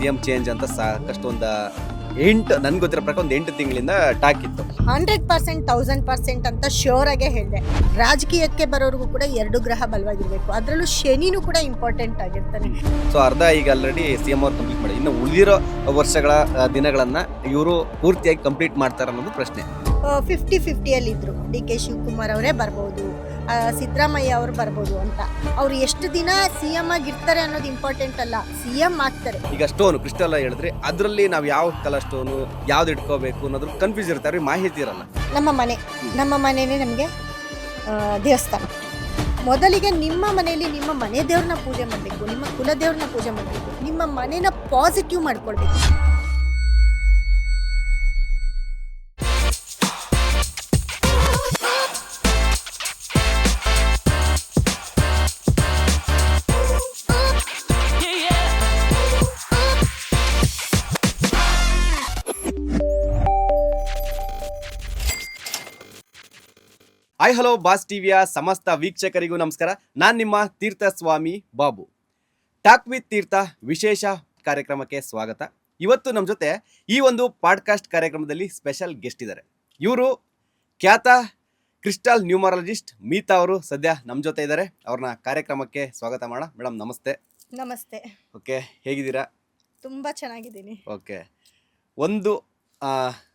CM change ಅಂತ ಸಾಕಷ್ಟು ಒಂದು 8 ನನ್ಗೆ ಗೊತ್ತಿರೋ ಪ್ರಕಾರ ಒಂದು 8 ತಿಂಗಳಿಂದ ಟಾಕ್ ಇತ್ತು. 100% 1000% ಅಂತ ಶ್ಯೂರ್ ಆಗೇ ಹೇಳಿದೆ. ರಾಜಕೀಯಕ್ಕೆ ಬರೋರ್ಗೂ ಕೂಡ 2 ಗ್ರಹ ಬಲವಾಗಿರ್ಬೇಕು, ಅದರಲ್ಲೂ ಶನಿನೂ ಕೂಡ ಇಂಪಾರ್ಟೆಂಟ್ ಆಗಿರ್ತಾನೆ. ಸೊ ಅರ್ಧ ಈಗ ಆಲ್ರೆಡಿ CM ಅವ್ರು ಕಂಪ್ಲೀಟ್ ಮಾಡಿ, ಇನ್ನು ಉಳಿದಿರೋ ವರ್ಷಗಳ ದಿನಗಳನ್ನ ಇವರು ಪೂರ್ತಿಯಾಗಿ ಕಂಪ್ಲೀಟ್ ಮಾಡ್ತಾರೆ ಅನ್ನೋದು ಪ್ರಶ್ನೆ. 50-50 ಅಲ್ಲಿದ್ರು. DK ಶಿವಕುಮಾರ್ ಅವರೇ ಬರ್ಬೋದು, ಸಿದ್ದರಾಮಯ್ಯ ಅವರು ಬರ್ಬೋದು ಅಂತ. ಅವ್ರು ಎಷ್ಟು ದಿನ CM ಆಗಿರ್ತಾರೆ ಅನ್ನೋದು ಇಂಪಾರ್ಟೆಂಟ್ ಅಲ್ಲ, CM ಆಗ್ತಾರೆ. ಈಗ ಸ್ಟೋನ್ ಕ್ರಿಸ್ಟಲ್ ಹೇಳಿದ್ರೆ ಅದರಲ್ಲಿ ನಾವು ಯಾವ ಕಲರ್ ಸ್ಟೋನು ಯಾವ್ದು ಇಟ್ಕೋಬೇಕು ಅನ್ನೋದ್ರ ಕನ್ಫ್ಯೂಸ್ ಇರ್ತಾರೆ, ಮಾಹಿತಿ ಇರಲ್ಲ. ನಮ್ಮ ಮನೆನೇ ನಮಗೆ ದೇವಸ್ಥಾನ. ಮೊದಲಿಗೆ ನಿಮ್ಮ ಮನೆಯಲ್ಲಿ ನಿಮ್ಮ ಮನೆ ದೇವ್ರನ್ನ ಪೂಜೆ ಮಾಡಬೇಕು, ನಿಮ್ಮ ಕುಲ ದೇವ್ರನ್ನ ಪೂಜೆ ಮಾಡಬೇಕು, ನಿಮ್ಮ ಮನೆನ ಪಾಸಿಟಿವ್ ಮಾಡ್ಕೊಳ್ಬೇಕು. ಹಾಯ್ ಹಲೋ ಬಾಸ್ ಟಿವಿಯ ಸಮಸ್ತ ವೀಕ್ಷಕರಿಗೂ ನಮಸ್ಕಾರ. ನಾನು ನಿಮ್ಮ ತೀರ್ಥ ಸ್ವಾಮಿ ಬಾಬು. ಟಾಕ್ ವಿತ್ ತೀರ್ಥ ವಿಶೇಷ ಕಾರ್ಯಕ್ರಮಕ್ಕೆ ಸ್ವಾಗತ. ಇವತ್ತು ನಮ್ಮ ಜೊತೆ ಈ ಒಂದು ಪಾಡ್ಕಾಸ್ಟ್ ಕಾರ್ಯಕ್ರಮದಲ್ಲಿ ಸ್ಪೆಷಲ್ ಗೆಸ್ಟ್ ಇದ್ದಾರೆ. ಇವರು ಖ್ಯಾತ ಕ್ರಿಸ್ಟಲ್ ನ್ಯೂಮರಾಲಜಿಸ್ಟ್ ಮೀತಾ ಅವರು ಸದ್ಯ ನಮ್ಮ ಜೊತೆ ಇದ್ದಾರೆ. ಅವ್ರನ್ನ ಕಾರ್ಯಕ್ರಮಕ್ಕೆ ಸ್ವಾಗತ ಮಾಡೋಣ. ಮೇಡಮ್ ನಮಸ್ತೆ. ನಮಸ್ತೆ. ಓಕೆ, ಹೇಗಿದ್ದೀರಾ? ತುಂಬ ಚೆನ್ನಾಗಿದ್ದೀನಿ. ಓಕೆ, ಒಂದು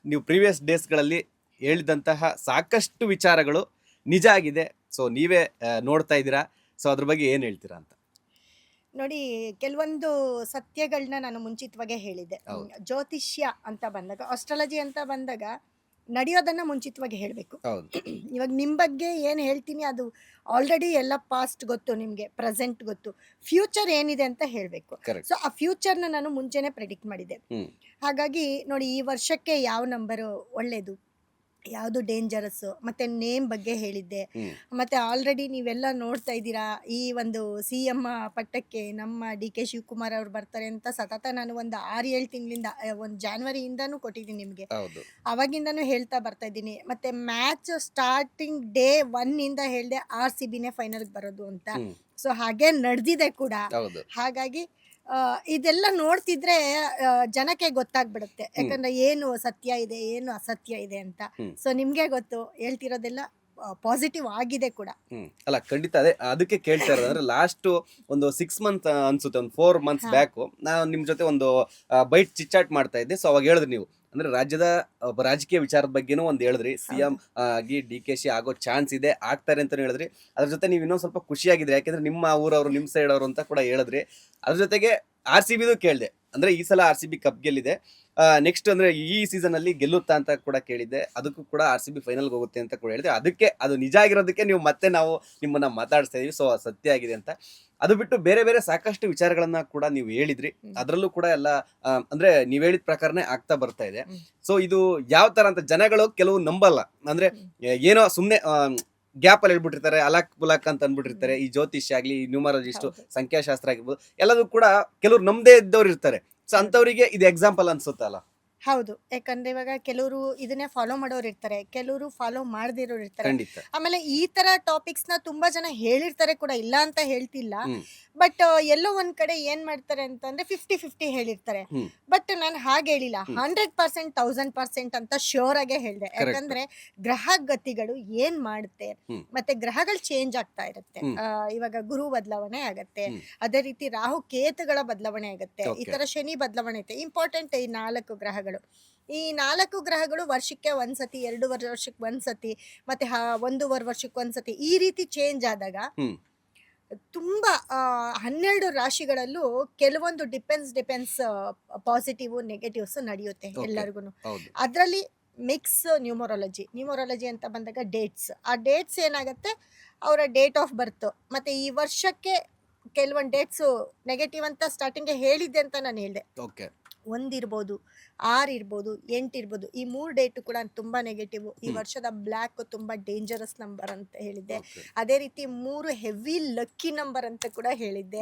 ನೀವು ಪ್ರೀವಿಯಸ್ ಡೇಸ್ಗಳಲ್ಲಿ ಹೇಳಿದಂತಹ ಸಾಕಷ್ಟು ವಿಚಾರಗಳು ನಿಜ ಆಗಿದೆ. ಸೊ ನೀವೇ ನೋಡ್ತಾ ಇದ್ದೀರಾ. ಸೊ ಅದ್ರ ಬಗ್ಗೆ ಏನು ಹೇಳ್ತೀರಾ ಅಂತ. ನೋಡಿ, ಕೆಲವೊಂದು ಸತ್ಯಗಳನ್ನ ನಾನು ಮುಂಚಿತವಾಗೇ ಹೇಳಿದ್ದೆ. ಜ್ಯೋತಿಷ್ಯ ಅಂತ ಬಂದಾಗ, ಆಸ್ಟ್ರಾಲಜಿ ಅಂತ ಬಂದಾಗ ನಡೆಯೋದನ್ನ ಮುಂಚಿತವಾಗಿ ಹೇಳಬೇಕು. ಇವಾಗ ನಿಮ್ಮ ಬಗ್ಗೆ ಏನು ಹೇಳ್ತೀನಿ ಅದು ಆಲ್ರೆಡಿ ಎಲ್ಲ ಪಾಸ್ಟ್ ಗೊತ್ತು, ನಿಮಗೆ ಪ್ರೆಸೆಂಟ್ ಗೊತ್ತು, ಫ್ಯೂಚರ್ ಏನಿದೆ ಅಂತ ಹೇಳಬೇಕು. ಸೊ ಆ ಫ್ಯೂಚರ್ನ ನಾನು ಮುಂಚೆನೆ ಪ್ರೆಡಿಕ್ಟ್ ಮಾಡಿದ್ದೆ. ಹಾಗಾಗಿ ನೋಡಿ, ಈ ವರ್ಷಕ್ಕೆ ಯಾವ ನಂಬರು ಒಳ್ಳೇದು, ಯಾವುದು ಡೇಂಜರಸ್, ಮತ್ತೆ ನೇಮ್ ಬಗ್ಗೆ ಹೇಳಿದ್ದೆ. ಮತ್ತೆ ಆಲ್ರೆಡಿ ನೀವೆಲ್ಲ ನೋಡ್ತಾ ಇದ್ದೀರಾ, ಈ ಒಂದು CM ಪಟ್ಟಕ್ಕೆ ನಮ್ಮ DK ಶಿವಕುಮಾರ್ ಅವ್ರು ಬರ್ತಾರೆ ಅಂತ ಸತತ ನಾನು ಒಂದು 6-7 ತಿಂಗಳಿಂದ, ಒಂದು ಜಾನ್ವರಿಯಿಂದನೂ ಕೊಟ್ಟಿದ್ದೀನಿ ನಿಮಗೆ, ಅವಾಗಿಂದನೂ ಹೇಳ್ತಾ ಬರ್ತಾ ಇದ್ದೀನಿ. ಮತ್ತೆ ಮ್ಯಾಚ್ ಸ್ಟಾರ್ಟಿಂಗ್ ಡೇ 1 ಇಂದ ಹೇಳಿದೆ RCBನೇ ಫೈನಲ್ಗೆ ಬರೋದು ಅಂತ. ಸೊ ಹಾಗೆ ನಡೆದಿದೆ ಕೂಡ. ಹಾಗಾಗಿ ಇದೆಲ್ಲ ನೋಡ್ತಿದ್ರೆ ಜನಕ್ಕೆ ಗೊತ್ತಾಗ್ಬಿಡುತ್ತೆ, ಯಾಕಂದ್ರೆ ಏನು ಸತ್ಯ ಇದೆ ಏನು ಅಸತ್ಯ ಇದೆ ಅಂತ. ಸೊ ನಿಮ್ಗೆ ಗೊತ್ತು, ಹೇಳ್ತಿರೋದೆಲ್ಲ ಪಾಸಿಟಿವ್ ಆಗಿದೆ ಕೂಡ. ಅಲ್ಲ, ಖಂಡಿತ ಅದಕ್ಕೆ ಕೇಳ್ತಾ ಇರೋದು. ಅಂದ್ರೆ ಲಾಸ್ಟ್ ಒಂದು 6 ಮಂತ್ ಅನ್ಸುತ್ತೆ, ಒಂದು 4 ಮಂತ್ಸ್ ಬ್ಯಾಕ್ ನಾನು ನಿಮ್ ಜೊತೆ ಒಂದು ಬೈಟ್ ಚಿಚ್ಚಾಟ್ ಮಾಡ್ತಾ ಇದ್ದೆ. ಸೊ ಅವಾಗ ಹೇಳಿದ್ರಿ ನೀವು, ಅಂದ್ರೆ ರಾಜ್ಯದ ರಾಜಕೀಯ ವಿಚಾರದ ಬಗ್ಗೆನೂ ಒಂದು ಹೇಳಿದ್ರಿ. CM ಆಗಿ DKC ಆಗೋ ಚಾನ್ಸ್ ಇದೆ, ಆಗ್ತಾರೆ ಅಂತ ಹೇಳಿದ್ರಿ. ಅದ್ರ ಜೊತೆ ನೀವು ಇನ್ನೊಂದು ಸ್ವಲ್ಪ ಖುಷಿಯಾಗಿದ್ರಿ, ಯಾಕೆಂದ್ರೆ ನಿಮ್ಮ ಊರವರು ನಿಮ್ಮ ಸೈಡ್ ಅವರು ಅಂತ ಕೂಡ ಹೇಳಿದ್ರಿ. ಅದ್ರ ಜೊತೆಗೆ RCBದು ಕೇಳಿದೆ, ಅಂದ್ರೆ ಈ ಸಲ RCB ಕಪ್ ಗೆಲ್ಲಿದೆ, ನೆಕ್ಸ್ಟ್ ಅಂದ್ರೆ ಈ ಸೀಸನ್ ಅಲ್ಲಿ ಗೆಲ್ಲುತ್ತಾ ಅಂತ ಕೂಡ ಕೇಳಿದ್ದೆ. ಅದಕ್ಕೂ ಕೂಡ RCB ಫೈನಲ್ಗೆ ಹೋಗುತ್ತೆ ಅಂತ ಕೂಡ ಹೇಳಿದೆ. ಅದಕ್ಕೆ ಅದು ನಿಜ ಆಗಿರೋದಕ್ಕೆ ನೀವು ಮತ್ತೆ ನಾವು ನಿಮ್ಮನ್ನ ಮಾತಾಡಿಸ್ತಾ ಇದೀವಿ. ಸೊ ಸತ್ಯ ಆಗಿದೆ ಅಂತ. ಅದು ಬಿಟ್ಟು ಬೇರೆ ಬೇರೆ ಸಾಕಷ್ಟು ವಿಚಾರಗಳನ್ನ ಕೂಡ ನೀವು ಹೇಳಿದ್ರಿ. ಅದರಲ್ಲೂ ಕೂಡ ಎಲ್ಲ ಅಂದ್ರೆ ನೀವ್ ಹೇಳಿದ ಪ್ರಕಾರನೇ ಆಗ್ತಾ ಬರ್ತಾ ಇದೆ. ಸೊ ಇದು ಯಾವ ತರ ಅಂತ ಜನಗಳು ಕೆಲವು ನಂಬಲ್ಲ, ಅಂದ್ರೆ ಏನೋ ಸುಮ್ನೆ ಗ್ಯಾಪ್ ಅಲ್ಲಿ ಹೇಳ್ಬಿಟ್ಟಿರ್ತಾರೆ, ಅಲಾಕ್ ಬುಲಾಕ್ ಅಂತ ಅನ್ಬಿಟ್ಟಿರ್ತಾರೆ. ಈ ಜ್ಯೋತಿಷ್ಯ ಆಗ್ಲಿ, ನ್ಯೂಮರಾಲಜಿಸ್ಟ್, ಸಂಖ್ಯಾಶಾಸ್ತ್ರ ಆಗಿರ್ಬೋದು, ಎಲ್ಲದೂ ಕೂಡ ಕೆಲವ್ರು ನಮ್ದೇ ಇದ್ದವ್ರು ಇರ್ತಾರೆ. ಸೊ ಅಂತವರಿಗೆ ಇದು ಎಕ್ಸಾಂಪಲ್ ಅನ್ಸುತ್ತಲ್ಲ. ಹೌದು, ಯಾಕಂದ್ರೆ ಇವಾಗ ಕೆಲವರು ಇದನ್ನೇ ಫಾಲೋ ಮಾಡೋರು ಇರ್ತಾರೆ, ಕೆಲವರು ಫಾಲೋ ಮಾಡದಿರೋರು ಇರ್ತಾರೆ. ಆಮೇಲೆ ಈ ತರ ಟಾಪಿಕ್ಸ್ ನ ತುಂಬಾ ಜನ ಹೇಳಿರ್ತಾರೆ ಕೂಡ, ಇಲ್ಲ ಅಂತ ಹೇಳ್ತಿಲ್ಲ. ಬಟ್ ಎಲ್ಲೋ ಒಂದ್ ಕಡೆ ಏನ್ ಮಾಡ್ತಾರೆ ಅಂತಂದ್ರೆ 50-50 ಹೇಳಿರ್ತಾರೆ. ಬಟ್ ನಾನು ಹಾಗೆ ಹೇಳಿಲ್ಲ, 100% 1000% ಅಂತ ಶ್ಯೂರ್ ಆಗೇ ಹೇಳಿದೆ. ಯಾಕಂದ್ರೆ ಗ್ರಹ ಗತಿಗಳು ಏನ್ ಮಾಡುತ್ತೆ, ಮತ್ತೆ ಗ್ರಹಗಳು ಚೇಂಜ್ ಆಗ್ತಾ ಇರುತ್ತೆ. ಇವಾಗ ಗುರು ಬದಲಾವಣೆ ಆಗತ್ತೆ, ಅದೇ ರೀತಿ ರಾಹು ಕೇತುಗಳ ಬದಲಾವಣೆ ಆಗತ್ತೆ, ಈ ತರ ಶನಿ ಬದಲಾವಣೆ ಐತೆ. ಇಂಪಾರ್ಟೆಂಟ್ ಈ 4 ಗ್ರಹಗಳು. ಈ 4 ಗ್ರಹಗಳು ವರ್ಷಕ್ಕೆ ಒಂದ್ಸತಿ, 2 ವರ್ಷಕ್ಕೆ ಒಂದ್ಸತಿ, ಮತ್ತೆ 1.5 ವರ್ಷಕ್ಕೆ ಒಂದ್ಸತಿ, ಈ ರೀತಿ ಚೇಂಜ್ ಆದಾಗ ತುಂಬಾ 12 ರಾಶಿಗಳಲ್ಲೂ ಕೆಲವೊಂದು ಡಿಪೆಂಡ್ಸ್ ಪಾಸಿಟಿವ್ ನೆಗೆಟಿವ್ಸ್ ನಡೆಯುತ್ತೆ ಎಲ್ಲರಿಗೂ. ಅದರಲ್ಲಿ ಮಿಕ್ಸ್ ನ್ಯೂಮರಾಲಜಿ ಅಂತ ಬಂದಾಗ ಆ ಡೇಟ್ಸ್ ಏನಾಗುತ್ತೆ, ಅವರ ಡೇಟ್ ಆಫ್ ಬರ್ತ್ ಮತ್ತೆ ಈ ವರ್ಷಕ್ಕೆ ಕೆಲವೊಂದು ಡೇಟ್ಸ್ ನೆಗೆಟಿವ್ ಅಂತ ಸ್ಟಾರ್ಟಿಂಗ್ ಹೇಳಿದ್ದೆ ಅಂತ ನಾನು ಹೇಳಿದೆ. 1 ಇರ್ಬೋದು, 6 ಇರ್ಬೋದು, 8 ಇರ್ಬೋದು, ಈ 3 ಡೇಟ್ ಕೂಡ ತುಂಬಾ ನೆಗೆಟಿವ್. ಈ ವರ್ಷದ ಬ್ಲ್ಯಾಕ್ ತುಂಬಾ ಡೇಂಜರಸ್ ನಂಬರ್ ಅಂತ ಹೇಳಿದ್ದೆ. ಅದೇ ರೀತಿ 3 ಹೆವಿ ಲಕ್ಕಿ ನಂಬರ್ ಅಂತ ಕೂಡ ಹೇಳಿದ್ದೆ.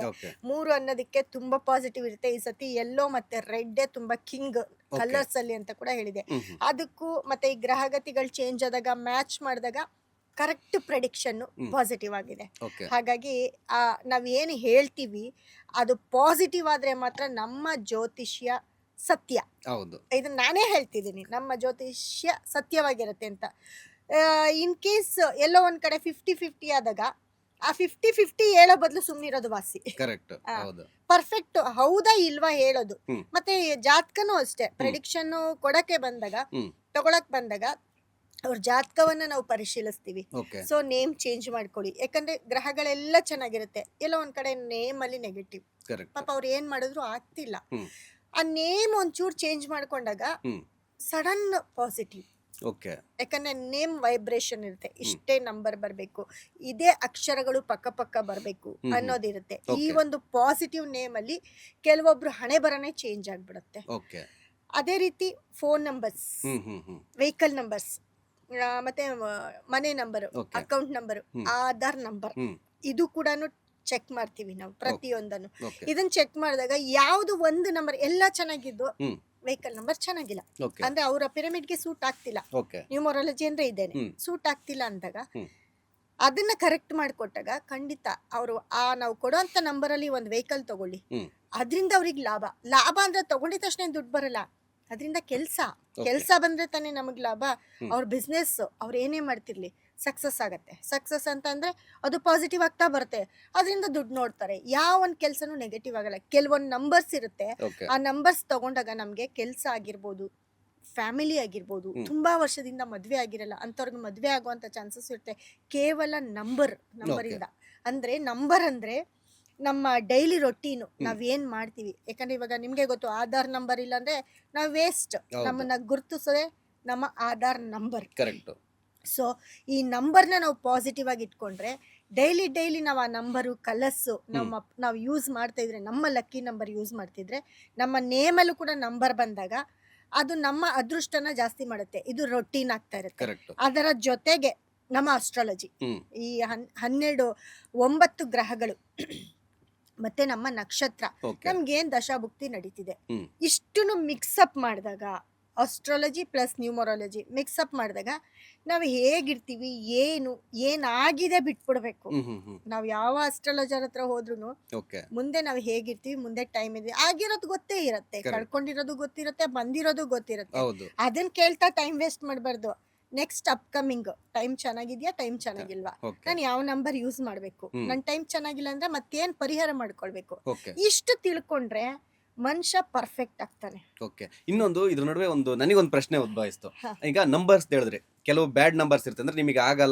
3 ಅನ್ನೋದಕ್ಕೆ ತುಂಬಾ ಪಾಸಿಟಿವ್ ಇರುತ್ತೆ. ಈ ಸತಿ ಯೆಲ್ಲೋ ಮತ್ತೆ ರೆಡ್ ತುಂಬಾ ಕಿಂಗ್ ಕಲರ್ಸ್ ಅಲ್ಲಿ ಅಂತ ಕೂಡ ಹೇಳಿದೆ. ಅದಕ್ಕೂ ಮತ್ತೆ ಈ ಗ್ರಹಗತಿಗಳು ಚೇಂಜ್ ಆದಾಗ ಮ್ಯಾಚ್ ಮಾಡಿದಾಗ ಕರೆಕ್ಟ್ ಪ್ರೆಡಿಕ್ಷನ್ ಹ್ಮ್. ಪಾಸಿಟಿವ್ ಆಗಿದೆ. ಓಕೆ ಹಾಗಾಗಿ ನಾವ್ ಏನು ಹೇಳ್ತೀವಿ ಅದು ಪಾಸಿಟಿವ್ ಆದ್ರೆ ಮಾತ್ರ ನಮ್ಮ ಜ್ಯೋತಿಷ್ಯ ಸತ್ಯ. ಹೌದು ಇದನ್ನ ನಾನೇ ಹೇಳ್ತಿದ್ದೀನಿ, ನಮ್ಮ ಜ್ಯೋತಿಷ್ಯ ಸತ್ಯವಾಗಿರುತ್ತೆ ಅಂತ. ಇನ್ ಕೇಸ್ ಎಲ್ಲೋ ಒಂದ್ ಕಡೆ 50-50 ಆದಾಗ ಆ 50-50 ಹೇಳೋ ಬದಲು ಸುಮ್ಮನಿರೋದು ವಾಸಿ. ಕರೆಕ್ಟ್ ಆ, ಹೌದು ಪರ್ಫೆಕ್ಟ್ ಹೌದಾ ಇಲ್ವಾ ಹೇಳೋದು. ಹ್ಮ್. ಮತ್ತೆ ಜಾತಕನೂ ಅಷ್ಟೇ, ಪ್ರೆಡಿಕ್ಷನ್ ಕೊಡಕ್ಕೆ ಬಂದಾಗ, ಹ್ಮ್ ತಗೊಳಕ್ ಬಂದಾಗ ಅವ್ರ ಜಾತಕವನ್ನ ನಾವು ಪರಿಶೀಲಿಸ್ತೀವಿ. ಓಕೆ ಸೊ ನೇಮ್ ಚೇಂಜ್ ಮಾಡ್ಕೊಳ್ಳಿ, ಯಾಕಂದ್ರೆ ಗ್ರಹಗಳೆಲ್ಲ ಚೆನ್ನಾಗಿರುತ್ತೆ, ಎಲ್ಲೋ ಒಂದ್ ಕಡೆ ನೇಮ್ ಅಲ್ಲಿ ನೆಗೆಟಿವ್. ಕರೆಕ್ಟ್ ಪಾಪ ಅವ್ರು ಏನ್ ಮಾಡಿದ್ರು ಆಗ್ತಿಲ್ಲ. ಹ್ಮ್. ಆ ನೇಮ್ ಒಂಚೂರು ಚೇಂಜ್ ಮಾಡ್ಕೊಂಡಾಗ ಹ್ಮ್ ಸಡನ್ ಪಾಸಿಟಿವ್. ಓಕೆ ಯಾಕಂದ್ರೆ ನೇಮ್ ವೈಬ್ರೇಷನ್ ಇರುತ್ತೆ, ಇಷ್ಟೇ ನಂಬರ್ ಬರಬೇಕು, ಇದೇ ಅಕ್ಷರಗಳು ಪಕ್ಕ ಪಕ್ಕ ಬರಬೇಕು ಹ್ಮ್. ಅನ್ನೋದಿರುತ್ತೆ. ಈ Okay. ಒಂದು ಪಾಸಿಟಿವ್ ನೇಮ್ ಅಲ್ಲಿ ಕೆಲವೊಬ್ರು ಹಣೆ ಬರನೇ ಚೇಂಜ್ ಆಗ್ಬಿಡುತ್ತೆ. ಓಕೆ ಅದೇ ರೀತಿ ಫೋನ್ ನಂಬರ್ಸ್, ಹ್ಮ್ ಹ್ಮ್ ಹ್ಮ್ ವೆಹಿಕಲ್ ನಂಬರ್ಸ್, ಮತ್ತೆ ಮನೆ ನಂಬರ್, Okay. ಅಕೌಂಟ್ ನಂಬರ್, ಹ್ಮ್. ಆಧಾರ್ ನಂಬರ್, ಹ್ಮ್ ಇದು ಕೂಡ ಚೆಕ್ ಮಾಡ್ತೀವಿ ನಾವು ಪ್ರತಿಯೊಂದನ್ನು. ಓಕೆ ಇದನ್ನ ಚೆಕ್ ಮಾಡಿದಾಗ ಯಾವ್ದು ಒಂದು ನಂಬರ್ ಎಲ್ಲ ಚೆನ್ನಾಗಿದ್ದು ಹ್ಮ್ ವೆಹಿಕಲ್ ನಂಬರ್ ಚೆನ್ನಾಗಿಲ್ಲ, ಓಕೆ ಅಂದ್ರೆ ಅವರ ಪಿರಮಿಡ್ಗೆ ಸೂಟ್ ಆಗ್ತಿಲ್ಲ, ಓಕೆ ನ್ಯೂಮರಾಲಜಿ ಅಂದ್ರೆ ಇದೇನೆ, ಹ್ಮ್. ಸೂಟ್ ಆಗ್ತಿಲ್ಲ ಅಂದಾಗ ಹ್ಮ್. ಅದನ್ನ ಕರೆಕ್ಟ್ ಮಾಡ್ಕೊಟ್ಟಾಗ ಖಂಡಿತ ಅವರು ನಾವು ಕೊಡುವಂತ ನಂಬರ್ ಅಲ್ಲಿ ಒಂದು ವೆಹಿಕಲ್ ತಗೊಳ್ಳಿ, ಹ್ಮ್. ಅದರಿಂದ ಅವ್ರಿಗೆ ಲಾಭ ಅಂದ್ರೆ ತಗೊಂಡಿದ ತಕ್ಷಣ ದುಡ್ಡು ಬರಲ್ಲ, ಅದರಿಂದ ಕೆಲಸ ಬಂದ್ರೆ ತಾನೇ ನಮಗ್ ಲಾಭ. ಹ್ಮ್. ಅವ್ರ ಬಿಸ್ನೆಸ್ ಅವ್ರು ಏನೇ ಮಾಡ್ತಿರ್ಲಿ ಸಕ್ಸಸ್ ಆಗತ್ತೆ. ಸಕ್ಸಸ್ ಅಂತ ಅಂದ್ರೆ ಅದು ಪಾಸಿಟಿವ್ ಆಗ್ತಾ ಬರುತ್ತೆ, ಅದರಿಂದ ದುಡ್ಡು ನೋಡ್ತಾರೆ. ಯಾವ ಒಂದು ಕೆಲಸನೂ ನೆಗೆಟಿವ್ ಆಗಲ್ಲ. ಕೆಲವೊಂದು ನಂಬರ್ಸ್ ಇರುತ್ತೆ, ಓಕೆ ಆ ನಂಬರ್ಸ್ ತಗೊಂಡಾಗ ನಮ್ಗೆ ಕೆಲಸ ಆಗಿರ್ಬೋದು, ಫ್ಯಾಮಿಲಿ ಆಗಿರ್ಬೋದು, ಹ್ಮ್. ತುಂಬಾ ವರ್ಷದಿಂದ ಮದ್ವೆ ಆಗಿರಲ್ಲ ಅಂತವ್ರಿಗೆ ಮದ್ವೆ ಆಗುವಂತ ಚಾನ್ಸಸ್ ಇರುತ್ತೆ, ಕೇವಲ ನಂಬರ್ ಇಂದ. ಅಂದ್ರೆ ನಂಬರ್ ಅಂದ್ರೆ ನಮ್ಮ ಡೈಲಿ ರೊಟೀನು, ನಾವೇನ್ ಮಾಡ್ತೀವಿ. ಯಾಕಂದ್ರೆ ಇವಾಗ ನಿಮ್ಗೆ ಗೊತ್ತು, ಆಧಾರ್ ನಂಬರ್ ಇಲ್ಲ ಅಂದ್ರೆ ನಾವ್ ವೇಸ್ಟ್. ಹೌದು. ನಮ್ಮನ್ನ ಗುರುತಿಸೋದೇ ನಮ್ಮ ಆಧಾರ್ ನಂಬರ್. ಕರೆಕ್ಟ್ ಸೊ ಈ ನಂಬರ್ನ ನಾವು ಪಾಸಿಟಿವ್ ಆಗಿ ಇಟ್ಕೊಂಡ್ರೆ ಡೈಲಿ ನಾವು ಆ ನಂಬರು ಕಲರ್ಸು ನಾವು ಯೂಸ್ ಮಾಡ್ತಾ ಇದ್ರೆ, ನಮ್ಮ ಲಕ್ಕಿ ನಂಬರ್ ಯೂಸ್ ಮಾಡ್ತಿದ್ರೆ, ನಮ್ಮ ನೇಮಲ್ಲೂ ಕೂಡ ನಂಬರ್ ಬಂದಾಗ ಅದು ನಮ್ಮ ಅದೃಷ್ಟನ ಜಾಸ್ತಿ ಮಾಡುತ್ತೆ. ಇದು ರೊಟೀನ್ ಆಗ್ತಾ ಇರುತ್ತೆ. ಕರೆಕ್ಟ್ ಅದರ ಜೊತೆಗೆ ನಮ್ಮ ಅಸ್ಟ್ರಾಲಜಿ, ಹ್ಮ್ ಈ 9 ಗ್ರಹಗಳು ಮತ್ತೆ ನಮ್ಮ ನಕ್ಷತ್ರ, ಓಕೆ ನಮ್ಗೇನ್ ದಶಾಭುಕ್ತಿ ನಡೀತಿದೆ, ಹ್ಮ್. ಇಷ್ಟನ್ನು ಮಿಕ್ಸಪ್ ಮಾಡಿದಾಗ, ಅಸ್ಟ್ರಾಲಜಿ ಪ್ಲಸ್ ನ್ಯೂಮರಾಲಜಿ ಮಿಕ್ಸಪ್ ಮಾಡಿದಾಗ ನಾವು ಹೇಗಿರ್ತೀವಿ, ಏನಾಗಿದೆ ಬಿಟ್ಬಿಡ್ಬೇಕು. ಹ್ಮ್ ಹ್ಮ್ ಹ್ಮ್ ನಾವು ಯಾವ ಅಸ್ಟ್ರಾಲಜರ್ ಹತ್ರ ಹೋದ್ರು ಓಕೆ ಮುಂದೆ ನಾವು ಹೇಗಿರ್ತೀವಿ, ಮುಂದೆ ಟೈಮ್ ಇದೆ, ಆಗಿರೋದು ಗೊತ್ತೇ ಇರುತ್ತೆ, Correct. ಕಳ್ಕೊಂಡಿರೋದು ಗೊತ್ತಿರುತ್ತೆ, ಬಂದಿರೋದು ಗೊತ್ತಿರುತ್ತೆ. ಹೌದು ಅದನ್ನ ಕೇಳ್ತಾ ಟೈಮ್ ವೇಸ್ಟ್ ಮಾಡಬಾರ್ದು. ನೆಕ್ಸ್ಟ್ ಅಪ್ಕಮಿಂಗ್ ಟೈಮ್ ಚೆನ್ನಾಗಿದ್ಯಾ, ಟೈಮ್ ಚೆನ್ನಾಗಿಲ್ವಾ, ಓಕೆ ನಾನು ಯಾವ ನಂಬರ್ ಯೂಸ್ ಮಾಡಬೇಕು, ಹ್ಮ್. ನನ್ನ ಟೈಮ್ ಚೆನ್ನಾಗಿಲ್ಲ ಅಂದ್ರೆ ಮತ್ತೇನ್ ಪರಿಹಾರ ಮಾಡ್ಕೊಳ್ಬೇಕು, ಓಕೆ ಇಷ್ಟು ತಿಳ್ಕೊಂಡ್ರೆ ಮನುಷ್ಯ ಪರ್ಫೆಕ್ಟ್ ಆಗ್ತಾನೆ. ಓಕೆ ಇನ್ನೊಂದು ಇದ್ರ ನಡುವೆ ನನಗೊಂದು ಪ್ರಶ್ನೆ ಉದ್ಭವಿಸ್ತು. ಹಾ. ಈಗ ನಂಬರ್ಸ್ ಹೇಳಿದ್ರೆ ಕೆಲವು ಬ್ಯಾಡ್ ನಂಬರ್ಸ್ ಇರುತ್ತೆ, ಅಂದ್ರೆ ನಿಮಗೆ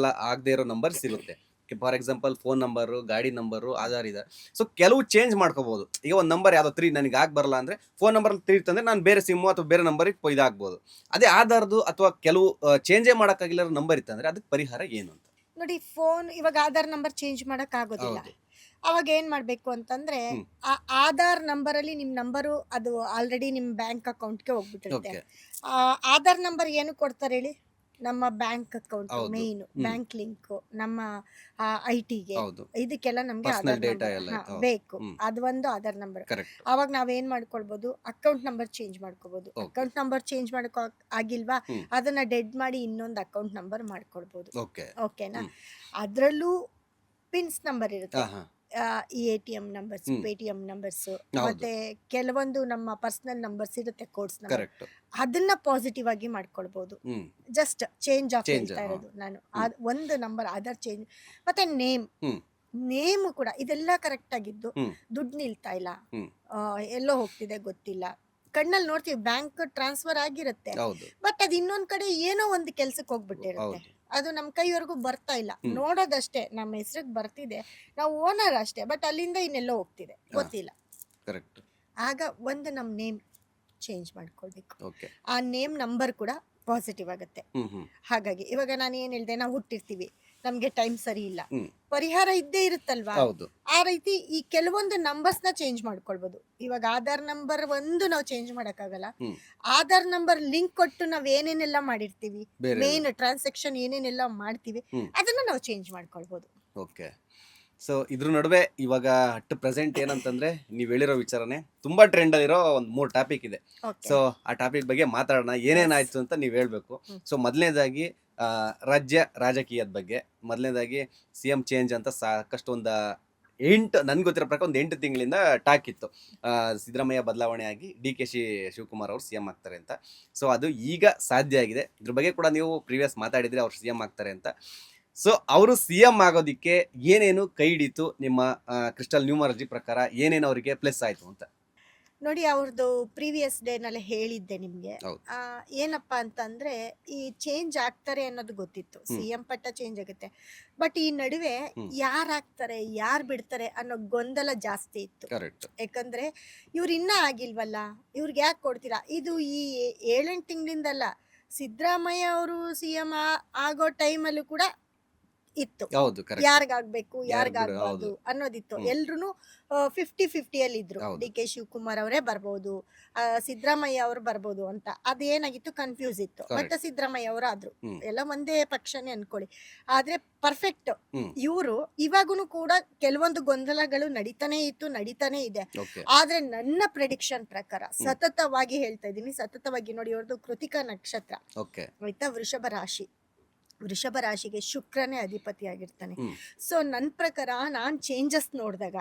ಆಗದೆ ಇರೋ ನಂಬರ್ಸ್ ಇರುತ್ತೆ. ಫಾರ್ ಎಕ್ಸಾಂಪಲ್ ಫೋನ್ ನಂಬರು, ಗಾಡಿ ನಂಬರು, ಆಧಾರ್ ಇದೆ. ಸೊ ಕೆಲವು ಚೇಂಜ್ ಮಾಡ್ಕೋಬಹುದು. ಈಗ ಒಂದು ನಂಬರ್ ಯಾವ್ದೋ 3 ನನಗೆ ಬರಲ್ಲ ಅಂದ್ರೆ ಫೋನ್ ನಂಬರ್ 3 ತಂದ್ರೆ ನಾನು ಬೇರೆ ಸಿಮ್ ಅಥವಾ ಬೇರೆ ನಂಬರಿಗೆ ಇದಾಗ್ಬೋದು. ಅದೇ ಆಧಾರ್ದು ಅಥವಾ ಕೆಲವು ಚೇಂಜೇ ಮಾಡೋಕ್ಕಾಗಿಲ್ಲ ನಂಬರ್ ಇತ್ತಂದ್ರೆ ಅದಕ್ಕೆ ಪರಿಹಾರ ಏನು ಅಂತ? ನೋಡಿ, ಫೋನ್ ಇವಾಗ ಆಧಾರ್ ನಂಬರ್ ಚೇಂಜ್ ಮಾಡಕ್ ಆಗೋದಿಲ್ಲ. ಹೌದು. ಅವಾಗ ಏನ್ ಮಾಡ್ಬೇಕು ಅಂತಂದ್ರೆ, ಹ್ಮ್. ಆ ಆಧಾರ್ ನಂಬರ್ ಅಲ್ಲಿ ನಿಮ್ ನಂಬರು ಅದು ಆಲ್ರೆಡಿ ನಿಮ್ ಬ್ಯಾಂಕ್ ಅಕೌಂಟ್ಗೆ ಹೋಗ್ಬಿಟ್ಟಿರುತ್ತೆ. ಓಕೆ ಆಧಾರ್ ನಂಬರ್ ಏನು ಕೊಡ್ತಾರೆ ಹೇಳಿ, ನಮ್ಮ ಬ್ಯಾಂಕ್ ಅಕೌಂಟ್ ಹೌದು. ಮೇನ್, ಹ್ಮ್. ಬ್ಯಾಂಕ್ ಲಿಂಕ್, ನಮ್ಮ IT ಗೆ, ಹೌದು ಇದಕ್ಕೆಲ್ಲ ನಮ್ಗೆ Personal ಆಧಾರ್ data ನಂಬರ್ ಎಲ್ಲ ಇತ್ತು. ಬೇಕು. ಹ್ಮ್. ಅದು ಒಂದು ಆಧಾರ್ ನಂಬರ್. ಕರೆಕ್ಟ್ ಅವಾಗ ನಾವೇನ್ ಮಾಡ್ಕೊಳ್ಬಹುದು, ಅಕೌಂಟ್ ನಂಬರ್ ಚೇಂಜ್ ಮಾಡ್ಕೋಬಹುದು. Okay. ಅಕೌಂಟ್ ನಂಬರ್ ಚೇಂಜ್ ಮಾಡಕ್ ಆಗಿಲ್ವಾ, ಹ್ಮ್. ಅದನ್ನ ಡೆಡ್ ಮಾಡಿ ಇನ್ನೊಂದು ಅಕೌಂಟ್ ನಂಬರ್ ಮಾಡ್ಕೊಳ್ಬಹುದು. ಓಕೆ ಓಕೆನಾ? ಹ್ಮ್. ಅದ್ರಲ್ಲೂ ಪಿನ್ಸ್ ನಂಬರ್ ಇರುತ್ತೆ, ಹಾ ಈ ATM ನಂಬರ್ಸ್, ಹ್ಮ್. ಪೇಟಿಎಂ ನಂಬರ್ಸ್, ಹೌದು. ಮತ್ತೆ ಕೆಲವೊಂದು ನಮ್ಮ ಪರ್ಸನಲ್ ನಂಬರ್ಸ್ ಇರುತ್ತೆ, ಕೋಡ್ಸ್ ನಂಬರ್. ಕರೆಕ್ಟ್ ಅದನ್ನ ಪಾಸಿಟಿವ್ ಆಗಿ ಮಾಡ್ಕೊಳ್ಬಹುದು. ಹ್ಮ್ ಜಸ್ಟ್ ಚೇಂಜ್ ಆಫ್ Change, ಹೇಳ್ತಾ ಹಾ. ಇರೋದು ನಾನು. ಒಂದು ನಂಬರ್ ಆಧಾರ್ ಚೇಂಜ್, ಮತ್ತೆ ಹ್ಮ್. ನೇಮ್ ಕೂಡ ಇದೆಲ್ಲ ಕರೆಕ್ಟ್ ಆಗಿದ್ದು ಹ್ಮ್. ದುಡ್ಡು ನಿಲ್ತಾ ಇಲ್ಲ, ಹ್ಮ್. ಎಲ್ಲೋ ಹೋಗ್ತಿದೆ ಗೊತ್ತಿಲ್ಲ. ಕಣ್ಣಲ್ಲಿ ನೋಡ್ತೀವಿ, ಬ್ಯಾಂಕ್ ಟ್ರಾನ್ಸ್ಫರ್ ಆಗಿರುತ್ತೆ, ಹೌದು ಬಟ್ ಅದು ಇನ್ನೊಂದ್ ಕಡೆ ಏನೋ ಒಂದು ಕೆಲ್ಸಕ್ಕೆ ಹೋಗ್ಬಿಟ್ಟಿರುತ್ತೆ, ಹೌದು ಅದು ನಮ್ಮ ಕೈವರೆಗೂ ಬರ್ತಾ ಇಲ್ಲ. ಹ್ಮ್. ನೋಡೋದಷ್ಟೇ, ನಮ್ಮ ಹೆಸ್ರಿಗೆ ಬರ್ತಿದೆ, ನಾವು ಓನರ್ ಅಷ್ಟೇ, ಬಟ್ ಅಲ್ಲಿಂದ ಇನ್ನೆಲ್ಲೋ ಹೋಗ್ತಿದೆ, ಹಾ. ಗೊತ್ತಿಲ್ಲ. ಕರೆಕ್ಟ್ ಆಗ ಒಂದು ನಮ್ಮ ನೇಮ್ ಚೇಂಜ್ ಮಾಡ್ಕೊಳ್ಬೇಕು. ಓಕೆ ಆ ನೇಮ್ ನಂಬರ್ ಕೂಡ ಪಾಸಿಟಿವ್ ಆಗುತ್ತೆ. ಹ್ಮ್ ಹ್ಮ್ ಹಾಗಾಗಿ ಇವಾಗ ನಾನು ಏನ್ ಹೇಳ್ದೆ, ನಾವು ಹುಟ್ಟಿರ್ತೀವಿ, ನಮ್ಗೆ ಟೈಮ್ ಸರಿ ಇಲ್ಲ, ಹ್ಮ್. ಪರಿಹಾರ ಇದ್ದೇ ಇರುತ್ತಲ್ವಾ. ಹೌದು ಆ ರೀತಿ ಈ ಕೆಲವೊಂದು ನಂಬರ್ಸ್ನ ಚೇಂಜ್ ಮಾಡ್ಕೊಳ್ಬಹುದು. ಇವಾಗ ಆಧಾರ್ ನಂಬರ್ ನಾವು ಚೇಂಜ್ ಮಾಡಕ್ಕಾಗಲ್ಲ. ಹ್ಮ್. ಆಧಾರ್ ನಂಬರ್ ಲಿಂಕ್ ಕೊಟ್ಟು ನಾವ್ ಏನೇನೆಲ್ಲ ಮಾಡಿರ್ತೀವಿ, ಬೇರೆ ಮೇನ್ ಟ್ರಾನ್ಸಾಕ್ಷನ್ ಏನೇನೆಲ್ಲ ಮಾಡ್ತೀವಿ, ಹ್ಮ್. ಅದನ್ನ ನಾವು ಚೇಂಜ್ ಮಾಡ್ಕೊಳ್ಬಹುದು. ಓಕೆ ಸೊ ಇದ್ರ ನಡುವೆ ಇವಾಗ ಅಟ್ ಪ್ರೆಸೆಂಟ್ ಏನಂತಂದ್ರೆ ನೀವು ಹೇಳಿರೋ ವಿಚಾರನೆ ತುಂಬಾ ಟ್ರೆಂಡ್ ಅಲ್ಲಿರೋ ಒಂದು 3 ಟಾಪಿಕ್ ಇದೆ. Okay. ಸೊ ಆ ಟಾಪಿಕ್ ಬಗ್ಗೆ ಮಾತಾಡೋಣ, ಏನೇನಾಯ್ತು ಅಂತ ನೀವು ಹೇಳ್ಬೇಕು. ಹ್ಮ್. ಸೊ ಮೊದಲನೇದಾಗಿ ರಾಜ್ಯ ರಾಜಕೀಯದ ಬಗ್ಗೆ ಮೊದಲನೇದಾಗಿ CM ಚೇಂಜ್ ಅಂತ ಸಾಕಷ್ಟು ಒಂದು ನನ್ಗೆ ಗೊತ್ತಿರೋ ಪ್ರಕಾರ ಒಂದು 8 ತಿಂಗಳಿಂದ ಟಾಕ್ ಇತ್ತು. ಸಿದ್ದರಾಮಯ್ಯ ಬದಲಾವಣೆ ಆಗಿ DK ಶಿವಕುಮಾರ್ ಅವರು CM ಆಗ್ತಾರೆ ಅಂತ. ಸೊ ಅದು ಈಗ ಸಾಧ್ಯ ಆಗಿದೆ. ಇದ್ರ ಬಗ್ಗೆ ಕೂಡ ನೀವು ಪ್ರೀವಿಯಸ್ ಮಾತಾಡಿದ್ರೆ ಅವ್ರು CM ಆಗ್ತಾರೆ ಅಂತ. ಸೊ ಅವರು CM ಆಗೋದಿಕ್ಕೆ ಏನೇನು ಕೈ ಹಿಡಿತು ನಿಮ್ಮ ಕ್ರಿಸ್ಟಲ್ ನ್ಯೂಮರಾಲಜಿ ಪ್ರಕಾರ, ಏನೇನು ಅವರಿಗೆ ಪ್ಲಸ್ ಆಯ್ತು ಅಂತ? ನೋಡಿ, ಅವ್ರದ್ದು ಪ್ರೀವಿಯಸ್ ಡೇನಲ್ಲಿ ಹೇಳಿದ್ದೆ ನಿಮ್ಗೆ. ಹೌದು. ಏನಪ್ಪಾ ಅಂತಂದ್ರೆ ಈ ಚೇಂಜ್ ಆಗ್ತಾರೆ ಅನ್ನೋದು ಗೊತ್ತಿತ್ತು, CM ಪಟ್ಟ ಚೇಂಜ್ ಆಗುತ್ತೆ. ಬಟ್ ಈ ನಡುವೆ ಯಾರಾಗ್ತಾರೆ ಯಾರು ಬಿಡ್ತಾರೆ ಅನ್ನೋ ಗೊಂದಲ ಜಾಸ್ತಿ ಇತ್ತು. ಕರೆಕ್ಟ್. ಯಾಕಂದ್ರೆ ಇವ್ರು ಇನ್ನೂ ಆಗಿಲ್ವಲ್ಲ, ಇವ್ರಿಗೆ ಯಾಕೆ ಕೊಡ್ತೀರಾ? ಇದು ಈ 7-8 ತಿಂಗಳಿಂದಲ್ಲ, ಸಿದ್ದರಾಮಯ್ಯ ಅವರು CM ಆಗೋ ಟೈಮಲ್ಲೂ ಕೂಡ ಇತ್ತು. ಹೌದು, ಕರೆಕ್ಟ್. ಯಾರಿಗಾಗ್ಬೇಕು ಹೌದು. ಯಾರಿಗಾಗ್ಬಾರ್ದು ಅನ್ನೋದಿತ್ತು. ಎಲ್ರು 50-50 ಅಲ್ಲಿ ಇದ್ರು. ಹೌದು. DK ಶಿವಕುಮಾರ್ ಅವರೇ ಬರ್ಬೋದು, ಸಿದ್ದರಾಮಯ್ಯ ಅವರು ಬರ್ಬೋದು ಅಂತ. ಅದೇನಾಗಿತ್ತು, ಕನ್ಫ್ಯೂಸ್ ಇತ್ತು. Correct. ಮತ್ತೆ ಸಿದ್ದರಾಮಯ್ಯ ಅವರು ಆದ್ರು. ಎಲ್ಲ ಒಂದೇ ಪಕ್ಷನೇ ಅನ್ಕೊಳ್ಳಿ. ಆದ್ರೆ ಪರ್ಫೆಕ್ಟ್ ಇವರು ಇವಾಗೂನು ಕೂಡ ಕೆಲವೊಂದು ಗೊಂದಲಗಳು ನಡೀತಾನೆ ಇದೆ. ಓಕೆ. ಆದ್ರೆ ನನ್ನ ಪ್ರೆಡಿಕ್ಷನ್ ಪ್ರಕಾರ ಸತತವಾಗಿ ಹೇಳ್ತಾ ಇದ್ದೀನಿ, ಸತತವಾಗಿ ನೋಡಿ, ಅವ್ರದ್ದು ಕೃತಿಕಾ ನಕ್ಷತ್ರ ಓಕೆ. ಆಯ್ತಾ, ವೃಷಭ ರಾಶಿಗೆ ಶುಕ್ರನೇ ಅಧಿಪತಿಯಾಗಿರ್ತಾನೆ. ಸೊ ನನ್ನ ಪ್ರಕಾರ ನಾನ್ ಚೇಂಜಸ್ ನೋಡಿದಾಗ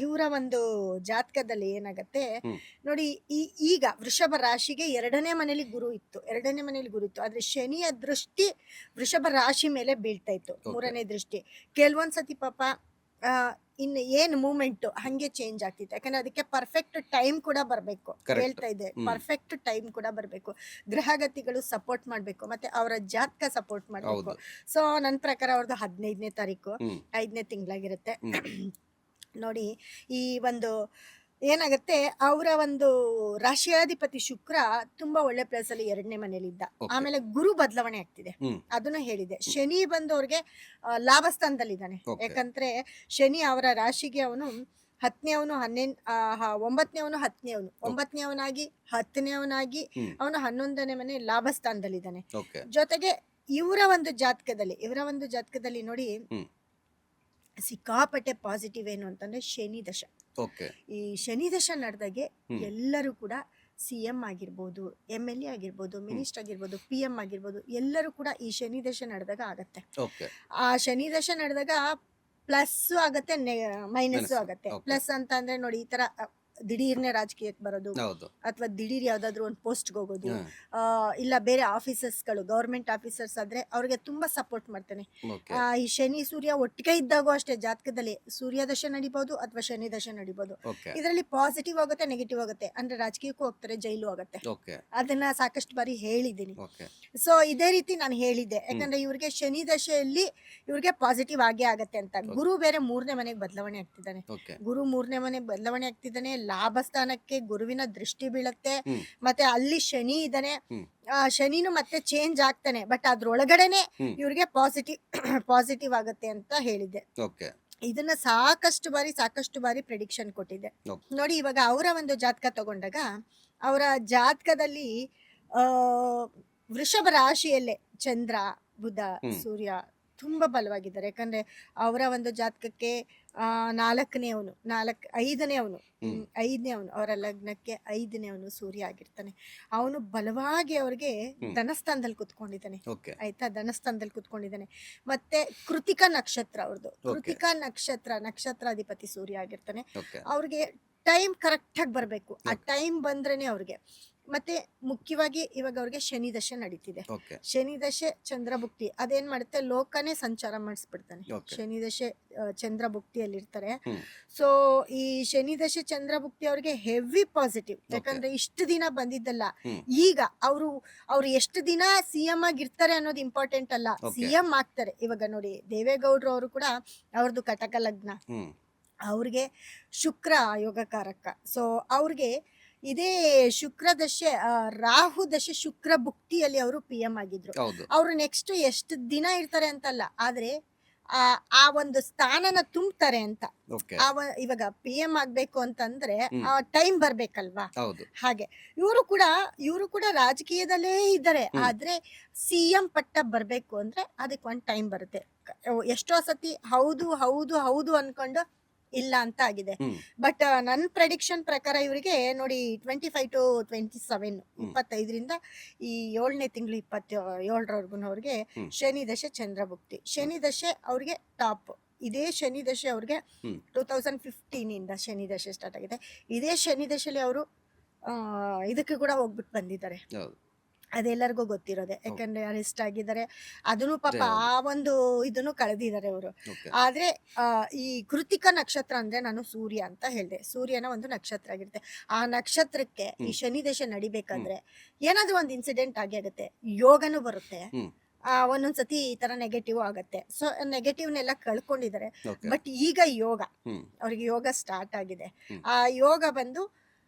ಇವರ ಒಂದು ಜಾತಕದಲ್ಲಿ ಏನಾಗತ್ತೆ ನೋಡಿ, ಈಗ ವೃಷಭ ರಾಶಿಗೆ 2ನೇ ಮನೇಲಿ ಗುರು ಇತ್ತು. ಆದ್ರೆ ಶನಿಯ ದೃಷ್ಟಿ ವೃಷಭ ರಾಶಿ ಮೇಲೆ ಬೀಳ್ತಾ ಇತ್ತು, 3ನೇ ದೃಷ್ಟಿ. ಕೆಲವೊಂದ್ಸತಿ ಪಾಪ ಇನ್ನು ಏನ್ ಮೂಮೆಂಟ್ ಹಂಗೆ ಚೇಂಜ್ ಆಗ್ತಿತ್ತು. ಯಾಕಂದ್ರೆ ಅದಕ್ಕೆ ಪರ್ಫೆಕ್ಟ್ ಟೈಮ್ ಕೂಡ ಬರ್ಬೇಕು. ಹೇಳ್ತಾ ಇದೆ, ಪರ್ಫೆಕ್ಟ್ ಟೈಮ್ ಕೂಡ ಬರ್ಬೇಕು, ಗ್ರಹಗತಿಗಳು ಸಪೋರ್ಟ್ ಮಾಡ್ಬೇಕು, ಮತ್ತೆ ಅವರ ಜಾತಕ ಸಪೋರ್ಟ್ ಮಾಡ್ಬೇಕು. ಸೊ ನನ್ನ ಪ್ರಕಾರ ಅವ್ರದ್ದು 15ನೇ ತಾರೀಕು 5ನೇ ತಿಂಗಳಾಗಿರುತ್ತೆ. ನೋಡಿ, ಈ ಒಂದು ಏನಾಗತ್ತೆ, ಅವರ ಒಂದು ರಾಶಿಯಾಧಿಪತಿ ಶುಕ್ರ ತುಂಬಾ ಒಳ್ಳೆ ಪ್ಲೇಸ್ ಅಲ್ಲಿ 2ನೇ ಮನೇಲಿದ್ದ. ಆಮೇಲೆ ಗುರು ಬದಲಾವಣೆ ಆಗ್ತಿದೆ, ಅದನ್ನ ಹೇಳಿದೆ. ಶನಿ ಬಂದು ಅವ್ರಿಗೆ ಲಾಭ ಸ್ಥಾನದಲ್ಲಿದ್ದಾನೆ. ಯಾಕಂದ್ರೆ ಶನಿ ಅವರ ರಾಶಿಗೆ ಅವನು 10ನೇ ಅವನು 9ನೇ ಅವನು 10ನೇ ಅವನು 9ನೇ ಅವನಾಗಿ 10ನೇ ಅವನಾಗಿ ಅವನು 11ನೇ ಮನೆ ಲಾಭ ಸ್ಥಾನದಲ್ಲಿದ್ದಾನೆ. ಜೊತೆಗೆ ಇವರ ಒಂದು ಜಾತಕದಲ್ಲಿ ನೋಡಿ, ಸಿಕ್ಕಾಪಟ್ಟೆ ಪಾಸಿಟಿವ್ ಏನು ಅಂತಂದ್ರೆ ಶನಿ ದಶ. ಈ ಶನಿ ದಶ ನಡೆದಾಗೆ ಎಲ್ಲರೂ ಕೂಡ CM ಆಗಿರ್ಬೋದು, MLA ಆಗಿರ್ಬೋದು, ಮಿನಿಸ್ಟರ್ ಆಗಿರ್ಬೋದು, PM ಆಗಿರ್ಬೋದು, ಎಲ್ಲರೂ ಕೂಡ ಈ ಶನಿ ದಶ ನಡೆದಾಗ ಆಗತ್ತೆ. ಆ ಶನಿ ದಶ ನಡೆದಾಗ ಪ್ಲಸ್ ಆಗತ್ತೆ, ಮೈನಸ್ ಆಗತ್ತೆ. ಪ್ಲಸ್ ಅಂತ ಅಂದ್ರೆ ನೋಡಿ, ಈ ತರ ದಿಢೀರ್ನೆ ರಾಜಕೀಯಕ್ಕೆ ಬರೋದು, ಅಥವಾ ದಿಢೀರ್ ಯಾವ್ದಾದ್ರು ಒಂದು ಪೋಸ್ಟ್ ಹೋಗೋದು, ಇಲ್ಲ ಬೇರೆ ಆಫೀಸರ್ಸ್ಗಳು, ಗವರ್ಮೆಂಟ್ ಆಫೀಸರ್ಸ್ ಆದ್ರೆ ಅವ್ರಿಗೆ ತುಂಬಾ ಸಪೋರ್ಟ್ ಮಾಡ್ತಾನೆ. ಈ ಶನಿ ಸೂರ್ಯ ಒಟ್ಟಿಗೆ ಇದ್ದಾಗೂ ಅಷ್ಟೇ, ಜಾತಕದಲ್ಲಿ ಸೂರ್ಯ ದಶ ನಡಿಬಹುದು ಅಥವಾ ಶನಿ ದಶ ನಡಿಬಹುದು. ಇದರಲ್ಲಿ ಪಾಸಿಟಿವ್ ಆಗುತ್ತೆ, ನೆಗೆಟಿವ್ ಆಗುತ್ತೆ. ಅಂದ್ರೆ ರಾಜಕೀಯಕ್ಕೂ ಹೋಗ್ತಾರೆ, ಜೈಲು ಆಗುತ್ತೆ. ಅದನ್ನ ಸಾಕಷ್ಟು ಬಾರಿ ಹೇಳಿದ್ದೀನಿ. ಸೊ ಇದೇ ರೀತಿ ನಾನು ಹೇಳಿದ್ದೆ, ಯಾಕಂದ್ರೆ ಇವ್ರಿಗೆ ಶನಿ ದಶೆಯಲ್ಲಿ ಇವ್ರಿಗೆ ಪಾಸಿಟಿವ್ ಆಗೇ ಆಗತ್ತೆ ಅಂತ. ಗುರು ಬೇರೆ 3ನೇ ಮನೆಗೆ ಬದಲಾವಣೆ ಆಗ್ತಿದ್ದಾನೆ. ಗುರು 3ನೇ ಮನೆಗೆ ಬದಲಾವಣೆ ಆಗ್ತಿದ್ದಾನೆ. ಲಾಭ ಸ್ಥಾನಕ್ಕೆ ಗುರುವಿನ ದೃಷ್ಟಿ ಬೀಳುತ್ತೆ. ಮತ್ತೆ ಅಲ್ಲಿ ಶನಿ ಇದ್ದಾನೆ. ಶನಿನು ಮತ್ತೆ ಚೇಂಜ್ ಆಗ್ತಾನೆ. ಬಟ್ ಅದ್ರೊಳಗಡೆನೆ ಇವ್ರಿಗೆ ಪಾಸಿಟಿವ್ ಆಗತ್ತೆ ಅಂತ ಹೇಳಿದ್ದೆ. ಇದನ್ನ ಸಾಕಷ್ಟು ಬಾರಿ ಪ್ರೆಡಿಕ್ಷನ್ ಕೊಟ್ಟಿದ್ದೆ. ನೋಡಿ, ಇವಾಗ ಅವರ ಒಂದು ಜಾತಕ ತಗೊಂಡಾಗ ಅವರ ಜಾತಕದಲ್ಲಿ ವೃಷಭ ರಾಶಿಯಲ್ಲೇ ಚಂದ್ರ, ಬುಧ, ಸೂರ್ಯ ತುಂಬಾ ಬಲವಾಗಿದ್ದಾರೆ. ಯಾಕಂದ್ರೆ ಅವರ ಒಂದು ಜಾತಕಕ್ಕೆ 4ನೇ ಅವನು 5ನೇ ಅವನು ಅವರ ಲಗ್ನಕ್ಕೆ 5ನೇ ಅವನು ಸೂರ್ಯ ಆಗಿರ್ತಾನೆ. ಅವನು ಬಲವಾಗಿ ಅವ್ರಿಗೆ ಧನಸ್ಥಾನದಲ್ಲಿ ಕುತ್ಕೊಂಡಿದ್ದಾನೆ. ಆಯ್ತಾ, ಧನಸ್ಥಾನದಲ್ಲಿ ಕುತ್ಕೊಂಡಿದ್ದಾನೆ. ಮತ್ತೆ ಕೃತಿಕಾ ನಕ್ಷತ್ರ ಅವ್ರದ್ದು. ಕೃತಿಕಾ ನಕ್ಷತ್ರಾಧಿಪತಿ ಸೂರ್ಯ ಆಗಿರ್ತಾನೆ. ಅವ್ರಿಗೆ ಟೈಮ್ ಕರೆಕ್ಟ್ ಆಗಿ ಬರ್ಬೇಕು. ಆ ಟೈಮ್ ಬಂದ್ರೇನೆ ಅವ್ರಿಗೆ. ಮತ್ತೆ ಮುಖ್ಯವಾಗಿ ಇವಾಗ ಅವ್ರಿಗೆ ಶನಿ ದಶೆ ನಡೀತಿದೆ. ಶನಿ ದಶೆ ಚಂದ್ರಭುಕ್ತಿ ಅದೇನ್ ಮಾಡುತ್ತೆ, ಲೋಕನೇ ಸಂಚಾರ ಮಾಡಿಸ್ಬಿಡ್ತಾನೆ. ಶನಿ ದಶೆ ಚಂದ್ರಭುಕ್ತಿಯಲ್ಲಿರ್ತಾರೆ. ಸೊ ಈ ಶನಿ ದಶೆ ಚಂದ್ರಭುಕ್ತಿ ಅವ್ರಿಗೆ ಹೆವಿ ಪಾಸಿಟಿವ್. ಯಾಕಂದ್ರೆ ಇಷ್ಟು ದಿನ ಬಂದಿದ್ದಲ್ಲ, ಈಗ ಅವ್ರು ಎಷ್ಟು ದಿನ CM ಆಗಿರ್ತಾರೆ ಅನ್ನೋದು ಇಂಪಾರ್ಟೆಂಟ್ ಅಲ್ಲ, CM ಆಗ್ತಾರೆ. ಇವಾಗ ನೋಡಿ, ದೇವೇಗೌಡರು ಅವರು ಕೂಡ ಅವ್ರದ್ದು ಕಟಕ ಲಗ್ನ, ಅವ್ರಿಗೆ ಶುಕ್ರ ಯೋಗಕಾರಕ. ಸೊ ಅವ್ರಿಗೆ ಇದೇ ಶುಕ್ರ ದಶೆ, ರಾಹು ದಶೆ ಶುಕ್ರ ಭುಕ್ತಿಯಲ್ಲಿ ಅವರು PM ಆಗಿದ್ರು. ಅವರು ನೆಕ್ಸ್ಟ್ ಎಷ್ಟು ದಿನ ಇರ್ತಾರೆ ಅಂತಲ್ಲ, ಆದ್ರೆ ಆ ಒಂದು ಸ್ಥಾನನ ತುಂಬ್ತಾರೆ ಅಂತ. ಇವಾಗ PM ಆಗ್ಬೇಕು ಅಂತಂದ್ರೆ ಟೈಮ್ ಬರ್ಬೇಕಲ್ವಾ, ಹಾಗೆ ಇವರು ಕೂಡ ರಾಜಕೀಯದಲ್ಲೇ ಇದ್ದಾರೆ. ಆದ್ರೆ CM ಪಟ್ಟ ಬರ್ಬೇಕು ಅಂದ್ರೆ ಅದಕ್ಕೆ ಒಂದ್ ಟೈಮ್ ಬರುತ್ತೆ. ಎಷ್ಟೋ ಸತಿ ಹೌದು ಅನ್ಕೊಂಡು ಇಲ್ಲ ಅಂತ ಆಗಿದೆ. ಹ್ಮ್ ಬಟ್ ನನ್ನ ಪ್ರೆಡಿಕ್ಷನ್ ಪ್ರಕಾರ ಇವರಿಗೆ ನೋಡಿ 25 to 27 ಹ್ಮ್ 25ರಿಂದ ಈ 7ನೇ ತಿಂಗಳು 27ರವರೆಗೂ ಅವ್ರಿಗೆ ಹ್ಮ್ ಶನಿ ದಶೆ ಚಂದ್ರಭುಕ್ತಿ. ಶನಿ ದಶೆ ಅವ್ರಿಗೆ ಟಾಪ್. ಇದೇ ಶನಿ ದಶೆ ಅವ್ರಿಗೆ ಹ್ಮ್ 2015 ಇಂದ ಶನಿ ದಶೆ ಸ್ಟಾರ್ಟ್ ಆಗಿದೆ. ಇದೇ ಶನಿ ದಶೆಯಲ್ಲಿ ಅವರು ಇದಕ್ಕೆ ಕೂಡ ಹೋಗ್ಬಿಟ್ಟು ಬಂದಿದ್ದಾರೆ. ಹೌದು ಅದೆಲ್ಲರಿಗೂ ಗೊತ್ತಿರೋದೆ, ಹೌದು ಯಾಕಂದ್ರೆ ಅರೆಸ್ಟ್ ಆಗಿದ್ದಾರೆ. ಅದನ್ನು ಪಾಪ ಹೌದು ಆ ಒಂದು ಇದನ್ನು ಕಳೆದಿದ್ದಾರೆ ಅವರು. ಓಕೆ ಆದ್ರೆ ಈ ಕೃತಿಕ ನಕ್ಷತ್ರ ಅಂದ್ರೆ ನಾನು ಸೂರ್ಯ ಅಂತ ಹೇಳಿದೆ, ಸೂರ್ಯನ ಒಂದು ನಕ್ಷತ್ರ ಆಗಿರುತ್ತೆ. ಆ ನಕ್ಷತ್ರಕ್ಕೆ ಈ ಹ್ಮ್ ಶನಿ ದಶೆ ಹ್ಮ್ ನಡಿಬೇಕಾದ್ರೆ ಏನಾದ್ರೂ ಒಂದು ಇನ್ಸಿಡೆಂಟ್ ಆಗೇ ಆಗುತ್ತೆ, ಯೋಗನೂ ಬರುತ್ತೆ. ಹ್ಮ್ ಒಂದೊಂದ್ಸತಿ ಈ ತರ ನೆಗೆಟಿವ್ ಆಗತ್ತೆ. ಸೊ ನೆಗೆಟಿವ್ನೆಲ್ಲ ಕಳ್ಕೊಂಡಿದ್ದಾರೆ. ಓಕೆ ಬಟ್ ಈಗ ಯೋಗ, ಹ್ಮ್ ಅವ್ರಿಗೆ ಯೋಗ ಸ್ಟಾರ್ಟ್ ಆಗಿದೆ. ಹ್ಮ್ ಆ ಯೋಗ ಬಂದು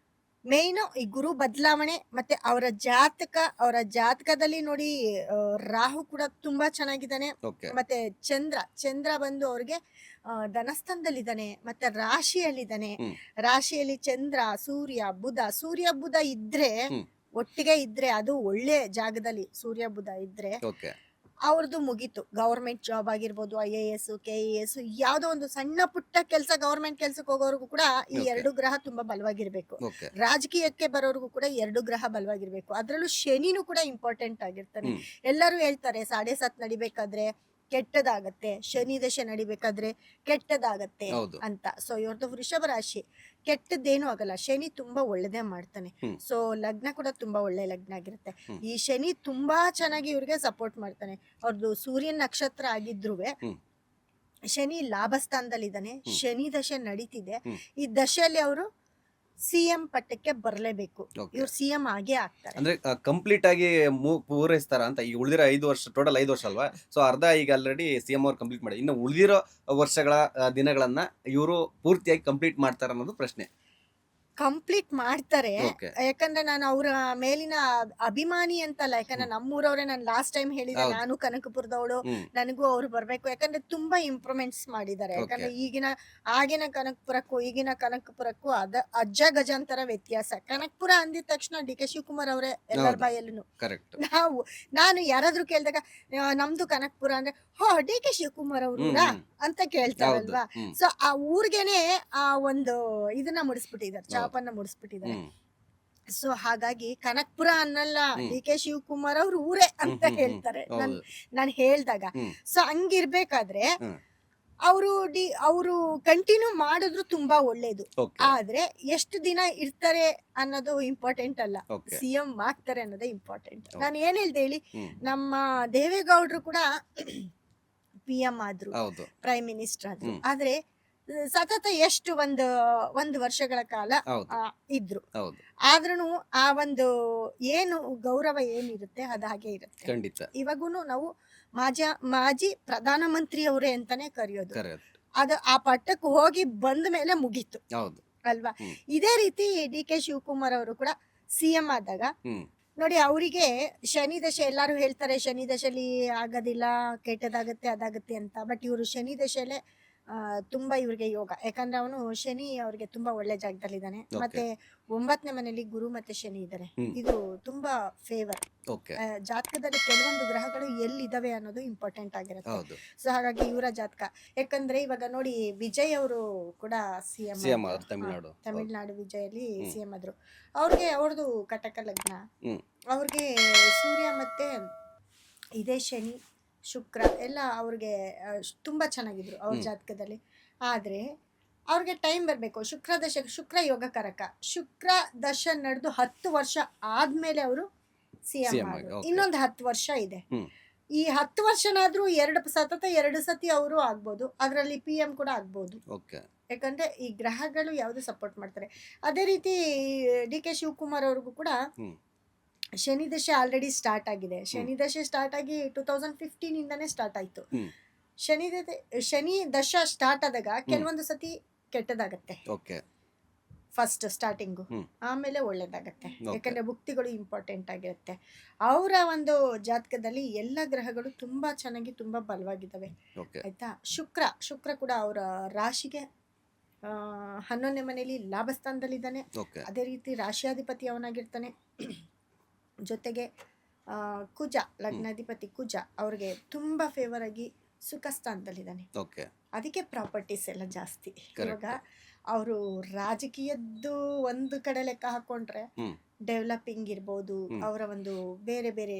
ಮೇಯ್ನು ಈ ಗುರು ಬದಲಾವಣೆ ಮತ್ತೆ ಅವರ ಜಾತಕದಲ್ಲಿ ನೋಡಿ ಆ, ರಾಹು ಕೂಡ ತುಂಬಾ ಚೆನ್ನಾಗಿದ್ದಾನೆ. ಓಕೆ ಮತ್ತೆ ಚಂದ್ರ ಬಂದು ಅವ್ರಿಗೆ ಧನಸ್ಥಾನದಲ್ಲಿದ್ದಾನೆ, ಮತ್ತೆ ರಾಶಿಯಲ್ಲಿದ್ದಾನೆ. ಹ್ಮ್ ರಾಶಿಯಲ್ಲಿ ಚಂದ್ರ, ಸೂರ್ಯ ಬುಧ ಇದ್ರೆ, ಹ್ಮ್ ಒಟ್ಟಿಗೆ ಇದ್ರೆ, ಅದು ಒಳ್ಳೆ ಜಾಗದಲ್ಲಿ ಸೂರ್ಯ ಬುಧ ಇದ್ರೆ ಓಕೆ ಅವ್ರದ್ದು ಮುಗೀತು. ಗೌರ್ಮೆಂಟ್ ಜಾಬ್ ಆಗಿರ್ಬೋದು, IAS KAS, ಯಾವ್ದೋ ಒಂದು ಸಣ್ಣ ಪುಟ್ಟ ಕೆಲಸ, ಗೌರ್ಮೆಂಟ್ ಕೆಲ್ಸಕ್ಕೆ ಹೋಗೋರ್ಗು ಕೂಡ ಈ ಓಕೆ 2 ಗ್ರಹ ತುಂಬಾ ಬಲವಾಗಿರ್ಬೇಕು. ಓಕೆ ರಾಜಕೀಯಕ್ಕೆ ಬರೋರ್ಗು ಕೂಡ 2 ಗ್ರಹ ಬಲವಾಗಿರ್ಬೇಕು. ಅದ್ರಲ್ಲೂ ಶನಿನೂ ಕೂಡ ಇಂಪಾರ್ಟೆಂಟ್ ಆಗಿರ್ತಾನೆ. ಹ್ಮ್ ಎಲ್ಲರೂ ಹೇಳ್ತಾರೆ 7.5 ನಡಿಬೇಕಾದ್ರೆ ಕೆಟ್ಟದಾಗತ್ತೆ, ಶನಿ ದಶೆ ನಡಿಬೇಕಾದ್ರೆ ಕೆಟ್ಟದಾಗತ್ತೆ ಹೌದು ಅಂತ. ಸೊ ಇವ್ರದ್ದು ವೃಷಭ ರಾಶಿ, ಕೆಟ್ಟದ್ದೇನೂ ಆಗಲ್ಲ. ಶನಿ ತುಂಬಾ ಒಳ್ಳೇದೇ ಮಾಡ್ತಾನೆ. ಹ್ಮ್ ಸೊ ಲಗ್ನ ಕೂಡ ತುಂಬಾ ಒಳ್ಳೆ ಲಗ್ನ ಆಗಿರುತ್ತೆ. ಹ್ಮ್ ಈ ಶನಿ ತುಂಬಾ ಚೆನ್ನಾಗಿ ಇವ್ರಿಗೆ ಸಪೋರ್ಟ್ ಮಾಡ್ತಾನೆ. ಅವ್ರದ್ದು ಸೂರ್ಯನ ನಕ್ಷತ್ರ ಆಗಿದ್ರು ಹ್ಮ್ ಶನಿ ಲಾಭಸ್ಥಾನದಲ್ಲಿದ್ದಾನೆ. ಹ್ಮ್ ಶನಿ ದಶೆ ನಡೀತಿದೆ. ಹ್ಮ್ ಈ ದಶೆಯಲ್ಲಿ ಅವರು CM ಪಟ್ಟಕ್ಕೆ ಬರಲೇಬೇಕು. ಓಕೆ ಇವ್ರು CM ಆಗೇ ಆಗ್ತಾರೆ. ಅಂದ್ರೆ ಕಂಪ್ಲೀಟ್ ಆಗಿ ಪೂರೈಸ್ತಾರ ಅಂತ. ಈಗ ಉಳಿದಿರೋ 5 ವರ್ಷ, ಟೋಟಲ್ 5 ವರ್ಷ ಅಲ್ವಾ? ಸೊ ಅರ್ಧ ಈಗ ಆಲ್ರೆಡಿ CM ಅವ್ರು ಕಂಪ್ಲೀಟ್ ಮಾಡಿ, ಇನ್ನು ಉಳಿದಿರೋ ವರ್ಷಗಳ ದಿನಗಳನ್ನ ಇವರು ಪೂರ್ತಿಯಾಗಿ ಕಂಪ್ಲೀಟ್ ಮಾಡ್ತಾರ ಅನ್ನೋದು ಪ್ರಶ್ನೆ. ಕಂಪ್ಲೀಟ್ ಮಾಡ್ತಾರೆ. ಓಕೆ ಯಾಕಂದ್ರೆ ನಾನು ಅವರ ಮೇಲಿನ ಅಭಿಮಾನಿ ಅಂತಲ್ಲ, ಯಾಕಂದ್ರೆ ಹ್ಮ್ ನಮ್ಮೂರವ್ರೆ. ನಾನು ಲಾಸ್ಟ್ ಟೈಮ್ ಹೇಳಿದೆ, ಹೌದು ನಾನು ಕನಕಪುರದವಳು, ಹ್ಮ್ ನನಗೂ ಅವ್ರು ಬರ್ಬೇಕು. ಯಾಕಂದ್ರೆ ತುಂಬಾ ಇಂಪ್ರೂವ್ಮೆಂಟ್ಸ್ ಮಾಡಿದ್ದಾರೆ. ಓಕೆ ಯಾಕಂದ್ರೆ ಆಗಿನ ಕನಕಪುರಕ್ಕೂ ಈಗಿನ ಕನಕಪುರಕ್ಕೂ ಅಜ್ಜ ಗಜಾಂತರ ವ್ಯತ್ಯಾಸ. ಕನಕಪುರ ಅಂದಿದ ತಕ್ಷಣ DK ಶಿವಕುಮಾರ್ ಅವರೇ ಎಲ್ಲರ ಹೌದು ಬಾಯಲ್ಲೂ. ಕರೆಕ್ಟ್ ನಾನು ಯಾರಾದ್ರೂ ಕೇಳಿದಾಗ ನಮ್ದು ಕನಕಪುರ ಅಂದ್ರೆ DK ಶಿವಕುಮಾರ್ ಹ್ಮ್ ಅವ್ರೂರಾ ಹ್ಮ್ ಅಂತ ಹೌದು ಕೇಳ್ತಾರಲ್ವಾ. ಹ್ಮ್ ಸೊ ಆ ಊರ್ಗೆನೆ ಆ ಒಂದು ಇದನ್ನ ಮುಡಿಸ್ಬಿಟ್ಟಿದ್ದಾರೆ, ಹೌದು ಚಾಪನ್ನ ಮುಡಿಸ್ಬಿಟ್ಟಿದ್ದಾರೆ. ಹ್ಮ್ ಸೊ ಹಾಗಾಗಿ ಕನಕಪುರ ಅನ್ನಲ್ಲ, ಹ್ಮ್ DK ಶಿವಕುಮಾರ್ ಅವ್ರ ಊರೇ ಹ್ಮ್ ಅಂತ ಹ್ಮ್ ಹ್ಮ್ ಹೇಳ್ತಾರೆ ಹೌದು ನಾನು ಹೇಳ್ದಾಗ. ಹ್ಮ್ ಸೊ ಹಂಗಿರ್ಬೇಕಾದ್ರೆ ಹ್ಮ್ ಅವರು ಕಂಟಿನ್ಯೂ ಮಾಡಿದ್ರು ತುಂಬಾ ಒಳ್ಳೇದು. ಓಕೆ ಆದ್ರೆ ಎಷ್ಟು ದಿನ ಇರ್ತಾರೆ ಅನ್ನೋದು ಇಂಪಾರ್ಟೆಂಟ್ ಅಲ್ಲ, ಓಕೆ CM ಆಗ್ತಾರೆ ಅನ್ನೋದೇ ಇಂಪಾರ್ಟೆಂಟ್. ಓಕೆ ನಾನು ಏನ್ ಹೇಳ್ದೆ ಹೇಳಿ, ಹ್ಮ್ ನಮ್ಮ ದೇವೇಗೌಡರು ಕೂಡ PM ಆದ್ರು, ಹೌದು ಪ್ರೈಮ್ ಮಿನಿಸ್ಟರ್ ಆದ್ರು. ಹ್ಮ್ ಆದ್ರೆ ಸತತ ಎಷ್ಟು ಒಂದು ವರ್ಷಗಳ ಕಾಲ ಹೌದು ಆ, ಇದ್ರು. ಹೌದು ಆದ್ರೂ ಆ ಒಂದು ಏನು ಗೌರವ ಏನಿರುತ್ತೆ ಅದು ಹಾಗೆ ಇರುತ್ತೆ. ಖಂಡಿತ ಇವಾಗೂನು ನಾವು ಮಾಜಿ ಪ್ರಧಾನಮಂತ್ರಿ ಅವರೇ ಅಂತಾನೆ ಕರೆಯೋದು. ಕರೆಕ್ಟ್ ಅದು ಆ ಪಟ್ಟಕ್ಕೆ ಹೋಗಿ ಬಂದ ಮೇಲೆ ಮುಗೀತು ಹೌದು ಅಲ್ವಾ. ಹ್ಮ್ ಇದೇ ರೀತಿ DK ಶಿವಕುಮಾರ್ ಅವರು ಕೂಡ CM ಆದಾಗ ಹ್ಮ್ ನೋಡಿ, ಅವರಿಗೆ ಶನಿ ದಶೆ, ಎಲ್ಲರೂ ಹೇಳ್ತಾರೆ ಶನಿ ದಶೆಯಲ್ಲಿ ಆಗೋದಿಲ್ಲ, ಕೆಟ್ಟದಾಗತ್ತೆ, ಅದಾಗತ್ತೆ ಅಂತ. ಬಟ್ ಇವರು ಶನಿ ದಶೆಯಲ್ಲೇ ತುಂಬಾ ಇವ್ರಿಗೆ ಯೋಗ. ಯಾಕಂದ್ರೆ ಅವನು ಶನಿ ಅವ್ರಿಗೆ ತುಂಬಾ ಒಳ್ಳೆ ಜಾಗದಲ್ಲಿದ್ದಾನೆ. ಓಕೆ ಮತ್ತೆ 9ನೇ ಮನೆಯಲ್ಲಿ ಗುರು ಮತ್ತೆ ಶನಿ ಇದ್ದಾರೆ. ಹ್ಮ್ ಇದು ತುಂಬಾ ಫೇವರ್. ಓಕೆ ಜಾತಕದಲ್ಲಿ ಕೆಲವೊಂದು ಗ್ರಹಗಳು ಎಲ್ಲಿದಾವೆ ಅನ್ನೋದು ಇಂಪಾರ್ಟೆಂಟ್ ಆಗಿರುತ್ತೆ. ಹೌದು ಸೊ ಹಾಗಾಗಿ ಇವರ ಜಾತಕ, ಯಾಕಂದ್ರೆ ಇವಾಗ ನೋಡಿ ವಿಜಯ್ ಅವರು ಕೂಡ CM CM ಆದ್ರು. ಅವ್ರು ತಮಿಳ್ನಾಡು ಹೌದು ತಮಿಳ್ನಾಡು ವಿಜಯಲ್ಲಿ ಹ್ಮ್ CM ಆದ್ರು. ಅವ್ರದ್ದು ಕಟಕ ಲಗ್ನ. ಹ್ಮ್ ಅವ್ರಿಗೆ ಸೂರ್ಯ ಮತ್ತೆ ಇದೇ ಶನಿ ಶುಕ್ರ ಎಲ್ಲ ಅವ್ರಿಗೆ ತುಂಬಾ ಚೆನ್ನಾಗಿದ್ರು ಅವ್ರ ಹ್ಮ್ ಜಾತಕದಲ್ಲಿ. ಆದ್ರೆ ಅವ್ರಿಗೆ ಟೈಮ್ ಬರಬೇಕು. ಶುಕ್ರ ಯೋಗಕಾರಕ. ಶುಕ್ರ ದಶ ನಡೆದು 10 ವರ್ಷ ಆದ್ಮೇಲೆ ಅವರು CM CM ಆಗಿ ಆದ್ರು. ಓಕೆ ಇನ್ನೊಂದು 10 ವರ್ಷ ಇದೆ. ಹ್ಮ್ ಈ 10 ವರ್ಷನಾದ್ರೂ ಸತತ 2 ಸತಿ ಅವರು ಆಗ್ಬೋದು. ಅದರಲ್ಲಿ PM ಕೂಡ ಆಗ್ಬೋದು. ಓಕೆ ಯಾಕಂದ್ರೆ ಈ ಗ್ರಹಗಳು ಯಾವ್ದು ಸಪೋರ್ಟ್ ಮಾಡ್ತಾರೆ. ಅದೇ ರೀತಿ DK ಶಿವಕುಮಾರ್ ಅವ್ರಿಗೂ ಕೂಡ ಹ್ಮ್ ಶನಿ ದಶೆ ಆಲ್ರೆಡಿ ಸ್ಟಾರ್ಟ್ ಆಗಿದೆ. ಹ್ಮ್ ಶನಿ ದಶೆ ಸ್ಟಾರ್ಟ್ ಆಗಿ 2015 ಇಂದಾನೆ ಸ್ಟಾರ್ಟ್ ಆಯ್ತು. ಹ್ಮ್ ಶನಿ ದಶ ಸ್ಟಾರ್ಟ್ ಆದಾಗ ಹ್ಮ್ ಕೆಲವೊಂದು ಸತಿ ಕೆಟ್ಟದಾಗತ್ತೆ ಓಕೆ ಫಸ್ಟ್ ಸ್ಟಾರ್ಟಿಂಗು, ಹ್ಮ್ ಆಮೇಲೆ ಒಳ್ಳೇದಾಗತ್ತೆ. ಓಕೆ ಯಾಕಂದ್ರೆ ಭುಕ್ತಿಗಳು ಇಂಪಾರ್ಟೆಂಟ್ ಆಗಿರುತ್ತೆ. ಅವರ ಒಂದು ಜಾತಕದಲ್ಲಿ ಎಲ್ಲ ಗ್ರಹಗಳು ತುಂಬಾ ಚೆನ್ನಾಗಿ ತುಂಬಾ ಬಲವಾಗಿದ್ದಾವೆ. ಓಕೆ ಆಯ್ತಾ. ಶುಕ್ರ ಕೂಡ ಅವರ ರಾಶಿಗೆ 11ನೇ ಮನೆಯಲ್ಲಿ ಲಾಭಸ್ಥಾನದಲ್ಲಿದ್ದಾನೆ. ಓಕೆ ಅದೇ ರೀತಿ ರಾಶಿಯಾಧಿಪತಿ ಅವನಾಗಿರ್ತಾನೆ. ಜೊತೆಗೆ ಕುಜ, ಹ್ಮ್ ಲಗ್ನಾಧಿಪತಿ ಕುಜ ಅವ್ರಿಗೆ ತುಂಬಾ ಫೇವರ್ ಆಗಿ ಸುಖ ಸ್ಥಾನದಲ್ಲಿದ್ದಾನೆ. ಓಕೆ ಅದಕ್ಕೆ ಪ್ರಾಪರ್ಟೀಸ್ ಎಲ್ಲ ಜಾಸ್ತಿ. Correct. ಇವಾಗ ಅವರು ರಾಜಕೀಯದ್ದು ಒಂದು ಕಡೆ ಲೆಕ್ಕ ಹಾಕೊಂಡ್ರೆ ಹ್ಮ್ ಡೆವಲಪಿಂಗ್ ಇರ್ಬೋದು, ಹ್ಮ್ ಅವರ ಒಂದು ಬೇರೆ ಬೇರೆ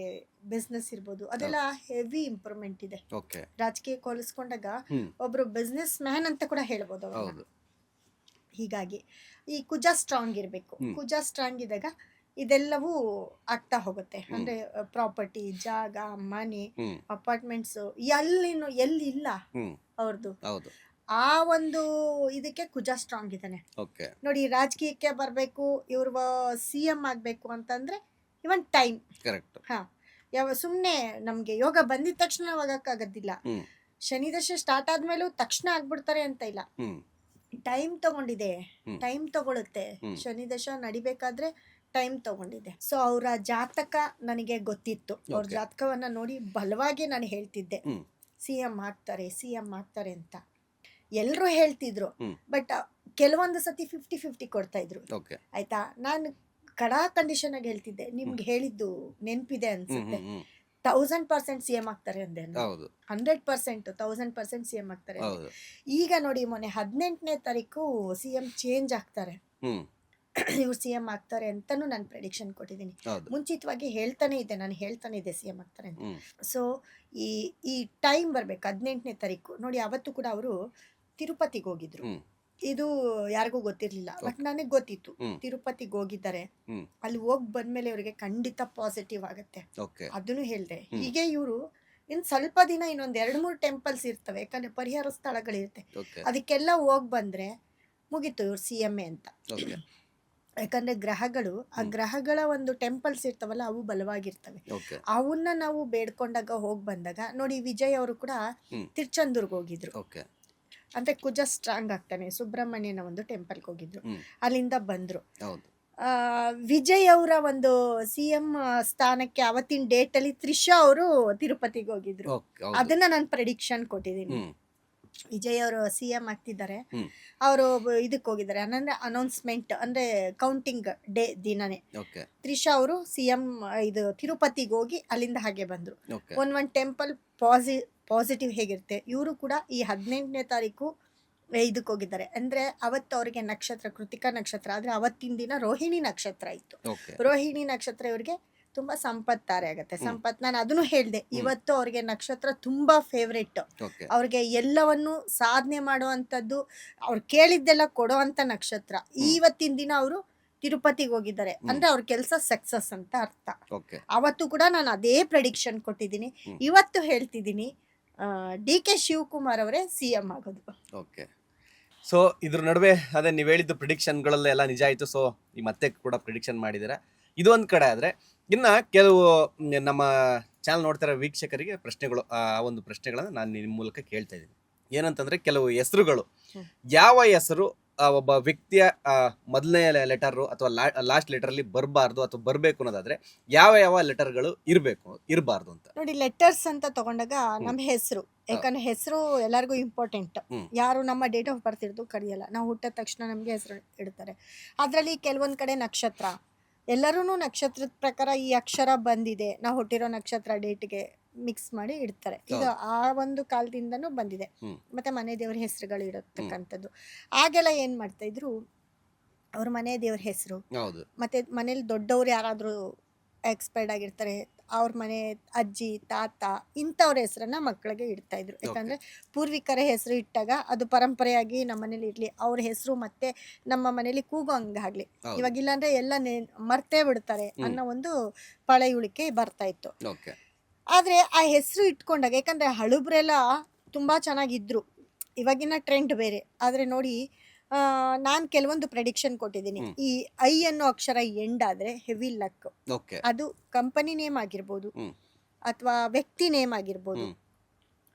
ಬಿಸ್ನೆಸ್ ಇರ್ಬೋದು, ಅದೆಲ್ಲ ಹೆವಿ ಇಂಪ್ರೂವ್ಮೆಂಟ್ ಇದೆ. ಓಕೆ ರಾಜಕೀಯಕ್ಕೆ ಹೋಲಿಸ್ಕೊಂಡಾಗ ಹ್ಮ್ ಒಬ್ರು ಬಿಸ್ನೆಸ್ ಮ್ಯಾನ್ ಅಂತ ಕೂಡ ಹೇಳ್ಬೋದು ಅವ್ರನ್ನ. ಹೌದು ಹೀಗಾಗಿ ಈ ಕುಜ ಸ್ಟ್ರಾಂಗ್ ಇರಬೇಕು. ಹ್ಮ್ ಕುಜ ಸ್ಟ್ರಾಂಗ್ ಇದ್ದಾಗ ಇದೆಲ್ಲವೂ ಆಗ್ತಾ ಹೋಗುತ್ತೆ. ಹ್ಮ್ ಅಂದ್ರೆ ಪ್ರಾಪರ್ಟಿ, ಜಾಗ, ಮನೆ, ಹ್ಮ್ ಅಪಾರ್ಟ್ಮೆಂಟ್ಸ್ ಎಲ್ಲಿ ಇಲ್ಲ ಹ್ಮ್ ಅವ್ರದ್ದು. ಹೌದು ಆ ಒಂದು ಇದಕ್ಕೆ ಕುಜ ಸ್ಟ್ರಾಂಗ್ ಇದ್ದಾನೆ. ಓಕೆ ನೋಡಿ, ರಾಜಕೀಯಕ್ಕೆ ಬರಬೇಕು, ಇವ್ರ CM ಆಗಬೇಕು ಅಂತಂದ್ರೆ ಇವನ್ ಟೈಮ್. ಕರೆಕ್ಟ್ ಹಾ, ಸುಮ್ಮನೆ ನಮಗೆ ಯೋಗ ಬಂದಿದ ತಕ್ಷಣ ಹೋಗಕ್ಕಾಗೋದಿಲ್ಲ. ಹ್ಮ್ ಶನಿ ದಶೆ ಸ್ಟಾರ್ಟ್ ಆದ್ಮೇಲೂ ತಕ್ಷಣ ಆಗ್ಬಿಡ್ತಾರೆ ಅಂತ ಇಲ್ಲ. ಹ್ಮ್ ಟೈಮ್ ತಗೊಂಡಿದೆ, ಹ್ಮ್ ಟೈಮ್ ತಗೊಳುತ್ತೆ. ಹ್ಮ್ ಶನಿ ದಶ ನಡಿಬೇಕಾದ್ರೆ ಟೈಮ್ ತಗೊಂಡಿದೆ. ಸೊ ಅವರ ಜಾತಕ ನನಗೆ ಗೊತ್ತಿತ್ತು. ಅವ್ರ ಓಕೆ ಜಾತಕವನ್ನ ನೋಡಿ ಬಲವಾಗಿ ನಾನು ಹೇಳ್ತಿದ್ದೆ ಹ್ಮ್ CM ಆಗ್ತಾರೆ ಅಂತ. ಎಲ್ಲರೂ ಹೇಳ್ತಿದ್ರು, ಹ್ಮ್ ಬಟ್ ಕೆಲವೊಂದು ಸತಿ 50-50 ಕೊಡ್ತಾ ಇದ್ರು. ಓಕೆ ಆಯ್ತಾ, ನಾನು ಕಡಾ ಕಂಡೀಷನ್ ಆಗಿ ಹೇಳ್ತಿದ್ದೆ. ಹ್ಮ್ ನಿಮ್ಗೆ ಹೇಳಿದ್ದು ನೆನ್ಪಿದೆ ಹ್ಮ್ ಅನ್ಸುತ್ತೆ. ಹ್ಮ್ ಹ್ಮ್ 1000% CM ಆಗ್ತಾರೆ ಅಂದೆ ನಾನು. ಹೌದು 100%, 1000% CM ಆಗ್ತಾರೆ ಅಂದೆ. ಹೌದು ಈಗ ನೋಡಿ, ಮೊನ್ನೆ 18ನೇ ತಾರೀಕು CM ಚೇಂಜ್ ಆಗ್ತಾರೆ. ಹ್ಮ್ ಇವ್ರು CM ಆಗ್ತಾರೆ ಅಂತಾನು ನಾನು ಪ್ರೆಡಿಕ್ಷನ್ ಕೊಟ್ಟಿದ್ದೀನಿ. ಹೌದು ಮುಂಚಿತವಾಗಿ ನಾನು ಹೇಳ್ತಾನೆ ಇದ್ದೆ CM ಆಗ್ತಾರೆ ಅಂತ. ಹ್ಮ್ ಸೊ ಈ ಈ ಟೈಮ್ ಬರ್ಬೇಕು 18ನೇ ತಾರೀಕು. ನೋಡಿ, ಅವತ್ತು ಕೂಡ ಅವರು ತಿರುಪತಿಗೆ ಹೋಗಿದ್ರು. ಹ್ಮ್ ಇದು ಯಾರಿಗೂ ಗೊತ್ತಿರ್ಲಿಲ್ಲ, ಬಟ್ ಓಕೆ ನನಗೆ ಗೊತ್ತಿತ್ತು. ಹ್ಮ್ ತಿರುಪತಿಗೆ ಹೋಗಿದ್ದಾರೆ, ಹ್ಮ್ ಅಲ್ಲಿ ಹೋಗಿ ಬಂದ್ಮೇಲೆ ಇವರಿಗೆ ಖಂಡಿತ ಪಾಸಿಟಿವ್ ಆಗುತ್ತೆ. ಓಕೆ ಅದನ್ನು ಹೇಳ್ದೆ. ಹ್ಮ್ ಹೀಗೆ ಇವರು ಇನ್ನು ಸ್ವಲ್ಪ ದಿನ ಇನ್ನೊಂದು 2-3 ಟೆಂಪಲ್ಸ್ ಇರ್ತವೆ, ಯಾಕಂದ್ರೆ ಪರಿಹಾರ ಸ್ಥಳಗಳಿರುತ್ತೆ, ಓಕೆ ಅದಕ್ಕೆಲ್ಲ ಹೋಗಿ ಬಂದ್ರೆ ಮುಗೀತು ಇವ್ರು CM ಅಂತ. ಓಕೆ ಯಾಕಂದ್ರೆ ಗ್ರಹಗಳು, ಆ ಹ್ಮ್ ಗ್ರಹಗಳ ಒಂದು ಟೆಂಪಲ್ಸ್ ಇರ್ತಾವಲ್ಲ, ಅವು ಬಲವಾಗಿರ್ತವೆ. ಓಕೆ ಅವನ್ನ ನಾವು ಬೇಡ್ಕೊಂಡಾಗ ಹೋಗಿ ಬಂದಾಗ ನೋಡಿ, ವಿಜಯ್ ಅವರು ಕೂಡ ಹ್ಮ್ ತಿರುಚೆಂದೂರ್ಗೆ ಹೋಗಿದ್ರು. ಓಕೆ ಅಂದ್ರೆ ಕುಜ ಸ್ಟ್ರಾಂಗ್ ಆಗ್ತಾನೆ. ಸುಬ್ರಹ್ಮಣ್ಯನ ಒಂದು ಟೆಂಪಲ್ಗೆ ಹೋಗಿದ್ರು, ಹ್ಮ್ ಅಲ್ಲಿಂದ ಬಂದ್ರು. ಹೌದು ಆ, ವಿಜಯ್ ಅವರ ಒಂದು CM ಸ್ಥಾನಕ್ಕೆ ಅವತ್ತಿನ ಡೇಟ್ ಅಲ್ಲಿ ತ್ರಿಷಾ ಅವರು ತಿರುಪತಿಗೆ ಹೋಗಿದ್ರು. ಓಕೆ ಹೌದು ಅದನ್ನ ನಾನು ಪ್ರೆಡಿಕ್ಷನ್ ಕೊಟ್ಟಿದ್ದೀನಿ. ಹ್ಮ್ ವಿಜಯ್ ಅವರು CM ಆಗ್ತಿದ್ದಾರೆ. ಹ್ಮ್ ಅವರು ಇದಕ್ಕೆ ಹೋಗಿದ್ದಾರೆ, ಅಂದ್ರೆ ಅನೌನ್ಸ್ಮೆಂಟ್, ಅಂದ್ರೆ ಕೌಂಟಿಂಗ್ ಡೇ ದಿನನೇ. ಓಕೆ ತ್ರಿಷಾ ಅವರು CM ಇದು ತಿರುಪತಿಗೆ ಹೋಗಿ ಅಲ್ಲಿಂದ ಹಾಗೆ ಬಂದ್ರು. ಓಕೆ ಒಂದ್ ಟೆಂಪಲ್ ಪಾಸಿಟಿವ್ ಹೇಗಿರುತ್ತೆ, ಇವರು ಕೂಡ ಈ 18ನೇ ತಾರೀಕು ಇದಕ್ಕೆ ಹೋಗಿದ್ದಾರೆ. ಅಂದ್ರೆ ಅವತ್ತು ಅವರಿಗೆ ನಕ್ಷತ್ರ ಕೃತಿಕಾ ನಕ್ಷತ್ರ, ಆದ್ರೆ ಅವತ್ತಿನ ದಿನ ರೋಹಿಣಿ ನಕ್ಷತ್ರ ಇತ್ತು. ಓಕೆ ರೋಹಿಣಿ ನಕ್ಷತ್ರ ಇವರಿಗೆ ತುಂಬಾ ಸಂಪತ್ತಾರೆ ಆಗತ್ತೆ. ಹ್ಮ್ ಸಂಪತ್, ನಾನು ಅದನ್ನು ಹೇಳ್ದೆ. ಹ್ಮ್ ಇವತ್ತು ಅವ್ರಿಗೆ ನಕ್ಷತ್ರ ತುಂಬಾ ಫೇವ್ರೇಟ್. ಓಕೆ ಅವ್ರಿಗೆ ಎಲ್ಲವನ್ನು ಸಾಧನೆ ಮಾಡುವಂಥದ್ದು, ಅವ್ರು ಕೇಳಿದ್ದೆಲ್ಲ ಕೊಡೋ ಅಂತ ನಕ್ಷತ್ರ. ಹ್ಮ್ ಇವತ್ತಿನ ದಿನ ಅವರು ತಿರುಪತಿಗೆ ಹೋಗಿದ್ದಾರೆ ಹ್ಮ್ ಅಂದ್ರೆ ಅವ್ರ ಕೆಲಸ ಸಕ್ಸಸ್ ಅಂತ ಅರ್ಥ. ಓಕೆ ಅವತ್ತು ಕೂಡ ನಾನು ಅದೇ ಪ್ರೆಡಿಕ್ಷನ್ ಕೊಟ್ಟಿದ್ದೀನಿ, ಹ್ಮ್ ಇವತ್ತು ಹೇಳ್ತಿದ್ದೀನಿ. DK ಶಿವಕುಮಾರ್ ಅವರೇ CM ಆಗೋದು. ಓಕೆ ಸೊ ಇದ್ರ ನಡುವೆ ಅದೇ ನೀವು ಹೇಳಿದ್ದು ಪ್ರಿಡಿಕ್ಷನ್ಗಳೆಲ್ಲ ನಿಜ ಆಯಿತು. ಸೊ ಈ ಮತ್ತೆ ಕೂಡ ಪ್ರಿಡಿಕ್ಷನ್ ಮಾಡಿದ್ದೀರಾ. ಇದು ಒಂದು ಕಡೆ ಆದರೆ ಇನ್ನು ಕೆಲವು ನಮ್ಮ ಚಾನಲ್ ನೋಡ್ತಿರೋ ವೀಕ್ಷಕರಿಗೆ ಪ್ರಶ್ನೆಗಳು, ಆ ಒಂದು ಪ್ರಶ್ನೆಗಳನ್ನು ನಾನು ನಿಮ್ಮ ಮೂಲಕ ಕೇಳ್ತಾ ಇದ್ದೀನಿ. ಏನಂತಂದರೆ, ಕೆಲವು ಹೆಸರುಗಳು, ಹ್ಮ್. ಯಾವ ಹೆಸರು ಒಬ್ಬ ವ್ಯಕ್ತಿಯ ಮೊದಲನೇ ಲೆಟರು ಅಥವಾ ಲಾಸ್ಟ್ ಲೆಟರಲ್ಲಿ ಬರಬಾರ್ದು ಅಥವಾ ಬರಬೇಕು ಅನ್ನೋದಾದರೆ ಯಾವ ಲೆಟರ್ಗಳು ಇರಬಾರ್ದು ಅಂತ. ನೋಡಿ, ಲೆಟರ್ಸ್ ಅಂತ ತಗೊಂಡಾಗ ಹ್ಮ್ ನಮ್ಮ ಹೆಸರು, ಆ, ಯಾಕಂದ್ರೆ ಹೆಸರು ಎಲ್ಲರಿಗೂ ಇಂಪಾರ್ಟೆಂಟ್. ಹ್ಮ್ ಯಾರು ನಮ್ಮ ಡೇಟ್ ಆಫ್ ಬರ್ತ್ ಇರೋದು ಕರೆಯಲ್ಲ, ನಾವು ಹುಟ್ಟಿದ ತಕ್ಷಣ ನಮಗೆ ಹೆಸರು ಇಡ್ತಾರೆ. ಅದರಲ್ಲಿ ಕೆಲವೊಂದು ಕಡೆ ನಕ್ಷತ್ರ, ಎಲ್ಲರೂ ನಕ್ಷತ್ರದ ಪ್ರಕಾರ ಈ ಅಕ್ಷರ ಬಂದಿದೆ, ನಾವು ಹುಟ್ಟಿರೋ ನಕ್ಷತ್ರ ಡೇಟ್ಗೆ ಮಿಕ್ಸ್ ಮಾಡಿ ಇಡ್ತಾರೆ. ಇದು ಹೌದು ಆ ಒಂದು ಕಾಲದಿಂದನೂ ಬಂದಿದೆ. ಹ್ಮ್ ಮತ್ತೆ ಮನೆ ದೇವ್ರ ಹೆಸರುಗಳು ಹ್ಮ್ ಇರತಕ್ಕಂಥದ್ದು. ಆಗೆಲ್ಲ ಏನು ಮಾಡ್ತಾ ಇದ್ರು, ಅವ್ರ ಮನೆ ದೇವ್ರ ಹೆಸರು, ಹೌದು ಮತ್ತೆ ಮನೇಲಿ ದೊಡ್ಡವ್ರು ಯಾರಾದರೂ ಎಕ್ಸ್ಪೈರ್ಡ್ ಆಗಿರ್ತಾರೆ, ಅವ್ರ ಮನೆ ಅಜ್ಜಿ ತಾತ ಇಂಥವ್ರ ಹೆಸರನ್ನ ಮಕ್ಕಳಿಗೆ ಇಡ್ತಾ ಇದ್ರು. ಓಕೆ ಯಾಕಂದ್ರೆ ಪೂರ್ವಿಕರ ಹೆಸರು ಇಟ್ಟಾಗ ಅದು ಪರಂಪರೆಯಾಗಿ ನಮ್ಮ ಮನೇಲಿ ಇರ್ಲಿ, ಅವ್ರ ಹೆಸರು ಮತ್ತೆ ನಮ್ಮ ಮನೇಲಿ ಕೂಗೋ ಹಂಗಾಗ್ಲಿ. ಹೌದು ಇವಾಗ ಇಲ್ಲಾಂದ್ರೆ ಎಲ್ಲ ಮರ್ತೇ ಬಿಡ್ತಾರೆ ಹ್ಮ್ ಅನ್ನೋ ಒಂದು ಪಳೆಯುಳಿಕೆ ಬರ್ತಾ ಇತ್ತು. ಓಕೆ ಆದ್ರೆ ಆ ಹೆಸರು ಇಟ್ಕೊಂಡಾಗ, ಯಾಕಂದ್ರೆ ಹಳುಬ್ರೆಲ್ಲ ತುಂಬಾ ಚೆನ್ನಾಗಿದ್ರು, ಇವಾಗಿನ ಟ್ರೆಂಡ್ ಬೇರೆ. ಆದ್ರೆ ನೋಡಿ, ನಾನು ಕೆಲವೊಂದು ಪ್ರೆಡಿಕ್ಷನ್ ಕೊಟ್ಟಿದ್ದೀನಿ. ಹ್ಮ್ ಈ ಐ ಅನ್ನೋ ಅಕ್ಷರ ಎಂಡ್ ಆದ್ರೆ ಹೆವಿ ಲಕ್. ಓಕೆ ಅದು ಕಂಪನಿ ನೇಮ್ ಆಗಿರ್ಬೋದು, ಹ್ಮ್ ಅಥವಾ ವ್ಯಕ್ತಿ ನೇಮ್ ಆಗಿರ್ಬೋದು, ಹ್ಮ್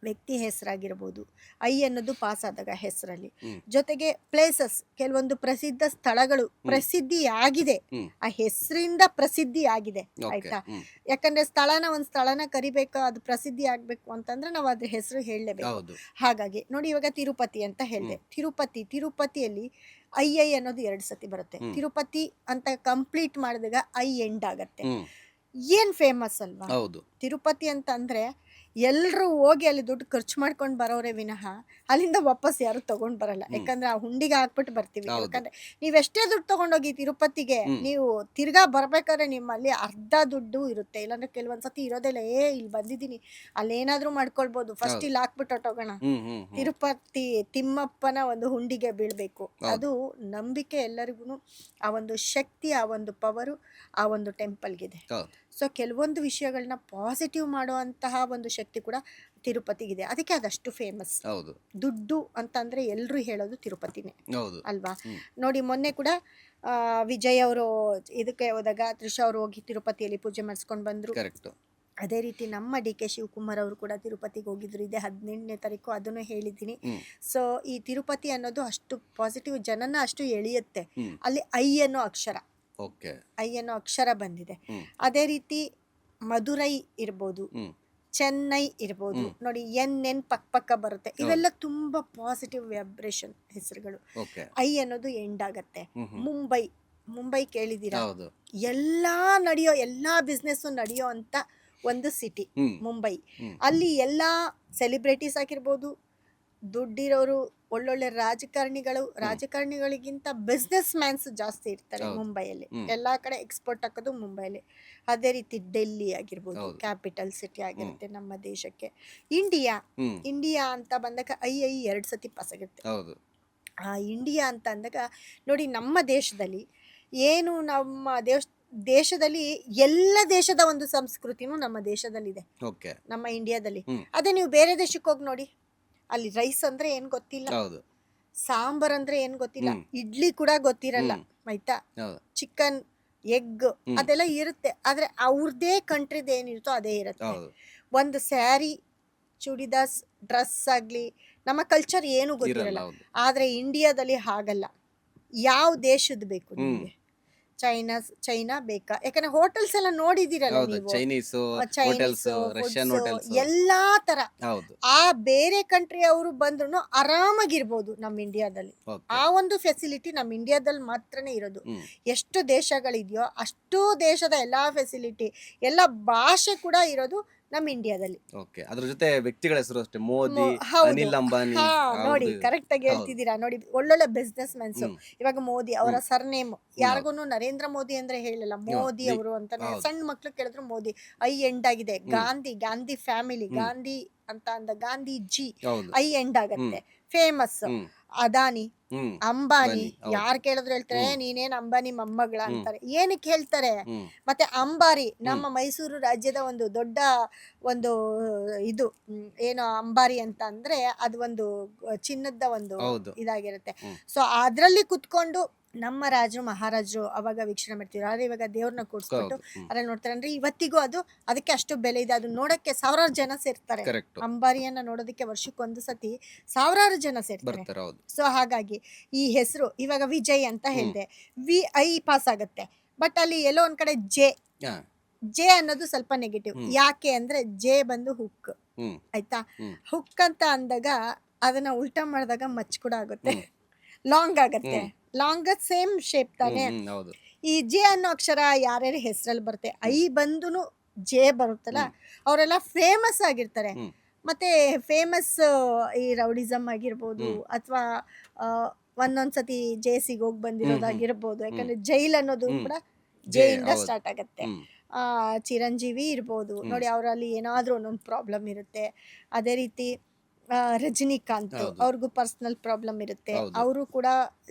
ವ್ಯಕ್ತಿ ಹೆಸರಾಗಿರ್ಬೋದು. ಐ ಅನ್ನೋದು ಪಾಸ್ ಆದಾಗ ಹೆಸರಲ್ಲಿ. ಹ್ಮ್ ಜೊತೆಗೆ ಪ್ಲೇಸಸ್, ಕೆಲವೊಂದು ಪ್ರಸಿದ್ಧ ಸ್ಥಳಗಳು ಹ್ಮ್ ಪ್ರಸಿದ್ಧಿ ಆಗಿದೆ, ಹ್ಮ್ ಆ ಹೆಸರಿಂದ ಪ್ರಸಿದ್ಧಿ ಆಗಿದೆ. ಓಕೆ ಆಯ್ತಾ, ಹ್ಮ್ ಯಾಕಂದ್ರೆ ಒಂದು ಸ್ಥಳನ ಕರಿಬೇಕು, ಅದು ಪ್ರಸಿದ್ಧಿ ಆಗ್ಬೇಕು ಅಂತಂದ್ರೆ ನಾವು ಅದ್ರ ಹೆಸರು ಹೇಳಲೇಬೇಕು. ಹೌದು ಹಾಗಾಗಿ ನೋಡಿ, ಇವಾಗ ತಿರುಪತಿ ಅಂತ ಹೇಳಿದೆ. ಹ್ಮ್ ತಿರುಪತಿಯಲ್ಲಿ ಐ ಅನ್ನೋದು 2 ಸತಿ ಬರುತ್ತೆ. ಹ್ಮ್ ತಿರುಪತಿ ಅಂತ ಕಂಪ್ಲೀಟ್ ಮಾಡಿದಾಗ ಐ ಎಂಡ್ ಆಗತ್ತೆ. ಹ್ಮ್ ಏನ್ ಫೇಮಸ್ ಅಲ್ವಾ ಹೌದು ತಿರುಪತಿ ಅಂತ ಅಂದ್ರೆ. ಎಲ್ಲರೂ ಹೋಗಿ ಅಲ್ಲಿ ದುಡ್ಡು ಖರ್ಚು ಮಾಡ್ಕೊಂಡು ಬರೋರೆ ವಿನಃ ಅಲ್ಲಿಂದ ವಾಪಸ್ ಯಾರು ತಗೊಂಡ್ ಬರಲ್ಲ. ಯಾಕಂದ್ರೆ ಆ ಹುಂಡಿಗೆ ಹಾಕ್ಬಿಟ್ಟು ಬರ್ತೀವಿ. ಹೌದು. ಯಾಕಂದ್ರೆ ನೀವೆಷ್ಟೇ ದುಡ್ಡು ತಗೊಂಡೋಗಿ ತಿರುಪತಿಗೆ ನೀವು ತಿರ್ಗಾ ಬರ್ಬೇಕಾದ್ರೆ ನಿಮ್ಮಲ್ಲಿ ಅರ್ಧ ದುಡ್ಡು ಇರುತ್ತೆ, ಇಲ್ಲಾಂದ್ರೆ ಕೆಲವೊಂದ್ಸತಿ ಇರೋದಿಲ್ಲ. ಇಲ್ಲಿ ಬಂದಿದ್ದೀನಿ, ಅಲ್ಲೇನಾದ್ರೂ ಮಾಡ್ಕೊಳ್ಬೋದು, ಫಸ್ಟ್ ಇಲ್ಲಿ ಹಾಕ್ಬಿಟ್ಟು ಹೊಟ್ಟೋಗೋಣ. ತಿರುಪತಿ ತಿಮ್ಮಪ್ಪನ ಒಂದು ಹುಂಡಿಗೆ ಬೀಳ್ಬೇಕು. ಅದು ನಂಬಿಕೆ ಎಲ್ಲರಿಗೂ. ಆ ಒಂದು ಶಕ್ತಿ, ಆ ಒಂದು ಪವರು ಆ ಒಂದು ಟೆಂಪಲ್ಗಿದೆ. ಸೊ ಕೆಲವೊಂದು ವಿಷಯಗಳನ್ನ ಪಾಸಿಟಿವ್ ಮಾಡುವಂತಹ ಒಂದು ಶಕ್ತಿ ಕೂಡ ತಿರುಪತಿಗಿದೆ. ಅದಕ್ಕೆ ಅದಷ್ಟು ಫೇಮಸ್. ದುಡ್ಡು ಅಂತಂದ್ರೆ ಎಲ್ಲರೂ ಹೇಳೋದು ತಿರುಪತಿನೇ ಅಲ್ವಾ. ನೋಡಿ ಮೊನ್ನೆ ಕೂಡ ವಿಜಯ್ ಅವರು ಇದಕ್ಕೆ ಹೋದಾಗ ತ್ರಿಷಾ ಅವರು ಹೋಗಿ ತಿರುಪತಿಯಲ್ಲಿ ಪೂಜೆ ಮಾಡಿಸ್ಕೊಂಡು ಬಂದ್ರು. ಅದೇ ರೀತಿ ನಮ್ಮ ಡಿ ಕೆ ಶಿವಕುಮಾರ್ ಅವರು ಕೂಡ ತಿರುಪತಿಗೆ ಹೋಗಿದ್ರು. ಇದೆ 18ನೇ ತಾರೀಕು, ಅದನ್ನು ಹೇಳಿದ್ದೀನಿ. ಸೊ ಈ ತಿರುಪತಿ ಅನ್ನೋದು ಅಷ್ಟು ಪಾಸಿಟಿವ್, ಜನನ ಅಷ್ಟು ಎಳೆಯುತ್ತೆ. ಅಲ್ಲಿ ಐ ಅನ್ನೋ ಅಕ್ಷರ, ಐ ಅನ್ನೋ ಅಕ್ಷರ ಬಂದಿದೆ. ಅದೇ ರೀತಿ ಮಧುರೈ ಇರ್ಬೋದು, ಚೆನ್ನೈ ಇರ್ಬೋದು, ನೋಡಿ ಎನ್ ಪಕ್ಕ ಬರುತ್ತೆ. ಇವೆಲ್ಲ ತುಂಬಾ ಪಾಸಿಟಿವ್ ವೈಬ್ರೇಷನ್ ಹೆಸರುಗಳು. ಐ ಅನ್ನೋದು ಎಂಡ್ ಆಗತ್ತೆ. ಮುಂಬೈ ಕೇಳಿದೀರಾ? ಎಲ್ಲಾ ಬಿಸ್ನೆಸ್ ನಡೆಯೋ ಅಂತ ಒಂದು ಸಿಟಿ ಮುಂಬೈ. ಅಲ್ಲಿ ಎಲ್ಲಾ ಸೆಲೆಬ್ರಿಟೀಸ್ ಆಗಿರ್ಬೋದು, ದುಡ್ಡಿರೋರು, ಒಳ್ಳೊಳ್ಳೆ ರಾಜಕಾರಣಿಗಳಿಗಿಂತ ಬಿಸ್ನೆಸ್ ಮ್ಯಾನ್ಸ್ ಜಾಸ್ತಿ ಇರ್ತಾರೆ ಮುಂಬೈಯಲ್ಲಿ. ಎಲ್ಲಾ ಕಡೆ ಎಕ್ಸ್ಪೋರ್ಟ್ ಹಾಕೋದು ಮುಂಬೈಲಿ. ಅದೇ ರೀತಿ ಡೆಲ್ಲಿ ಆಗಿರ್ಬೋದು, ಕ್ಯಾಪಿಟಲ್ ಸಿಟಿ ಆಗಿರುತ್ತೆ ನಮ್ಮ ದೇಶಕ್ಕೆ. ಇಂಡಿಯಾ ಅಂತ ಬಂದಾಗ ಐ 2 ಸತಿ ಪಾಸ್ ಆಗುತ್ತೆ. ಆ ಇಂಡಿಯಾ ಅಂತ ಅಂದಾಗ ನೋಡಿ, ನಮ್ಮ ದೇಶದಲ್ಲಿ ಏನು, ನಮ್ಮ ದೇಶದಲ್ಲಿ ಎಲ್ಲ ದೇಶದ ಒಂದು ಸಂಸ್ಕೃತಿನೂ ನಮ್ಮ ದೇಶದಲ್ಲಿದೆ, ನಮ್ಮ ಇಂಡಿಯಾದಲ್ಲಿ. ಅದೇ ನೀವು ಬೇರೆ ದೇಶಕ್ಕೆ ಹೋಗಿ ನೋಡಿ, ಅಲ್ಲಿ ರೈಸ್ ಅಂದ್ರೆ ಏನ್ ಗೊತ್ತಿಲ್ಲ, ಸಾಂಬಾರ್ ಅಂದ್ರೆ ಏನ್ ಗೊತ್ತಿಲ್ಲ, ಇಡ್ಲಿ ಕೂಡ ಗೊತ್ತಿರಲ್ಲ, ಆಯ್ತಾ. ಚಿಕನ್, ಎಗ್ ಅದೆಲ್ಲ ಇರುತ್ತೆ. ಆದ್ರೆ ಅವ್ರದೇ ಕಂಟ್ರಿದ ಏನಿರುತ್ತೋ ಅದೇ ಇರುತ್ತೆ. ಒಂದು ಸ್ಯಾರಿ, ಚೂಡಿದಾಸ್, ಡ್ರೆಸ್ ಆಗ್ಲಿ, ನಮ್ಮ ಕಲ್ಚರ್ ಏನು ಗೊತ್ತಿರಲ್ಲ. ಆದ್ರೆ ಇಂಡಿಯಾದಲ್ಲಿ ಹಾಗಲ್ಲ. ಯಾವ ದೇಶದ ಬೇಕು ನಿಮ್ಗೆ? ಚೈನಾ ಬೇಕಾ? ಯಾಕಂದ್ರೆ ಹೋಟೆಲ್ಸ್ ಎಲ್ಲ ನೋಡಿದಿರಲ್ಲ ನೀವು, ಚೈನೀಸ್ ಎಲ್ಲಾ ತರ. ಆ ಬೇರೆ ಕಂಟ್ರಿ ಅವರು ಬಂದ್ರು ಆರಾಮಾಗಿರ್ಬೋದು ನಮ್ಮ ಇಂಡಿಯಾದಲ್ಲಿ. ಆ ಒಂದು ಫೆಸಿಲಿಟಿ ನಮ್ಮ ಇಂಡಿಯಾದಲ್ಲಿ ಮಾತ್ರನೇ ಇರೋದು. ಎಷ್ಟು ದೇಶಗಳಿದೆಯೋ ಅಷ್ಟು ದೇಶದ ಎಲ್ಲಾ ಫೆಸಿಲಿಟಿ, ಎಲ್ಲ ಭಾಷೆ ಕೂಡ ಇರೋದು ನಮ್ಮ ಇಂಡಿಯಾದಲ್ಲಿ. ಅದ್ರ ಜೊತೆ ವ್ಯಕ್ತಿಗಳ ಹೆಸರು ಅಷ್ಟೇ, ಮೋದಿ, ಅನಿಲ್ ಅಂಬಾನಿ. ನೋಡಿ ಕರೆಕ್ಟ್ ಆಗಿ ಹೇಳ್ತಿದ್ದೀರಾ. ನೋಡಿ ಒಳ್ಳೊಳ್ಳೆ ಬಿಸ್ನೆಸ್ ಮ್ಯಾನ್ಸ್. ಇವಾಗ ಮೋದಿ ಅವರ ಸರ್ನೇಮ್ ಯಾರಿಗೂ ನರೇಂದ್ರ ಮೋದಿ ಅಂದ್ರೆ ಹೇಳಲ್ಲ, ಮೋದಿ ಅವರು ಅಂತಾನೆ. ಸಣ್ಣ ಮಕ್ಳು ಕೇಳಿದ್ರು ಮೋದಿ. ಐ ಎಂಡ್ ಆಗಿದೆ. ಗಾಂಧಿ ಫ್ಯಾಮಿಲಿ, ಗಾಂಧಿ ಅಂತ ಅಂದ ಗಾಂಧೀಜಿ ಐ ಎಂಡ್ ಆಗತ್ತೆ. ಫೇಮಸ್ ಅದಾನಿ, ಅಂಬಾನಿ. ಯಾರು ಕೇಳಿದ್ರು ಹೇಳ್ತಾರೆ ನೀನೇನ್ ಅಂಬಾನಿ ಮೊಮ್ಮಗಳ ಅಂತಾರೆ. ಏನಕ್ಕೆ ಹೇಳ್ತಾರೆ? ಮತ್ತೆ ಅಂಬಾರಿ ನಮ್ಮ ಮೈಸೂರು ರಾಜ್ಯದ ಒಂದು ದೊಡ್ಡ ಒಂದು ಇದು ಏನು ಅಂಬಾರಿ ಅಂತ ಅಂದ್ರೆ ಅದು ಒಂದು ಚಿನ್ನದ ಒಂದು ಇದಾಗಿರುತ್ತೆ. ಸೊ ಅದ್ರಲ್ಲಿ ಕುತ್ಕೊಂಡು ನಮ್ಮ ರಾಜರು ಮಹಾರಾಜರು ಅವಾಗ ವೀಕ್ಷಣೆ ಮಾಡ್ತಿದ್ರು. ಆದ್ರೆ ಇವಾಗ ದೇವ್ರನ್ನ ಕೂಡ್ಸ್ಬಿಟ್ಟು ಅದ್ರಲ್ಲಿ ನೋಡ್ತಾರೆ. ಅಂದ್ರೆ ಇವತ್ತಿಗೂ ಅದಕ್ಕೆ ಅಷ್ಟು ಬೆಲೆ ಇದೆ. ಅದು ನೋಡಕ್ಕೆ ಸಾವಿರಾರು ಜನ ಸೇರ್ತಾರೆ. ಅಂಬಾರಿಯನ್ನ ನೋಡೋದಕ್ಕೆ ವರ್ಷಕ್ಕೊಂದು ಸತಿ ಸಾವಿರಾರು ಜನ ಸೇರ್ತಾರೆ. ಸೊ ಹಾಗಾಗಿ ಈ ಹೆಸರು ಇವಾಗ ವಿಜಯ್ ಅಂತ ಹೇಳಿದೆ, VI ಪಾಸ್ ಆಗತ್ತೆ. ಬಟ್ ಅಲ್ಲಿ ಎಲ್ಲೋ ಒಂದ್ ಕಡೆ ಜೆ ಅನ್ನೋದು ಸ್ವಲ್ಪ ನೆಗೆಟಿವ್. ಯಾಕೆ ಅಂದ್ರೆ ಜೆ ಬಂದು ಹುಕ್, ಆಯ್ತಾ. ಹುಕ್ ಅಂತ ಅಂದಾಗ ಅದನ್ನ ಉಲ್ಟಾ ಮಾಡಿದಾಗ ಮಚ್ ಕೂಡ ಆಗುತ್ತೆ, ಲಾಂಗ್ ಆಗತ್ತೆ. ಲಾಂಗ್ ಸೇಮ್ ಶೇಪ್ ತಾನೆ. ಈ ಜೆ ಅನ್ನೋ ಅಕ್ಷರ ಯಾರ್ಯಾರ ಹೆಸರಲ್ಲಿ ಬರುತ್ತೆ, ಐ ಬಂದು ಜೆ ಬರುತ್ತಲ್ಲ, ಅವರೆಲ್ಲ ಫೇಮಸ್ ಆಗಿರ್ತಾರೆ. ಮತ್ತೆ ಫೇಮಸ್ ಈ ರೌಡಿಸಮ್ ಆಗಿರ್ಬೋದು, ಅಥವಾ ಒಂದೊಂದ್ಸತಿ ಜೇಸಿಗೆ ಹೋಗಿ ಬಂದಿರೋದಾಗಿರ್ಬೋದು. ಯಾಕಂದ್ರೆ ಜೈಲ್ ಅನ್ನೋದು ಕೂಡ ಜೆ ಇಂದ ಸ್ಟಾರ್ಟ್ ಆಗತ್ತೆ. ಚಿರಂಜೀವಿ ಇರ್ಬೋದು ನೋಡಿ, ಅವರಲ್ಲಿ ಏನಾದ್ರೂ ಒಂದೊಂದು ಪ್ರಾಬ್ಲಮ್ ಇರುತ್ತೆ. ಅದೇ ರೀತಿ ರಜನಿಕಾಂತ್ ಅವ್ರಿಗೂ ಪರ್ಸನಲ್ ಪ್ರಾಬ್ಲಮ್ ಇರುತ್ತೆ, ಅವರು ಕೂಡ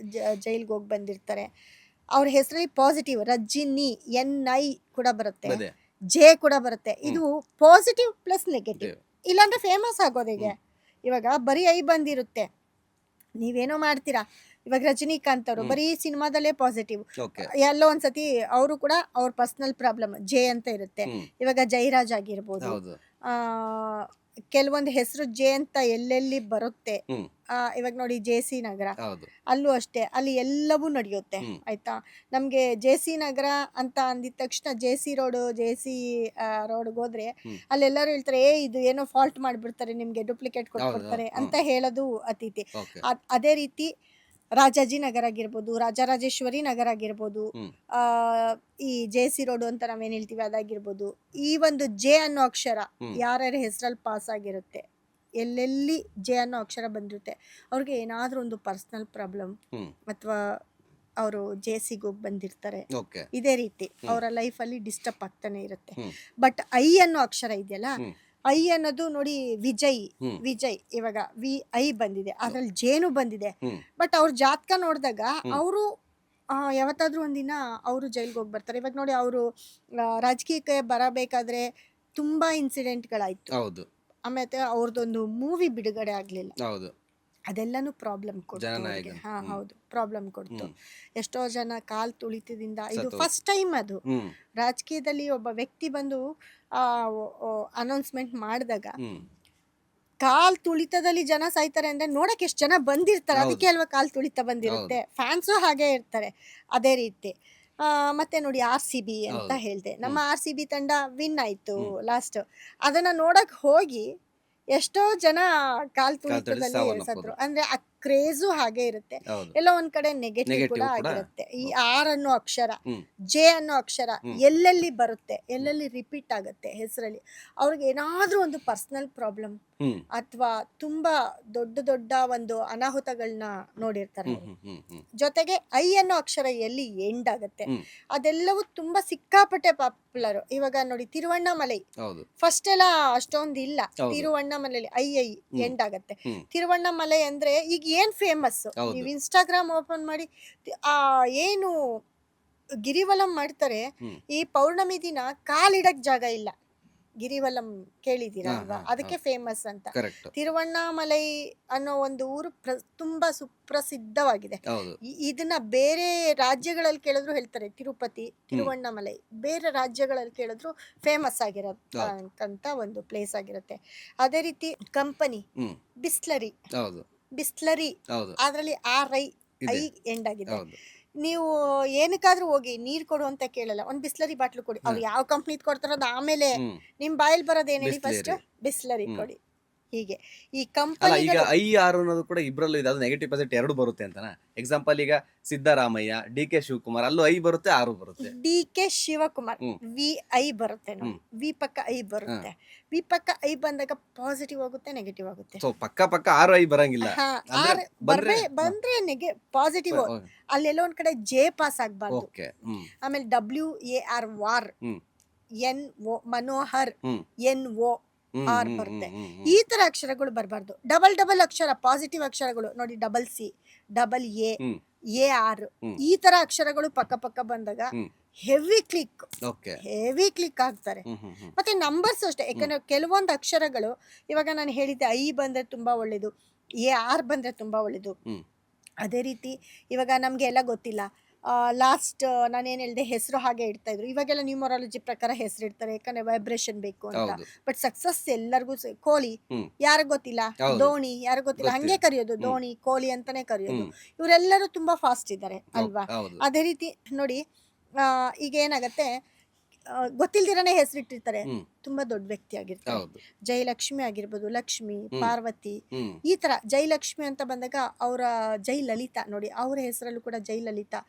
ಜೈಲ್ಗೆ ಹೋಗಿ ಬಂದಿರ್ತಾರೆ. ಅವ್ರ ಹೆಸರಲ್ಲಿ ಪಾಸಿಟಿವ್ ರಜಿನಿ, NI ಕೂಡ ಬರುತ್ತೆ, ಜೆ ಕೂಡ ಬರುತ್ತೆ. ಇದು ಪಾಸಿಟಿವ್ ಪ್ಲಸ್ ನೆಗೆಟಿವ್. ಇಲ್ಲಾಂದ್ರೆ ಫೇಮಸ್ ಆಗೋದಿಗೆ. ಇವಾಗ ಬರೀ ಐ ಬಂದಿರುತ್ತೆ, ನೀವೇನೋ ಮಾಡ್ತೀರಾ. ಇವಾಗ ರಜನಿಕಾಂತ್ ಅವರು ಬರೀ ಸಿನಿಮಾದಲ್ಲೇ ಪಾಸಿಟಿವ್, ಎಲ್ಲೋ ಒಂದ್ಸತಿ ಅವರು ಕೂಡ ಅವ್ರ ಪರ್ಸನಲ್ ಪ್ರಾಬ್ಲಮ್ ಜೆ ಅಂತ ಇರುತ್ತೆ. ಇವಾಗ ಜೈರಾಜ್ ಆಗಿರ್ಬೋದು, ಕೆಲವೊಂದು ಹೆಸರು ಜೆ ಅಂತ ಎಲ್ಲೆಲ್ಲಿ ಬರುತ್ತೆ. ಇವಾಗ ನೋಡಿ JC ನಗರ, ಅಲ್ಲೂ ಅಷ್ಟೇ, ಅಲ್ಲಿ ಎಲ್ಲವೂ ನಡೆಯುತ್ತೆ, ಆಯ್ತಾ. ನಮ್ಗೆ JC ನಗರ ಅಂತ ಅಂದಿದ ತಕ್ಷಣ JC ರೋಡ್ಗೆ ಹೋದ್ರೆ ಅಲ್ಲೆಲ್ಲರೂ ಹೇಳ್ತಾರೆ ಇದು ಏನೋ ಫಾಲ್ಟ್ ಮಾಡ್ಬಿಡ್ತಾರೆ, ನಿಮ್ಗೆ ಡೂಪ್ಲಿಕೇಟ್ ಕೊಟ್ಬಿಡ್ತಾರೆ ಅಂತ ಹೇಳೋದು ಅತಿಥಿ. ಅದೇ ರೀತಿ ರಾಜಾಜಿನಗರ ಆಗಿರ್ಬೋದು, ರಾಜರಾಜೇಶ್ವರಿ ನಗರ ಆಗಿರ್ಬೋದು, ಹ್ಮ್. ಆ ಈ JC ರೋಡ್ ಅಂತ ನಾವೇನ್ ಹೇಳ್ತೀವಿ ಅದಾಗಿರ್ಬೋದು. ಈ ಒಂದು ಜೆ ಅನ್ನೋ ಅಕ್ಷರ ಹ್ಮ್. ಯಾರ್ಯಾರ ಹೆಸರಲ್ಲಿ ಪಾಸ್ ಆಗಿರುತ್ತೆ, ಎಲ್ಲೆಲ್ಲಿ ಜೆ ಅನ್ನೋ ಅಕ್ಷರ ಬಂದಿರುತ್ತೆ, ಅವ್ರಿಗೆ ಏನಾದ್ರೂ ಒಂದು ಪರ್ಸನಲ್ ಪ್ರಾಬ್ಲಮ್ ಹ್ಮ್. ಅಥವಾ ಅವರು JCಗೆ ಹೋಗಿ ಬಂದಿರ್ತಾರೆ. ಓಕೆ. ಇದೇ ರೀತಿ ಅವರ ಲೈಫಲ್ಲಿ ಡಿಸ್ಟರ್ಬ್ ಆಗ್ತಾನೆ ಇರುತ್ತೆ. ಹ್ಮ್. ಬಟ್ ಐ ಅನ್ನೋ ಅಕ್ಷರ ಇದೆಯಲ್ಲ, ಹ್ಮ್. ಐ ಅನ್ನೋದು ನೋಡಿ ವಿಜಯ್, ಹ್ಮ್. ವಿಜಯ್ ಇವಾಗ VI ಬಂದಿದೆ, ಅದ್ರಲ್ಲಿ ಜೇನು ಬಂದಿದೆ. ಹ್ಮ್. ಬಟ್ ಅವ್ರ ಜಾತಕ ನೋಡಿದಾಗ ಹ್ಮ್. ಅವರು ಯಾವತ್ತಾದ್ರೂ ಒಂದಿನ ಅವರು ಜೈಲ್ಗೆ ಹೋಗಿ ಬರ್ತಾರೆ. ಇವಾಗ ನೋಡಿ ಅವರು ರಾಜಕೀಯಕ್ಕೆ ಬರಬೇಕಾದ್ರೆ ತುಂಬಾ ಇನ್ಸಿಡೆಂಟ್ಗಳಾಯ್ತು. ಹೌದು. ಆಮೇಲೆ ಅವ್ರದ್ದೊಂದು ಮೂವಿ ಬಿಡುಗಡೆ ಆಗ್ಲಿಲ್ಲ. ಹೌದು. ಅದೆಲ್ಲಾನು ಪ್ರಾಬ್ಲಮ್ ಕೊಡ್ತು ಜನನಾಯಕ. ಅವ್ರಿಗೆ. ಹಾ, ಹ್ಮ್. ಹೌದು, ಪ್ರಾಬ್ಲಮ್ ಕೊಡ್ತು. ಹ್ಮ್. ಎಷ್ಟೋ ಜನ ಕಾಲ್ ತುಳಿತದಿಂದ, ಇದು ಸತ್ತೋದ್ರು. ಫಸ್ಟ್ ಟೈಮ್ ಅದು ಹ್ಮ್. ರಾಜಕೀಯದಲ್ಲಿ ಒಬ್ಬ ವ್ಯಕ್ತಿ ಬಂದು ಅನೌನ್ಸ್ಮೆಂಟ್ ಮಾಡಿದಾಗ ಹ್ಮ್. ಕಾಲ್ ತುಳಿತದಲ್ಲಿ ಜನ ಸಾಯ್ತಾರೆ ಅಂದ್ರೆ ನೋಡಕ್ ಎಷ್ಟು ಜನ ಬಂದಿರ್ತಾರೆ, ಹೌದು. ಅದಕ್ಕೆ ಅಲ್ವಾ ಕಾಲ್ ತುಳಿತ ಬಂದಿರುತ್ತೆ. ಫ್ಯಾನ್ಸು ಹಾಗೆ ಇರ್ತಾರೆ. ಅದೇ ರೀತಿ ಮತ್ತೆ ನೋಡಿ RCB ಅಂತ ಹೌದು. ಹೇಳ್ದೆ, ನಮ್ಮ RCB ತಂಡ ವಿನ್ ಆಯ್ತು ಹ್ಮ್. ಲಾಸ್ಟ್. ಅದನ್ನ ನೋಡಕ್ ಹೋಗಿ ಎಷ್ಟೋ ಜನ ಕಾಲ್ ತುಳಿದು ತುಳಿತದಲ್ಲಿ ಸಾವನ್ನಪ್ಪೋದು. ಸತ್ರು. ಅಂದ್ರೆ ಆ ಕ್ರೇಜು ಹಾಗೆ ಇರುತ್ತೆ. ಹೌದು. ಎಲ್ಲೋ ಒಂದ್ ಕಡೆ ನೆಗೆಟಿವ್ ನೆಗೆಟಿವ್ ಕೂಡ ಕೂಡ. ಆಗಿರುತ್ತೆ. ಈ ಆರ್ ಅನ್ನೋ ಅಕ್ಷರ, ಹ್ಮ್. ಜೆ ಅನ್ನೋ ಅಕ್ಷರ ಹ್ಮ್. ಎಲ್ಲೆಲ್ಲಿ ಬರುತ್ತೆ, ಎಲ್ಲೆಲ್ಲಿ ರಿಪೀಟ್ ಆಗುತ್ತೆ ಹೆಸರಲ್ಲಿ, ಅವ್ರಿಗೆ ಏನಾದ್ರೂ ಒಂದು ಪರ್ಸನಲ್ ಪ್ರಾಬ್ಲಮ್ ಹ್ಮ್. ಅಥವಾ ತುಂಬಾ ದೊಡ್ಡ ದೊಡ್ಡ ಒಂದು ಅನಾಹುತಗಳನ್ನ ನೋಡಿರ್ತಾರೆ ಹ್ಮ್. ಅವ್ರು. ಹ್ಮ್. ಹ್ಮ್. ಜೊತೆಗೆ ಐ ಅನ್ನೋ ಅಕ್ಷರ ಎಲ್ಲಿ ಎಂಡ್ ಆಗುತ್ತೆ, ಹ್ಮ್. ಅದೆಲ್ಲವೂ ತುಂಬಾ ಸಿಕ್ಕಾಪಟ್ಟೆ ಪಾಪ್ಯುಲರ್. ಇವಾಗ ನೋಡಿ ತಿರುವಣ್ಣಾಮಲೈ ಹೌದು. ಫಸ್ಟ್ ಎಲ್ಲ ಅಷ್ಟೊಂದು ಇಲ್ಲ. ಹೌದು. ತಿರುವಣ್ಣಾಮಲೈಲಿ ಐ ಹ್ಮ್. ಎಂಡ್ ಆಗತ್ತೆ. ಹ್ಮ್. ತಿರುವಣ್ಣಾಮಲೈ ಅಂದ್ರೆ ಈಗ ಏನ್ ಫೇಮಸ್, ಹೌದು. ನೀವು ಇನ್ಸ್ಟಾಗ್ರಾಮ್ ಓಪನ್ ಮಾಡಿ ಏನು ಗಿರಿವಲಂ ಮಾಡ್ತಾರೆ. ಹ್ಮ್. ಈ ಪೌರ್ಣಮಿ ದಿನ ಕಾಲಿಡಕ್ ಜಾಗ ಇಲ್ಲ. ಗಿರಿವಲಂ ಕೇಳಿದೀರಾ ಹಾ, ಅಲ್ವಾ, ಹಾ, ಅದಕ್ಕೆ ಹೌದು. ಫೇಮಸ್ ಅಂತ. ಕರೆಕ್ಟ್. ತಿರುವಣ್ಣಾಮಲೈ ಅನ್ನೋ ಒಂದು ಊರು ತುಂಬಾ ಸುಪ್ರಸಿದ್ಧವಾಗಿದೆ. ಹೌದು. ಇದನ್ನ ಬೇರೆ ರಾಜ್ಯಗಳಲ್ಲಿ ಕೇಳಿದ್ರು ಹೇಳ್ತಾರೆ ತಿರುಪತಿ, ಹ್ಮ್. ತಿರುವಣ್ಣಾಮಲೈ. ಬೇರೆ ರಾಜ್ಯಗಳಲ್ಲಿ ಕೇಳಿದ್ರು ಫೇಮಸ್ ಹೌದು. ಆಗಿರೋಂತ ಒಂದು ಪ್ಲೇಸ್ ಆಗಿರುತ್ತೆ. ಅದೇ ರೀತಿ ಕಂಪನಿ ಹ್ಮ್. ಬಿಸ್ಲರಿ, ಹೌದು. ಬಿಸ್ಲರಿ ಹೌದು. ಅದ್ರಲ್ಲಿ ಐ ಇದೆ. ಎಂಡ್ ಆಗಿದೆ. ಹೌದು. ನೀವು ಏನಕ್ಕಾದ್ರೂ ಹೋಗಿ ನೀರ್ ಕೊಡು ಅಂತ ಕೇಳಲ್ಲ, ಒಂದ್ ಬಿಸ್ಲರಿ ಬಾಟ್ಲು ಕೊಡಿ. ಅವ್ರು ಯಾವ ಕಂಪ್ನಿದ್ ಕೊಡ್ತಾರೋ ಅದು ಆಮೇಲೆ ಹ್ಮ್. ನಿಮ್ ಬಾಯಲ್ಲಿ ಬರೋದ್ ಏನ್ ಹೇಳಿ, ಫಸ್ಟ್ ಬಿಸ್ಲೇರಿ. ಬಿಸ್ಲರಿ ಹ್ಮ್. ಕೊಡಿ. ಹೀಗೆ ಈ ಅಲ್ಲ, ಈಗ ಕಂಪನಿಗಳು. IR ಅನ್ನೋದು ಕೂಡ ಇಬ್ರಲ್ಲೂ ಇದೆ. ಅದು ನೆಗೆಟಿವ್ ಪಾಸಿಟಿವ್ ಎರಡು ಬರುತ್ತೆ ಅಂತನಾ? ಎಕ್ಸಾಂಪಲ್ ಈಗ ಸಿದ್ದರಾಮಯ್ಯ, DK ಶಿವಕುಮಾರ್, ಅಲ್ಲೂ I ಬರುತ್ತೆ, R ಬರುತ್ತೆ. DK ಶಿವಕುಮಾರ್ ಹ್ಮ್. VI ಬರುತ್ತೆ ನೋಡಿ, ಹ್ಮ್. ವಿ ಪಕ್ಕ ಐ ಬರುತ್ತೆ. ವಿ ಪಕ್ಕ ಐ ಬಂದಾಗ ಪಾಸಿಟಿವ್ ಆಗುತ್ತೆ, ನೆಗೆಟಿವ್ ಆಗುತ್ತೆ. ಸೊ ಪಕ್ಕ R I ಬರಂಗಿಲ್ಲ. ಹಾ, ಅಂದ್ರೆ ಬಂದ್ರೆ ಪಾಸಿಟಿವ್. ಅಲ್ಲೆಲ್ಲೋ ಒಂದ್ ಕಡೆ ಜೆ ಪಾಸ್ ಆಗ್ಬಾರ್ದು. ಓಕೆ. ಹ್ಮ್. ಆಮೇಲೆ WAR ವಾರ್, ಹ್ಮ್. NO ಮನೋಹರ್, ಹ್ಮ್. NO ಹ್ಮ್. ಆರ್ ಹ್ಮ್. ಬರುತ್ತೆ. ಹ್ಮ್. ಹ್ಮ್. ಈ ತರ ಅಕ್ಷರಗಳು ಬರಬಾರ್ದು. ಡಬಲ್ ಅಕ್ಷರ ಪಾಸಿಟಿವ್ ಅಕ್ಷರಗಳು ನೋಡಿ, C, AA, ಹ್ಮ್. AR, ಹ್ಮ್. ಈ ತರ ಅಕ್ಷರಗಳು ಪಕ್ಕ ಬಂದಾಗ ಹ್ಮ್. Heavy okay. ಕ್ಲಿಕ್ ಆಗ್ತಾರೆ. ಹ್ಮ್. ಹ್ಮ್. ಹ್ಮ್. ಮತ್ತೆ ನಂಬರ್ಸ್ ಅಷ್ಟೇ. ಯಾಕಂದ್ರೆ ಕೆಲವೊಂದು ಅಕ್ಷರಗಳು, ಇವಾಗ ನಾನು ಹೇಳಿದ್ದೆ ಐ ಬಂದ್ರೆ ತುಂಬಾ ಒಳ್ಳೇದು, AR ಬಂದ್ರೆ ತುಂಬಾ ಒಳ್ಳೇದು. ಹ್ಮ್. ಅದೇ ರೀತಿ ಇವಾಗ ನಮ್ಗೆ ಎಲ್ಲ ಗೊತ್ತಿಲ್ಲ, ಲಾಸ್ಟ್ ನಾನೇನ್ ಹೇಳ್ದೆ, ಹೆಸರು ಹಾಗೆ ಇಡ್ತಾ ಇದ್ರು. ಇವಾಗೆಲ್ಲ ನ್ಯೂಮರಾಲಜಿ ಪ್ರಕಾರ ಹೆಸರು ಇಡ್ತಾರೆ, ಯಾಕಂದ್ರೆ ವೈಬ್ರೇಷನ್ ಬೇಕು ಅಂತ. ಹೌದು. ಬಟ್ ಸಕ್ಸಸ್ ಎಲ್ಲರಿಗೂ ಕೊಹ್ಲಿ ಹ್ಮ್. ಯಾರಿಗ್ ಗೊತ್ತಿಲ್ಲ, ಹೌದು. ಧೋನಿ ಯಾರಿಗ್ ಗೊತ್ತಿಲ್ಲ, ಗೊತ್ತಿಲ್ಲ. ಹಂಗೆ ಕರೆಯೋದು, ಹ್ಮ್. ಧೋನಿ ಕೊಹ್ಲಿ ಅಂತಾನೆ ಕರೆಯೋದು. ಹ್ಮ್. ಇವರೆಲ್ಲರೂ ತುಂಬಾ ಫಾಸ್ಟ್ ಇದ್ದಾರೆ ಅಲ್ವಾ. ಹೌದು. ಅದೇ ರೀತಿ ನೋಡಿ, ಈಗ ಏನಾಗತ್ತೆ, ಗೊತ್ತಿಲ್ದಿರನೇ ಹೆಸರಿಟ್ಟಿರ್ತಾರೆ. ಹ್ಮ್. ತುಂಬಾ ದೊಡ್ಡ ವ್ಯಕ್ತಿ ಆಗಿರ್ತಾರೆ. ಹೌದು. ಜಯಲಕ್ಷ್ಮಿ ಆಗಿರ್ಬೋದು, ಲಕ್ಷ್ಮಿ, ಹ್ಮ್. ಪಾರ್ವತಿ, ಹ್ಮ್. ಈ ತರ. ಜಯಲಕ್ಷ್ಮಿ ಅಂತ ಬಂದಾಗ ಅವರ ಜಯಲಲಿತಾ ನೋಡಿ, ಅವರ ಹೆಸರಲ್ಲೂ ಕೂಡ ಜಯಲಲಿತಾ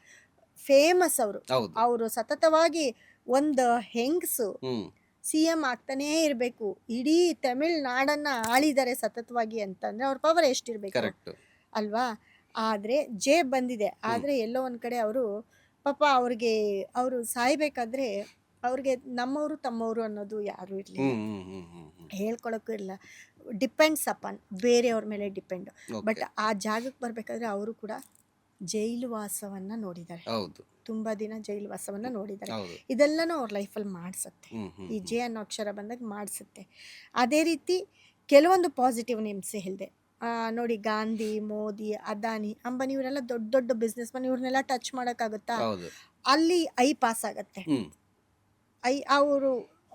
ಫೇಮಸ್. ಹೌದು. ಅವರು ಸತತವಾಗಿ ಒಂದು ಹೆಂಗಸು ಹ್ಮ್. CM ಆಗ್ತಾನೇ ಇರ್ಬೇಕು, ಇಡೀ ತಮಿಳ್ನಾಡನ್ನ ಆಳಿದ್ದಾರೆ ಸತತವಾಗಿ ಅಂತಂದ್ರೆ ಅವ್ರ ಪವರ್ ಎಷ್ಟಿರ್ಬೇಕು ಕರೆಕ್ಟ್. ಅಲ್ವಾ. ಆದ್ರೆ ಜೆ ಬಂದಿದೆ, ಆದ್ರೆ ಎಲ್ಲೋ ಒಂದ್ ಕಡೆ ಅವರು ಪಾಪ ಅವರು ಸಾಯ್ಬೇಕಾದ್ರೆ ಅವ್ರಿಗೆ ನಮ್ಮವರು ತಮ್ಮವರು ಅನ್ನೋದು ಯಾರು ಇರ್ಲಿಲ್ಲ, ಹ್ಮ್. ಹ್ಮ್. ಹ್ಮ್. ಹ್ಮ್. ಹ್ಮ್. ಹೇಳ್ಕೊಳಕ್ಕೂ ಇಲ್ಲ. ಡಿಪೆಂಡ್ಸ್ ಅಪಾನ್ ಬೇರೆಯವ್ರ ಮೇಲೆ ಡಿಪೆಂಡ್. But okay. ಆ ಜಾಗಕ್ಕೆ ಬರ್ಬೇಕಾದ್ರೆ ಅವರು ಕೂಡ ಜೈಲು ವಾಸವನ್ನ ನೋಡಿದ್ದಾರೆ, ಹೌದು. ತುಂಬಾ ದಿನ ಜೈಲು ವಾಸವನ್ನ ನೋಡಿದ್ದಾರೆ. ಹೌದು. ಇದೆಲ್ಲನೂ ಅವ್ರ ಲೈಫಲ್ಲಿ ಮಾಡಿಸುತ್ತೆ, ಹ್ಮ್. ಹ್ಮ್. ಈ ಜೆ ಅನ್ನೋ ಅಕ್ಷರ ಬಂದಾಗ ಮಾಡಿಸುತ್ತೆ. ಅದೇ ರೀತಿ ಕೆಲವೊಂದು ಪಾಸಿಟಿವ್ ನೇಮ್ಸ್ ಹೇಳಿದೆ ನೋಡಿ, ಗಾಂಧಿ, ಮೋದಿ, ಅದಾನಿ, ಅಂಬಾನಿ, ಇವರೆಲ್ಲ ದೊಡ್ಡ ದೊಡ್ಡ ಬಿಸ್ನೆಸ್ ಮನ್, ಇವ್ರನ್ನೆಲ್ಲ ಟಚ್ ಮಾಡೋಕ್ಕಾಗುತ್ತಾ? ಹೌದು. ಅಲ್ಲಿ ಐ ಪಾಸ್ ಆಗತ್ತೆ. ಹ್ಮ್. ಅವರು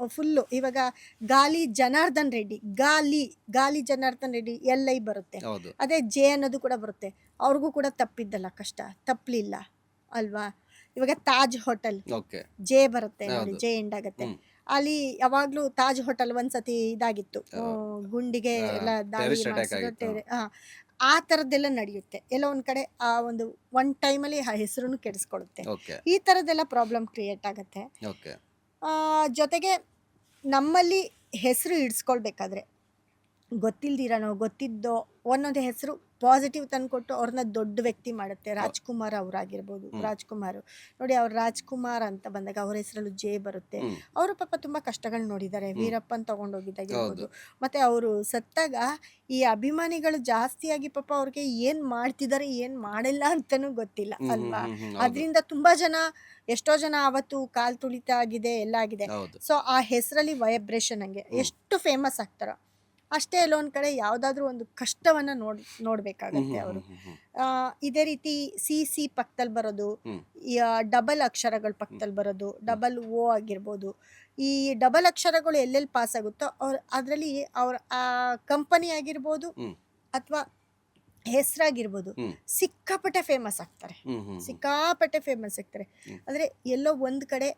ಫುಲ್ಲು. ಇವಾಗ ಜನಾರ್ದನ್ ರೆಡ್ಡಿ, ಗಾಲಿ ಜನಾರ್ದನ್ ರೆಡ್ಡಿ LI ಬರುತ್ತೆ. ಹೌದು. ಅದೇ ಜೆ ಅನ್ನೋದು ಕೂಡ ಬರುತ್ತೆ. ಅವ್ರಿಗೂ ಕೂಡ ತಪ್ಪಿದ್ದಲ್ಲ, ಕಷ್ಟ ತಪ್ಪಲಿಲ್ಲ ಅಲ್ವಾ. ಇವಾಗ ತಾಜ್ ಹೋಟೆಲ್ ಓಕೆ. ಜೆ ಬರುತ್ತೆ ನೋಡಿ, ಹೌದು. ಜೆ ಎಂಡ್ ಆಗುತ್ತೆ. ಹ್ಮ್. ಅಲ್ಲಿ ಯಾವಾಗ್ಲೂ ತಾಜ್ ಹೋಟೆಲ್ ಒಂದ್ಸತಿ ಇದಾಗಿತ್ತು, ಗುಂಡಿಗೆ ಎಲ್ಲ ದಾಳಿ terrorist attack ಮಾಡ್ಸಿದ್ರು, ಆಗಿತ್ತು. ಆ ಥರದ್ದೆಲ್ಲ ನಡೆಯುತ್ತೆ. ಎಲ್ಲೋ ಒಂದು ಕಡೆ ಆ ಒಂದು ಒನ್ ಟೈಮಲ್ಲಿ ಆ ಹೆಸರನ್ನು ಕೆಡಿಸ್ಕೊಡುತ್ತೆ. ಓಕೆ ಈ ಥರದ್ದೆಲ್ಲ ಪ್ರಾಬ್ಲಮ್ ಕ್ರಿಯೇಟ್ ಆಗುತ್ತೆ. ಓಕೆ ಜೊತೆಗೆ ನಮ್ಮಲ್ಲಿ ಹೆಸರು ಇಡ್ಸ್ಕೊಳ್ಬೇಕಾದ್ರೆ ಗೊತ್ತಿಲ್ದಿರನೋ ಗೊತ್ತಿದ್ದೋ ಒಂದೊಂದು ಹೆಸರು ಪಾಸಿಟಿವ್ ತಂದ್ಕೊಟ್ಟು ಅವ್ರನ್ನ ದೊಡ್ಡ ವ್ಯಕ್ತಿ ಮಾಡುತ್ತೆ. ರಾಜ್ಕುಮಾರ್ ಅವರಾಗಿರ್ಬೋದು, ರಾಜ್ಕುಮಾರ್ ನೋಡಿ, ಅವ್ರು ರಾಜ್ಕುಮಾರ್ ಅಂತ ಬಂದಾಗ ಅವ್ರ ಹೆಸರಲ್ಲೂ ಜೆ ಬರುತ್ತೆ. ಅವರು ಪಾಪ ತುಂಬಾ ಕಷ್ಟಗಳು ನೋಡಿದ್ದಾರೆ. ವೀರಪ್ಪನ್ ತಗೊಂಡೋಗಿದ್ದಾಗಿರ್ಬೋದು, ಮತ್ತೆ ಅವರು ಸತ್ತಾಗ ಈ ಅಭಿಮಾನಿಗಳು ಜಾಸ್ತಿಯಾಗಿ ಪಾಪ ಅವ್ರಿಗೆ ಏನ್ ಮಾಡ್ತಿದ್ದಾರೆ ಏನ್ ಮಾಡಿಲ್ಲ ಅಂತಾನೂ ಗೊತ್ತಿಲ್ಲ ಅಲ್ವಾ. ಅದರಿಂದ ತುಂಬಾ ಜನ, ಎಷ್ಟೋ ಜನ ಅವತ್ತು ಕಾಲ್ ತುಳಿತ ಆಗಿದೆ, ಎಲ್ಲ ಆಗಿದೆ. ಸೊ ಆ ಹೆಸರಲ್ಲಿ ವೈಬ್ರೇಷನ್ ಹಂಗೆ ಎಷ್ಟು ಫೇಮಸ್ ಆಗ್ತಾರೋ ಅಷ್ಟೇ ಎಲ್ಲೋ ಒಂದ್ ಕಡೆ ಯಾವ್ದಾದ್ರು ಒಂದು ಕಷ್ಟವನ್ನ ನೋಡ್ಬೇಕಾಗತ್ತೆ ಅವರು. ಇದೇ ರೀತಿ ಸಿ ಪಕ್ಕದಲ್ಲಿ ಬರೋದು, ಡಬಲ್ ಅಕ್ಷರಗಳ ಪಕ್ಕದಲ್ಲಿ ಬರೋದು, ಡಬಲ್ ಓ ಆಗಿರ್ಬೋದು. ಈ ಡಬಲ್ ಅಕ್ಷರಗಳು ಎಲ್ಲೆಲ್ಲಿ ಪಾಸ್ ಆಗುತ್ತೋ ಅದರಲ್ಲಿ ಅವ್ರ ಆ ಕಂಪನಿ ಆಗಿರ್ಬೋದು ಅಥವಾ ಹೆಸರಾಗಿರ್ಬೋದು ಸಿಕ್ಕಾಪಟ್ಟೆ ಫೇಮಸ್ ಆಗ್ತಾರೆ. ಸಿಕ್ಕಾಪಟ್ಟೆ ಫೇಮಸ್ ಆಗ್ತಾರೆ ಅಂದ್ರೆ ಎಲ್ಲೋ ಒಂದ್ ಕಡೆ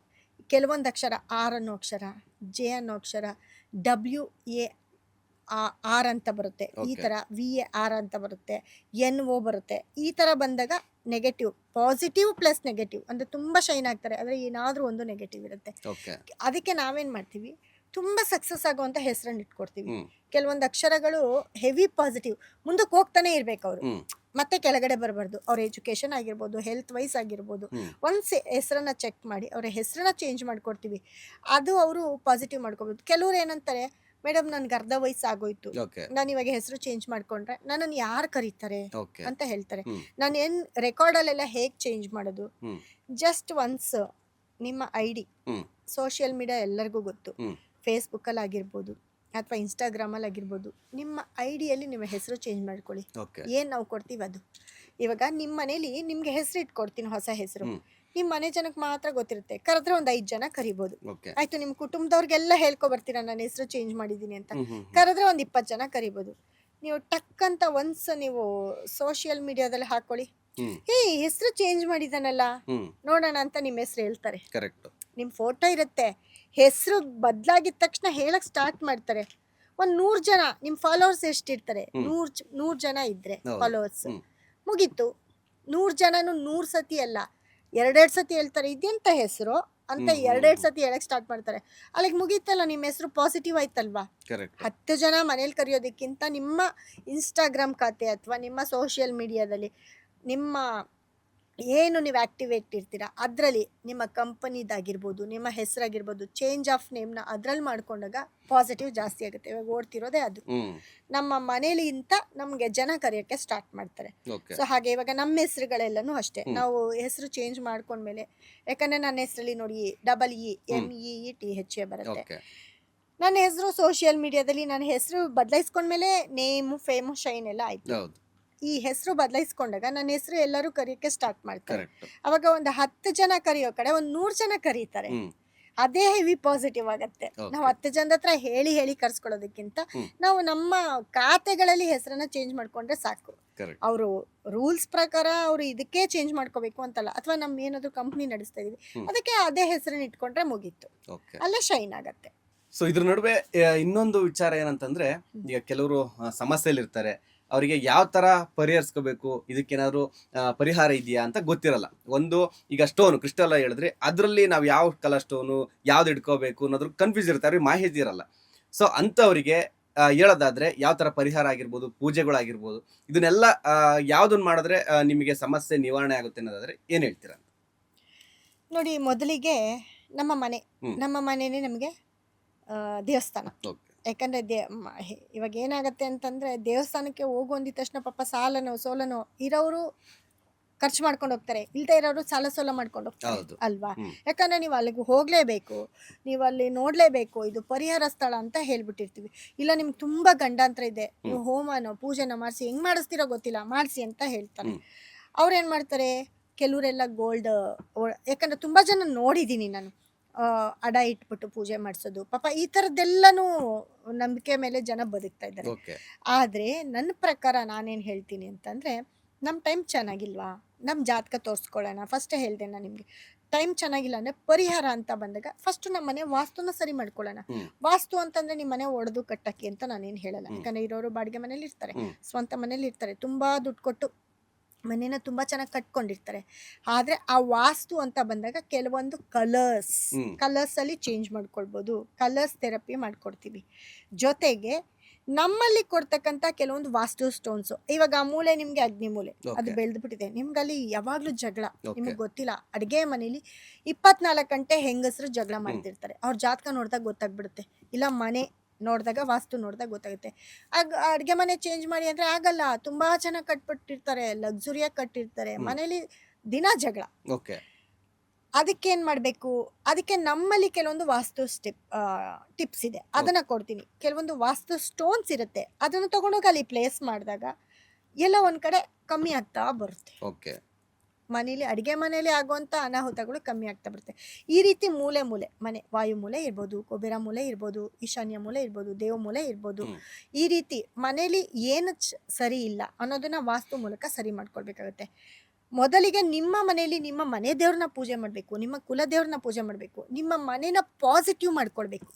ಕೆಲವೊಂದು ಅಕ್ಷರ, ಆರ್ ಅನ್ನೋ ಅಕ್ಷರ, ಜೆ ಅನ್ನೋ ಅಕ್ಷರ, WA ಆರ್ ಅಂತ ಬರುತ್ತೆ, ಈ ತರ VAR ಅಂತ ಬರುತ್ತೆ, NO ಬರುತ್ತೆ. ಈ ತರ ಬಂದಾಗ ನೆಗೆಟಿವ್, ಪಾಸಿಟಿವ್ ಪ್ಲಸ್ ನೆಗೆಟಿವ್ ಅಂದ್ರೆ ತುಂಬಾ ಶೈನ್ ಆಗ್ತಾರೆ. ಆದ್ರೆ ಏನಾದ್ರೂ ಒಂದು ನೆಗೆಟಿವ್ ಇರುತ್ತೆ. ಅದಕ್ಕೆ ನಾವೇನ್ ಮಾಡ್ತೀವಿ, ತುಂಬಾ ಸಕ್ಸಸ್ ಆಗುವಂತ ಹೆಸರನ್ನ ಇಟ್ಕೊಡ್ತೀವಿ. ಕೆಲವೊಂದು ಅಕ್ಷರಗಳು ಹೆವಿ ಪಾಸಿಟಿವ್, ಮುಂದಕ್ಕೆ ಹೋಗ್ತಾನೆ ಇರ್ಬೇಕು ಅವರು, ಮತ್ತೆ ಕೆಳಗಡೆ ಬರಬಾರ್ದು. ಅವ್ರ ಎಜುಕೇಶನ್ ಆಗಿರ್ಬೋದು, ಹೆಲ್ತ್ ವೈಸ್ ಆಗಿರ್ಬೋದು, ಒಂದ್ ಹೆಸರನ್ನ ಚೆಕ್ ಮಾಡಿ ಅವ್ರ ಹೆಸರನ್ನ ಚೇಂಜ್ ಮಾಡ್ಕೊಡ್ತೀವಿ. ಅದು ಅವರು ಪಾಸಿಟಿವ್ ಮಾಡ್ಕೋಬಹುದು. ಕೆಲವ್ರು ಏನಂತಾರೆ, ಮೇಡಮ್ ನನ್ಗೆ ಅರ್ಧ ವಯಸ್ಸು ಆಗೋಯ್ತು, ನಾನು ಇವಾಗ ಹೆಸರು ಚೇಂಜ್ ಮಾಡ್ಕೊಂಡ್ರೆ ನನ್ನನ್ನು ಯಾರು ಕರೀತಾರೆ ಅಂತ ಹೇಳ್ತಾರೆ. ನಾನು ಏನ್ ರೆಕಾರ್ಡಲ್ಲೆಲ್ಲ ಹೇಗ್ ಚೇಂಜ್ ಮಾಡೋದು, ಜಸ್ಟ್ ಒನ್ಸ್ ನಿಮ್ಮ ID ಸೋಷಿಯಲ್ ಮೀಡಿಯಾ ಎಲ್ಲರಿಗೂ ಗೊತ್ತು, ಫೇಸ್ಬುಕ್ಕಲ್ಲಿ ಆಗಿರ್ಬೋದು ಅಥವಾ ಇನ್ಸ್ಟಾಗ್ರಾಮಲ್ಲಿ ಆಗಿರ್ಬೋದು, ನಿಮ್ಮ ID-ಯಲ್ಲಿ ನಿಮ್ಮ ಹೆಸರು ಚೇಂಜ್ ಮಾಡ್ಕೊಳ್ಳಿ. ಏನ್ ನಾವು ಕೊಡ್ತೀವಿ ಅದು. ಇವಾಗ ನಿಮ್ಮ ಮನೇಲಿ ನಿಮ್ಗೆ ಹೆಸರು ಇಟ್ಕೊಡ್ತೀನಿ, ಹೊಸ ಹೆಸರು, ನಿಮ್ ಮನೆ ಜನಕ್ಕೆ ಮಾತ್ರ ಗೊತ್ತಿರುತ್ತೆ. ಕರೆದ್ರೆ ಒಂದ್ 5 ಜನ ಕರಿಬಹುದು. ಆಯ್ತು, ನಿಮ್ ಕುಟುಂಬದವ್ರಿಗೆಲ್ಲ ಹೇಳ್ಕೊ ಬರ್ತೀರಾ ನನ್ನ ಹೆಸರು ಚೇಂಜ್ ಮಾಡಿದೀನಿ ಅಂತ, ಕರೆದ್ರೆ ಒಂದ್ 20 ಜನ ಕರಿಬಹುದು. ನೀವು ಟಕ್ ಅಂತ ಒನ್ಸ್ ನೀವು ಸೋಷಿಯಲ್ ಮೀಡಿಯಾದಲ್ಲಿ ಹಾಕೊಳ್ಳಿ, ಹೇ ಹೆಸರು ಚೇಂಜ್ ಮಾಡಿದಾನಲ್ಲ ನೋಡೋಣ ಅಂತ ನಿಮ್ ಹೆಸರು ಹೇಳ್ತಾರೆ. ನಿಮ್ ಫೋಟೋ ಇರುತ್ತೆ, ಹೆಸರು ಬದಲಾಗಿದ ತಕ್ಷಣ ಹೇಳಕ್ ಸ್ಟಾರ್ಟ್ ಮಾಡ್ತಾರೆ. ಒಂದ್ 100 ಜನ ನಿಮ್ ಫಾಲೋವರ್ಸ್ ಎಷ್ಟಿರ್ತಾರೆ, 100 ಜನ ಇದ್ರೆ ಫಾಲೋವರ್ಸ್, ಮುಗೀತು. 100 ಜನನು 100 ಸತಿ ಅಲ್ಲ, 2 ಸತಿ ಹೇಳ್ತಾರೆ ಇದೆಂತ ಹೆಸರು ಅಂತ, 2 ಸತಿ ಹೇಳಕ್ ಸ್ಟಾರ್ಟ್ ಮಾಡ್ತಾರೆ. ಅಲ್ಲಿಗೆ ಮುಗೀತಲ್ಲ, ನಿಮ್ಮ ಹೆಸರು ಪಾಸಿಟಿವ್ ಆಯ್ತಲ್ವಾ. 10 ಜನ ಮನೇಲಿ ಕರೆಯೋದಕ್ಕಿಂತ ನಿಮ್ಮ ಇನ್ಸ್ಟಾಗ್ರಾಮ್ ಖಾತೆ ಅಥವಾ ನಿಮ್ಮ ಸೋಷಿಯಲ್ ಮೀಡಿಯಾದಲ್ಲಿ ನಿಮ್ಮ ಏನು ನೀವು ಆಕ್ಟಿವೇಟ್ ಇರ್ತೀರಾ ಅದರಲ್ಲಿ ನಿಮ್ಮ ಕಂಪನಿದಾಗಿರ್ಬೋದು, ನಿಮ್ಮ ಹೆಸರಾಗಿರ್ಬೋದು, ಚೇಂಜ್ ಆಫ್ ನೇಮ್ನ ಅದ್ರಲ್ಲಿ ಮಾಡ್ಕೊಂಡಾಗ ಪಾಸಿಟಿವ್ ಜಾಸ್ತಿ ಆಗುತ್ತೆ. ಇವಾಗ ಓಡ್ತಿರೋದೇ ಅದು. ನಮ್ಮ ಮನೇಲಿಂತ ನಮ್ಗೆ ಜನ ಕರೆಯೋಕ್ಕೆ ಸ್ಟಾರ್ಟ್ ಮಾಡ್ತಾರೆ. ಸೊ ಹಾಗೆ ಇವಾಗ ನಮ್ಮ ಹೆಸರುಗಳೆಲ್ಲನೂ ಅಷ್ಟೇ, ನಾವು ಹೆಸರು ಚೇಂಜ್ ಮಾಡ್ಕೊಂಡ್ಮೇಲೆ, ಯಾಕಂದ್ರೆ ನನ್ನ ಹೆಸರಲ್ಲಿ ನೋಡಿ MEETHA ಬರುತ್ತೆ. ನನ್ನ ಹೆಸರು ಸೋಷಿಯಲ್ ಮೀಡಿಯಾದಲ್ಲಿ ನನ್ನ ಹೆಸರು ಬದಲಾಯಿಸ್ಕೊಂಡ್ಮೇಲೆ ನೇಮು, ಫೇಮು, ಶೈನ್ ಎಲ್ಲ ಆಯ್ತು. ಈ ಹೆಸರು ಬದಲಾಯಿಸ್ಕೊಂಡಾಗ ನನ್ನ ಹೆಸರು ಎಲ್ಲರೂ ಕರೆಯೋಕೆ ಸ್ಟಾರ್ಟ್ ಮಾಡ್ತಾರೆ. ಅವಾಗ ಒಂದು 10 ಜನ ಕರೆಯೋ ಕಡೆ ಒಂದು 100 ಜನ ಕರೀತಾರೆ. ಅದೇ ಹೆವಿ ಪಾಸಿಟಿವ್ ಆಗತ್ತೆ. ನಾವು 10 ಜನದ ಹತ್ರ ಹೇಳಿ ಕರ್ಸ್ಕೊಳ್ಳೋದಕ್ಕಿಂತ ನಾವು ನಮ್ಮ ಖಾತೆಗಳಲ್ಲಿ ಹೆಸರನ್ನ ಚೇಂಜ್ ಮಾಡ್ಕೊಂಡ್ರೆ ಸಾಕು. ಅವರು ರೂಲ್ಸ್ ಪ್ರಕಾರ ಅವರು ಇದಕ್ಕೆ ಚೇಂಜ್ ಮಾಡ್ಕೋಬೇಕು ಅಂತಲ್ಲ, ಅಥವಾ ನಮ್ ಏನಾದ್ರು ಕಂಪ್ನಿ ನಡೆಸ್ತಾ ಇದೀವಿ ಅದಕ್ಕೆ ಅದೇ ಹೆಸರನ್ನ ಇಟ್ಕೊಂಡ್ರೆ ಮುಗೀತು, ಅಲ್ಲೇ ಶೈನ್ ಆಗತ್ತೆ. ಸೊ ಇದ್ರ ನಡುವೆ ಇನ್ನೊಂದು ವಿಚಾರ ಏನಂತಂದ್ರೆ, ಈಗ ಕೆಲವರು ಸಮಸ್ಯೆಲಿರ್ತಾರೆ, ಅವರಿಗೆ ಯಾವ ತರ ಪರಿಹರಿಸ್ಕೋಬೇಕು, ಇದಕ್ಕೇನಾದ್ರು ಪರಿಹಾರ ಇದೆಯಾ ಅಂತ ಗೊತ್ತಿರಲ್ಲ. ಒಂದು ಈಗ ಸ್ಟೋನ್ ಕ್ರಿಸ್ಟಲ್ ಹೇಳಿದ್ರೆ ಅದರಲ್ಲಿ ನಾವು ಯಾವ ಕಲರ್ ಸ್ಟೋನು ಯಾವ್ದು ಇಟ್ಕೋಬೇಕು ಅನ್ನೋದ್ರ ಕನ್ಫ್ಯೂಸ್ ಇರ್ತಾರೆ, ಮಾಹಿತಿ ಇರಲ್ಲ. ಸೊ ಅಂಥವರಿಗೆ ಹೇಳೋದಾದ್ರೆ ಯಾವ ತರ ಪರಿಹಾರ ಆಗಿರ್ಬೋದು, ಪೂಜೆಗಳಾಗಿರ್ಬೋದು, ಇದನ್ನೆಲ್ಲ ಯಾವ್ದನ್ನ ಮಾಡಿದ್ರೆ ನಿಮಗೆ ಸಮಸ್ಯೆ ನಿವಾರಣೆ ಆಗುತ್ತೆ ಅನ್ನೋದಾದ್ರೆ ಏನ್ ಹೇಳ್ತೀರಾ? ನೋಡಿ, ಮೊದಲಿಗೆ ನಮ್ಮ ಮನೆನೇ ನಮಗೆ ದೇವಸ್ಥಾನ. ಯಾಕಂದ್ರೆ ಇವಾಗ ಏನಾಗತ್ತೆ ಅಂತಂದ್ರೆ, ದೇವಸ್ಥಾನಕ್ಕೆ ಹೋಗೊಂದಿದ ತಕ್ಷಣ ಪಾಪ ಸಾಲನೋ ಸೋಲನೋ ಇರೋರು ಖರ್ಚು ಮಾಡ್ಕೊಂಡು ಹೋಗ್ತಾರೆ, ಇಲ್ದೇ ಇರೋರು ಸಾಲ ಸೋಲ ಮಾಡ್ಕೊಂಡು ಹೋಗ್ತಾರೆ ಅಲ್ವಾ. ಯಾಕಂದ್ರೆ ನೀವು ಅಲ್ಲಿಗೆ ಹೋಗ್ಲೇಬೇಕು, ನೀವು ಅಲ್ಲಿ ನೋಡ್ಲೇಬೇಕು, ಇದು ಪರಿಹಾರ ಸ್ಥಳ ಅಂತ ಹೇಳ್ಬಿಟ್ಟಿರ್ತೀವಿ. ಇಲ್ಲ ನಿಮ್ಗೆ ತುಂಬಾ ಗಂಡಾಂತರ ಇದೆ, ನೀವು ಹೋಮನೋ ಪೂಜೆನೋ ಮಾಡಿಸಿ, ಹೆಂಗ್ ಮಾಡಿಸ್ತೀರೋ ಗೊತ್ತಿಲ್ಲ, ಮಾಡಿಸಿ ಅಂತ ಹೇಳ್ತಾರೆ. ಅವ್ರೇನ್ ಮಾಡ್ತಾರೆ, ಕೆಲವರೆಲ್ಲ ಗೋಲ್ಡ್, ಯಾಕಂದ್ರೆ ತುಂಬಾ ಜನ ನೋಡಿದೀನಿ ನಾನು, ಅಡ ಇಟ್ಬಿಟ್ಟು ಪೂಜೆ ಮಾಡಿಸೋದು, ಪಾಪ ಈ ಥರದ್ದೆಲ್ಲನೂ ನಂಬಿಕೆ ಮೇಲೆ ಜನ ಬದುಕ್ತಾ ಇದ್ದಾರೆ. ಆದ್ರೆ ನನ್ನ ಪ್ರಕಾರ ನಾನೇನ್ ಹೇಳ್ತೀನಿ ಅಂತಂದ್ರೆ, ನಮ್ಮ ಟೈಮ್ ಚೆನ್ನಾಗಿಲ್ವಾ, ನಮ್ಮ ಜಾತಕ ತೋರಿಸ್ಕೊಳ್ಳೋಣ. ಫಸ್ಟ್ ಹೇಳಿದೆ ನಾನು ನಿಮಗೆ, ಟೈಮ್ ಚೆನ್ನಾಗಿಲ್ಲ ಅಂದರೆ ಪರಿಹಾರ ಅಂತ ಬಂದಾಗ ಫಸ್ಟ್ ನಮ್ಮ ಮನೆ ವಾಸ್ತುನ ಸರಿ ಮಾಡ್ಕೊಳ್ಳೋಣ. ವಾಸ್ತು ಅಂತಂದರೆ ನಿಮ್ಮ ಮನೆ ಒಡೆದು ಕಟ್ಟಕ್ಕೆ ಅಂತ ನಾನೇನು ಹೇಳಲ್ಲ. ಯಾಕಂದರೆ ಇರೋರು ಬಾಡಿಗೆ ಮನೇಲಿ ಇರ್ತಾರೆ, ಸ್ವಂತ ಮನೇಲಿ ಇರ್ತಾರೆ, ತುಂಬ ದುಡ್ಡು ಕೊಟ್ಟು ಮನೇನ ತುಂಬ ಚೆನ್ನಾಗಿ ಕಟ್ಕೊಂಡಿರ್ತಾರೆ. ಆದರೆ ಆ ವಾಸ್ತು ಅಂತ ಬಂದಾಗ ಕೆಲವೊಂದು ಕಲರ್ಸಲ್ಲಿ ಚೇಂಜ್ ಮಾಡ್ಕೊಳ್ಬೋದು. ಕಲರ್ಸ್ ಥೆರಪಿ ಮಾಡ್ಕೊಡ್ತೀವಿ. ಜೊತೆಗೆ ನಮ್ಮಲ್ಲಿ ಕೊಡ್ತಕ್ಕಂಥ ಕೆಲವೊಂದು ವಾಸ್ತು ಸ್ಟೋನ್ಸು, ಇವಾಗ ಆ ಮೂಲೆ ನಿಮಗೆ ಅಗ್ನಿ ಮೂಲೆ, ಅದು ಬೆಳೆದು ಬಿಟ್ಟಿದೆ, ನಿಮ್ಗೆ ಅಲ್ಲಿ ಯಾವಾಗಲೂ ಜಗಳ, ನಿಮಗೆ ಗೊತ್ತಿಲ್ಲ, ಅಡುಗೆ ಮನೇಲಿ 24 ಗಂಟೆ ಹೆಂಗಸರು ಜಗಳ ಮಾಡ್ತಿರ್ತಾರೆ. ಅವ್ರ ಜಾತಕ ನೋಡಿದಾಗ ಗೊತ್ತಾಗ್ಬಿಡುತ್ತೆ, ಇಲ್ಲ ಮನೆ ನೋಡಿದಾಗ ವಾಸ್ತು ನೋಡಿದಾಗ ಗೊತ್ತಾಗುತ್ತೆ. ಅಡುಗೆ ಮನೆ ಚೇಂಜ್ ಮಾಡಿ ಅಂದರೆ ಆಗಲ್ಲ. ತುಂಬ ಚೆನ್ನಾಗಿ ಕಟ್ಬಿಟ್ಟಿರ್ತಾರೆ, ಲಕ್ಸುರಿಯಾಗಿ ಕಟ್ಟಿರ್ತಾರೆ, ಮನೇಲಿ ದಿನ ಜಗಳ. ಅದಕ್ಕೇನು ಮಾಡಬೇಕು, ಅದಕ್ಕೆ ನಮ್ಮಲ್ಲಿ ಕೆಲವೊಂದು ವಾಸ್ತು ಟಿಪ್ಸ್ ಇದೆ, ಅದನ್ನು ಕೊಡ್ತೀನಿ. ಕೆಲವೊಂದು ವಾಸ್ತು ಸ್ಟೋನ್ಸ್ ಇರುತ್ತೆ, ಅದನ್ನು ತೊಗೊಂಡೋಗಿ ಅಲ್ಲಿ ಪ್ಲೇಸ್ ಮಾಡಿದಾಗ ಎಲ್ಲ ಒಂದು ಕಡೆ ಕಮ್ಮಿ ಆಗ್ತಾ ಬರುತ್ತೆ. ಮನೇಲಿ ಅಡುಗೆ ಮನೇಲಿ ಆಗುವಂಥ ಅನಾಹುತಗಳು ಕಮ್ಮಿ ಆಗ್ತಾ ಬರುತ್ತೆ. ಈ ರೀತಿ ಮೂಲೆ ಮನೆ, ವಾಯು ಮೂಲೆ ಇರ್ಬೋದು, ಕುಬೇರ ಮೂಲೆ ಇರ್ಬೋದು, ಈಶಾನ್ಯ ಮೂಲೆ ಇರ್ಬೋದು, ದೇವ ಮೂಲೆ ಇರ್ಬೋದು. ಈ ರೀತಿ ಮನೇಲಿ ಏನು ಸರಿ ಇಲ್ಲ ಅನ್ನೋದನ್ನ ವಾಸ್ತು ಮೂಲಕ ಸರಿ ಮಾಡ್ಕೊಳ್ಬೇಕಾಗುತ್ತೆ. ಮೊದಲಿಗೆ ನಿಮ್ಮ ಮನೆಯಲ್ಲಿ ನಿಮ್ಮ ಮನೆ ದೇವ್ರನ್ನ ಪೂಜೆ ಮಾಡಬೇಕು, ನಿಮ್ಮ ಕುಲ ದೇವ್ರನ್ನ ಪೂಜೆ ಮಾಡಬೇಕು, ನಿಮ್ಮ ಮನೇನ ಪಾಸಿಟಿವ್ ಮಾಡ್ಕೊಳ್ಬೇಕು.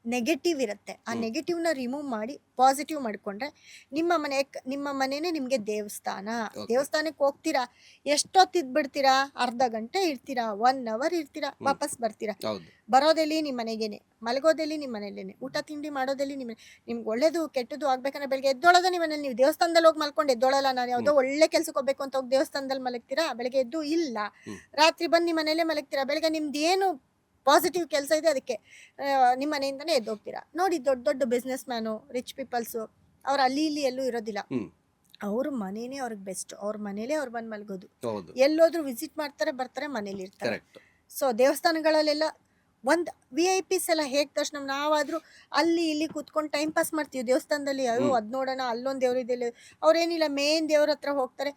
ನೆಗೆಟಿವ್ ಇರುತ್ತೆ, ಆ ನೆಗೆಟಿವ್ನ ರಿಮೂವ್ ಮಾಡಿ ಪಾಸಿಟಿವ್ ಮಾಡಿಕೊಂಡ್ರೆ ನಿಮ್ಮ ಮನೆನೇ ನಿಮಗೆ ದೇವಸ್ಥಾನಕ್ಕೆ ಹೋಗ್ತೀರಾ, ಎಷ್ಟೊತ್ತಿದ್ದು ಬಿಡ್ತೀರಾ, ಅರ್ಧ ಗಂಟೆ ಇರ್ತೀರಾ, 1 hour ಇರ್ತೀರಾ, ವಾಪಸ್ ಬರ್ತೀರಾ. ಬರೋದೆಲ್ಲಿ ನಿಮ್ಮ ಮನೆಗೇನೆ, ಮಲಗೋದೆಲ್ಲಿ ನಿಮ್ಮ ಮನೇಲೇನೆ, ಊಟ ತಿಂಡಿ ಮಾಡೋದೆಲ್ಲಿ ನಿಮ್ಗೆ ಒಳ್ಳೇದು ಕೆಟ್ಟದ್ದು ಆಗ್ಬೇಕಂದ್ರೆ ಬೆಳಗ್ಗೆ ಎದ್ದೊಳೋದು ನಿಮ್ಮ ಮನೇಲಿ. ನೀವು ದೇವಸ್ಥಾನದಲ್ಲಿ ಹೋಗಿ ಮಲ್ಕೊಂಡು ಎದ್ದೊಳಲ್ಲ. ನಾನು ಯಾವುದೋ ಒಳ್ಳೆ ಕೆಲ್ಸಕ್ಕೆ ಹೋಗ್ಬೇಕು ಅಂತ ಹೋಗಿ ದೇವಸ್ಥಾನದಲ್ಲಿ ಮಲಗ್ತೀರಾ, ಬೆಳಗ್ಗೆ ಎದ್ದು ಇಲ್ಲ, ರಾತ್ರಿ ಬಂದು ನಿಮ್ಮ ಮನೇಲೇ ಮಲಗ್ತೀರಾ. ಬೆಳಗ್ಗೆ ನಿಮ್ದು ಏನು ಪಾಸಿಟಿವ್ ಕೆಲಸ ಇದೆ ಅದಕ್ಕೆ ನಿಮ್ಮ ಮನೆಯಿಂದನೇ ಎದ್ದೋಗ್ತೀರಾ. ನೋಡಿ, ದೊಡ್ಡ ದೊಡ್ಡ ಬಿಸ್ನೆಸ್ ಮ್ಯಾನು, ರಿಚ್ ಪೀಪಲ್ಸು, ಅವ್ರು ಅಲ್ಲಿ ಇಲ್ಲಿ ಎಲ್ಲೂ ಇರೋದಿಲ್ಲ. ಅವ್ರ ಮನೇನೆ ಅವ್ರಿಗೆ ಬೆಸ್ಟ್, ಅವ್ರ ಮನೇಲೇ ಅವ್ರು ಬಂದು ಮಲಗೋದು. ಎಲ್ಲೋದ್ರೂ ವಿಸಿಟ್ ಮಾಡ್ತಾರೆ, ಬರ್ತಾರೆ, ಮನೇಲಿ ಇರ್ತಾರೆ. ಸೊ ದೇವಸ್ಥಾನಗಳಲ್ಲೆಲ್ಲ ಒಂದು VIPs ಎಲ್ಲ ಹೇಗೆ ದರ್ಶನ, ನಾವಾದರೂ ಅಲ್ಲಿ ಇಲ್ಲಿ ಕೂತ್ಕೊಂಡು ಟೈಮ್ ಪಾಸ್ ಮಾಡ್ತೀವಿ. ದೇವಸ್ಥಾನದಲ್ಲಿ ಅಯ್ಯೋ ಅದು ನೋಡೋಣ, ಅಲ್ಲೊಂದು ದೇವ್ರಿದೆ, ಅವ್ರೇನಿಲ್ಲ ಮೇನ್ ದೇವ್ರ ಹತ್ರ ಹೋಗ್ತಾರೆ,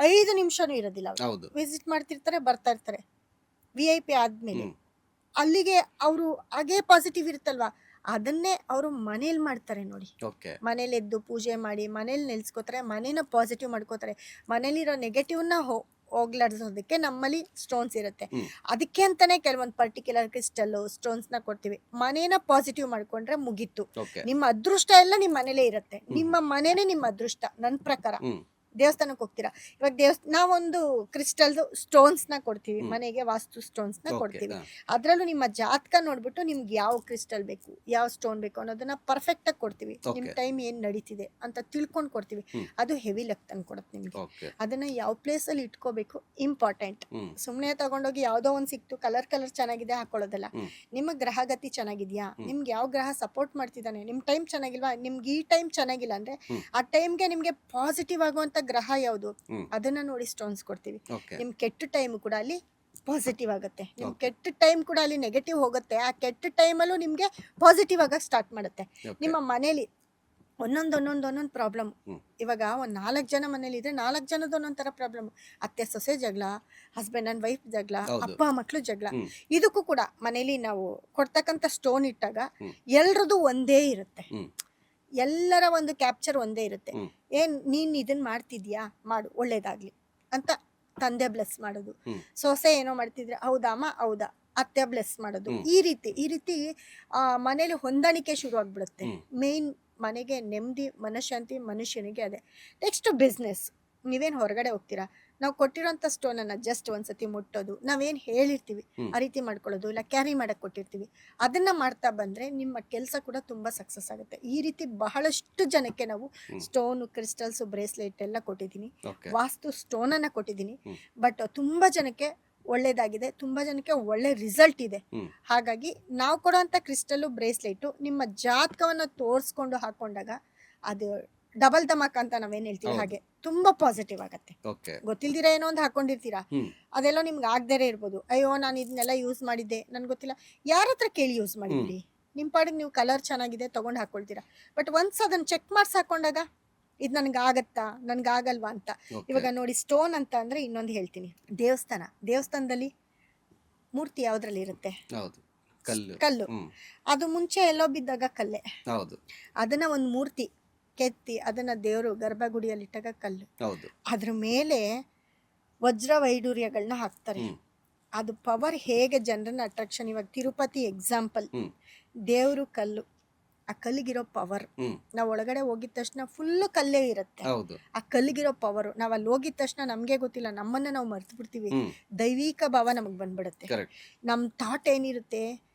5 ನಿಮಿಷನೂ ಇರೋದಿಲ್ಲ, ವಿಸಿಟ್ ಮಾಡ್ತಿರ್ತಾರೆ, ಬರ್ತಾ ಇರ್ತಾರೆ. VIP ಆದ್ಮೇಲೆ ಅಲ್ಲಿಗೆ ಅವರು ಹಾಗೇ ಪಾಸಿಟಿವ್ ಇರುತ್ತಲ್ವಾ, ಅದನ್ನೇ ಅವರು ಮನೇಲಿ ಮಾಡ್ತಾರೆ. ನೋಡಿ, ಮನೇಲಿ ಎದ್ದು ಪೂಜೆ ಮಾಡಿ ಮನೇಲಿ ನೆಲೆಸ್ಕೋತಾರೆ, ಮನೇನ ಪಾಸಿಟಿವ್ ಮಾಡ್ಕೋತಾರೆ. ಮನೇಲಿರೋ ನೆಗೆಟಿವ್ನ ಹೋಗ್ಲಾಡ್ಸೋದಕ್ಕೆ ನಮ್ಮಲ್ಲಿ ಸ್ಟೋನ್ಸ್ ಇರುತ್ತೆ. ಅದಕ್ಕೆ ಅಂತಾನೆ ಕೆಲವೊಂದು ಪರ್ಟಿಕ್ಯುಲರ್ ಕ್ರಿಸ್ಟಲ್ ಸ್ಟೋನ್ಸ್ನ ಕೊಡ್ತೀವಿ. ಮನೇನ ಪಾಸಿಟಿವ್ ಮಾಡ್ಕೊಂಡ್ರೆ ಮುಗೀತು. ನಿಮ್ಮ ಅದೃಷ್ಟ ಎಲ್ಲ ನಿಮ್ಮ ಮನೇಲೇ ಇರುತ್ತೆ. ನಿಮ್ಮ ಮನೇನೆ ನಿಮ್ಮ ಅದೃಷ್ಟ ನನ್ನ ಪ್ರಕಾರ. ದೇವಸ್ಥಾನಕ್ಕೆ ಹೋಗ್ತೀರಾ, ಇವಾಗ ನಾವೊಂದು ಕ್ರಿಸ್ಟಲ್ ಸ್ಟೋನ್ಸ್ನ ಕೊಡ್ತೀವಿ ಮನೆಗೆ, ವಾಸ್ತು ಸ್ಟೋನ್ಸ್ನ ಕೊಡ್ತೀವಿ. ಅದರಲ್ಲೂ ನಿಮ್ಮ ಜಾತಕ ನೋಡ್ಬಿಟ್ಟು ನಿಮ್ಗೆ ಯಾವ ಕ್ರಿಸ್ಟಲ್ ಬೇಕು, ಯಾವ ಸ್ಟೋನ್ ಬೇಕು ಅನ್ನೋದನ್ನ ಪರ್ಫೆಕ್ಟಾಗಿ ಕೊಡ್ತೀವಿ. ನಿಮ್ಮ ಟೈಮ್ ಏನು ನಡೀತಿದೆ ಅಂತ ತಿಳ್ಕೊಂಡು ಕೊಡ್ತೀವಿ. ಅದು ಹೆವಿ ಲಕ್ ತಂದು ಕೊಡುತ್ತೆ ನಿಮಗೆ. ಅದನ್ನ ಯಾವ ಪ್ಲೇಸಲ್ಲಿ ಇಟ್ಕೋಬೇಕು ಇಂಪಾರ್ಟೆಂಟ್. ಸುಮ್ಮನೆ ತಗೊಂಡೋಗಿ ಯಾವುದೋ ಒಂದು ಸಿಕ್ತು, ಕಲರ್ ಚೆನ್ನಾಗಿದೆ ಹಾಕೊಳ್ಳೋದಲ್ಲ. ನಿಮ್ಮ ಗ್ರಹಗತಿ ಚೆನ್ನಾಗಿದೆಯಾ, ನಿಮ್ಗೆ ಯಾವ ಗ್ರಹ ಸಪೋರ್ಟ್ ಮಾಡ್ತಿದ್ದಾನೆ, ನಿಮ್ಮ ಟೈಮ್ ಚೆನ್ನಾಗಿಲ್ವಾ, ನಿಮ್ಗೆ ಈ ಟೈಮ್ ಚೆನ್ನಾಗಿಲ್ಲ ಅಂದ್ರೆ ಆ ಟೈಮ್ಗೆ ನಿಮ್ಗೆ ಪಾಸಿಟಿವ್ ಆಗುವಂತ ಗ್ರಹ ಯಾವುದು ಅದನ್ನ ನೋಡಿ ಸ್ಟೋನ್ಸ್ ಕೊಡ್ತೀವಿ. ನಿಮ್ ಕೆಟ್ಟ ಟೈಮ್ ಕೂಡ ಅಲ್ಲಿ ಪಾಸಿಟಿವ್ ಆಗುತ್ತೆ, ನಿಮ್ ಕೆಟ್ಟ ಟೈಮ್ ಕೂಡ ಅಲ್ಲಿ ನೆಗೆಟಿವ್ ಹೋಗುತ್ತೆ. ಆ ಕೆಟ್ಟ ಟೈಮಲ್ಲೂ ನಿಮ್ಗೆ ಪಾಸಿಟಿವ್ ಆಗಕ್ಕೆ ಸ್ಟಾರ್ಟ್ ಮಾಡುತ್ತೆ. ನಿಮ್ಮ ಮನೇಲಿ ಒಂದೊಂದು ಪ್ರಾಬ್ಲಮ್. ಇವಾಗ ಒಂದು 4 ಜನ ಮನೇಲಿ ಇದ್ರೆ 4 ಜನದ ಒಂದೊಂದ್ ತರ ಪ್ರಾಬ್ಲಮ್. ಅತ್ತೆ ಸೊಸೆ ಜಗಳ, ಹಸ್ಬೆಂಡ್ ಅಂಡ್ ವೈಫ್ ಜಗಳ, ಅಪ್ಪ ಮಕ್ಳು ಜಗಳ. ಇದಕ್ಕೂ ಕೂಡ ಮನೇಲಿ ನಾವು ಕೊಡ್ತಕ್ಕಂಥ ಸ್ಟೋನ್ ಇಟ್ಟಾಗ ಎಲ್ರದ್ದು ಒಂದೇ ಇರುತ್ತೆ, ಎಲ್ಲರ ಒಂದು ಕ್ಯಾಪ್ಚರ್ ಒಂದೇ ಇರುತ್ತೆ. ನೀನ್ ಇದನ್ನ ಮಾಡ್ತಿದ್ಯಾ, ಮಾಡು, ಒಳ್ಳೇದಾಗ್ಲಿ ಅಂತ ತಂದೆ ಬ್ಲೆಸ್ ಮಾಡೋದು. ಸೊಸೆ ಏನೋ ಮಾಡ್ತಿದ್ರೆ ಹೌದಮ್ಮ ಹೌದಾ, ಅತ್ತೆ ಬ್ಲೆಸ್ ಮಾಡೋದು. ಈ ರೀತಿ ಮನೇಲಿ ಹೊಂದಾಣಿಕೆ ಶುರು ಆಗ್ಬಿಡುತ್ತೆ. ಮೇನ್ ಮನೆಗೆ ನೆಮ್ಮದಿ, ಮನಃಶಾಂತಿ ಮನುಷ್ಯನಿಗೆ ಅದೇ. Next business. ನೀವೇನು ಹೊರಗಡೆ ಹೋಗ್ತೀರಾ, ನಾವು ಕೊಟ್ಟಿರೋಂಥ ಸ್ಟೋನನ್ನು ಜಸ್ಟ್ ಒಂದ್ಸತಿ ಮುಟ್ಟೋದು, ನಾವೇನು ಹೇಳಿರ್ತೀವಿ ಆ ರೀತಿ ಮಾಡ್ಕೊಳ್ಳೋದು, ಇಲ್ಲ ಕ್ಯಾರಿ ಮಾಡಕ್ಕೆ ಕೊಟ್ಟಿರ್ತೀವಿ, ಅದನ್ನು ಮಾಡ್ತಾ ಬಂದರೆ ನಿಮ್ಮ ಕೆಲಸ ಕೂಡ ತುಂಬ ಸಕ್ಸಸ್ ಆಗುತ್ತೆ. ಈ ರೀತಿ ಬಹಳಷ್ಟು ಜನಕ್ಕೆ ನಾವು ಸ್ಟೋನು, ಕ್ರಿಸ್ಟಲ್ಸು, ಬ್ರೇಸ್ಲೆಟ್ ಎಲ್ಲ ಕೊಟ್ಟಿದ್ದೀನಿ, ವಾಸ್ತು ಸ್ಟೋನನ್ನು ಕೊಟ್ಟಿದ್ದೀನಿ. ಬಟ್ ತುಂಬ ಜನಕ್ಕೆ ಒಳ್ಳೇದಾಗಿದೆ, ತುಂಬ ಜನಕ್ಕೆ ಒಳ್ಳೆ ರಿಸಲ್ಟ್ ಇದೆ. ಹಾಗಾಗಿ ನಾವು ಕೊಡೋಂಥ ಕ್ರಿಸ್ಟಲ್ಲು, ಬ್ರೇಸ್ಲೆಟು ನಿಮ್ಮ ಜಾತಕವನ್ನು ತೋರಿಸ್ಕೊಂಡು ಹಾಕೊಂಡಾಗ ಅದು ಡಬಲ್ ಧಮಾಕ ಅಂತ ನಾವೇನ್ ಹೇಳ್ತೀವಿ ಹಾಗೆ ತುಂಬಾ ಪಾಸಿಟಿವ್ ಆಗತ್ತೆ. ಗೊತ್ತಿಲ್ದಿರ ಏನೋ ಒಂದು ಹಾಕೊಂಡಿರ್ತೀರಾ, ಅದೆಲ್ಲ ನಿಮ್ಗೆ ಆಗದೇ ಇರ್ಬೋದು. ಅಯ್ಯೋ ನಾನು ಇದನ್ನೆಲ್ಲ ಯೂಸ್ ಮಾಡಿದ್ದೆ, ನನ್ಗೆ ಗೊತ್ತಿಲ್ಲ, ಯಾರ ಹತ್ರ ಕೇಳಿ ಯೂಸ್ ಮಾಡಿದ್ರಿ, ನಿಮ್ಮ ಪಾಡಿಗೆ ನೀವು ಕಲರ್ ಚೆನ್ನಾಗಿದೆ ತಗೊಂಡು ಹಾಕೊಳ್ತೀರಾ. ಬಟ್ ಒನ್ಸ್ ಅದನ್ನ ಚೆಕ್ ಮಾಡ್ಸಿ ಹಾಕೊಂಡಾಗ ಇದು ನನ್ಗೆ ಆಗತ್ತಾ, ನನ್ಗೆ ಆಗಲ್ವಾ ಅಂತ. ಇವಾಗ ನೋಡಿ, ಸ್ಟೋನ್ ಅಂತ ಅಂದ್ರೆ ಇನ್ನೊಂದು ಹೇಳ್ತೀನಿ. ದೇವಸ್ಥಾನದಲ್ಲಿ ಮೂರ್ತಿ ಯಾವ್ದ್ರಲ್ಲಿ ಇರುತ್ತೆ, ಕಲ್ಲು. ಅದು ಮುಂಚೆ ಎಲ್ಲೋ ಬಿದ್ದಾಗ ಕಲ್ಲೆ, ಅದನ್ನ ಒಂದು ಮೂರ್ತಿ ಕೆತ್ತಿ ಅದನ್ನ ದೇವರು ಗರ್ಭಗುಡಿಯಲ್ಲಿ ಇಟ್ಟಾಗ ಕಲ್ಲು. ಅದ್ರ ಮೇಲೆ ವಜ್ರ ವೈಡೂರ್ಯಗಳನ್ನ ಹಾಕ್ತಾರೆ. ಹ್ಮ್. ಅದು ಪವರ್ ಹೇಗೆ ಜನರನ್ನ ಅಟ್ರಾಕ್ಷನ್, ಇವಾಗ ತಿರುಪತಿ ಎಕ್ಸಾಂಪಲ್, ಹ್ಮ್. ದೇವರು ಕಲ್ಲು, ಆ ಕಲ್ಲಿಗಿರೋ ಪವರ್, ಹ್ಮ್. ನಾವು ಒಳಗಡೆ ಹೋಗಿದ ತಕ್ಷಣ ಫುಲ್ಲು ಕಲ್ಲೇ ಇರುತ್ತೆ. ಹೌದು. ಆ ಕಲ್ಲಿಗಿರೋ ಪವರು ನಾವು ಅಲ್ಲಿ ಹೋಗಿದ ತಕ್ಷಣ ನಮಗೆ ಗೊತ್ತಿಲ್ಲ, ನಮ್ಮನ್ನ ನಾವು ಮರ್ತು ಬಿಡ್ತೀವಿ. ಹ್ಮ್. ದೈವಿಕ ಭಾವ ನಮಗೆ ಬಂದ್ಬಿಡುತ್ತೆ. ಕರೆಕ್ಟ್. ನಮ್ಮ ಥಾಟ್ ಏನಿರುತ್ತೆ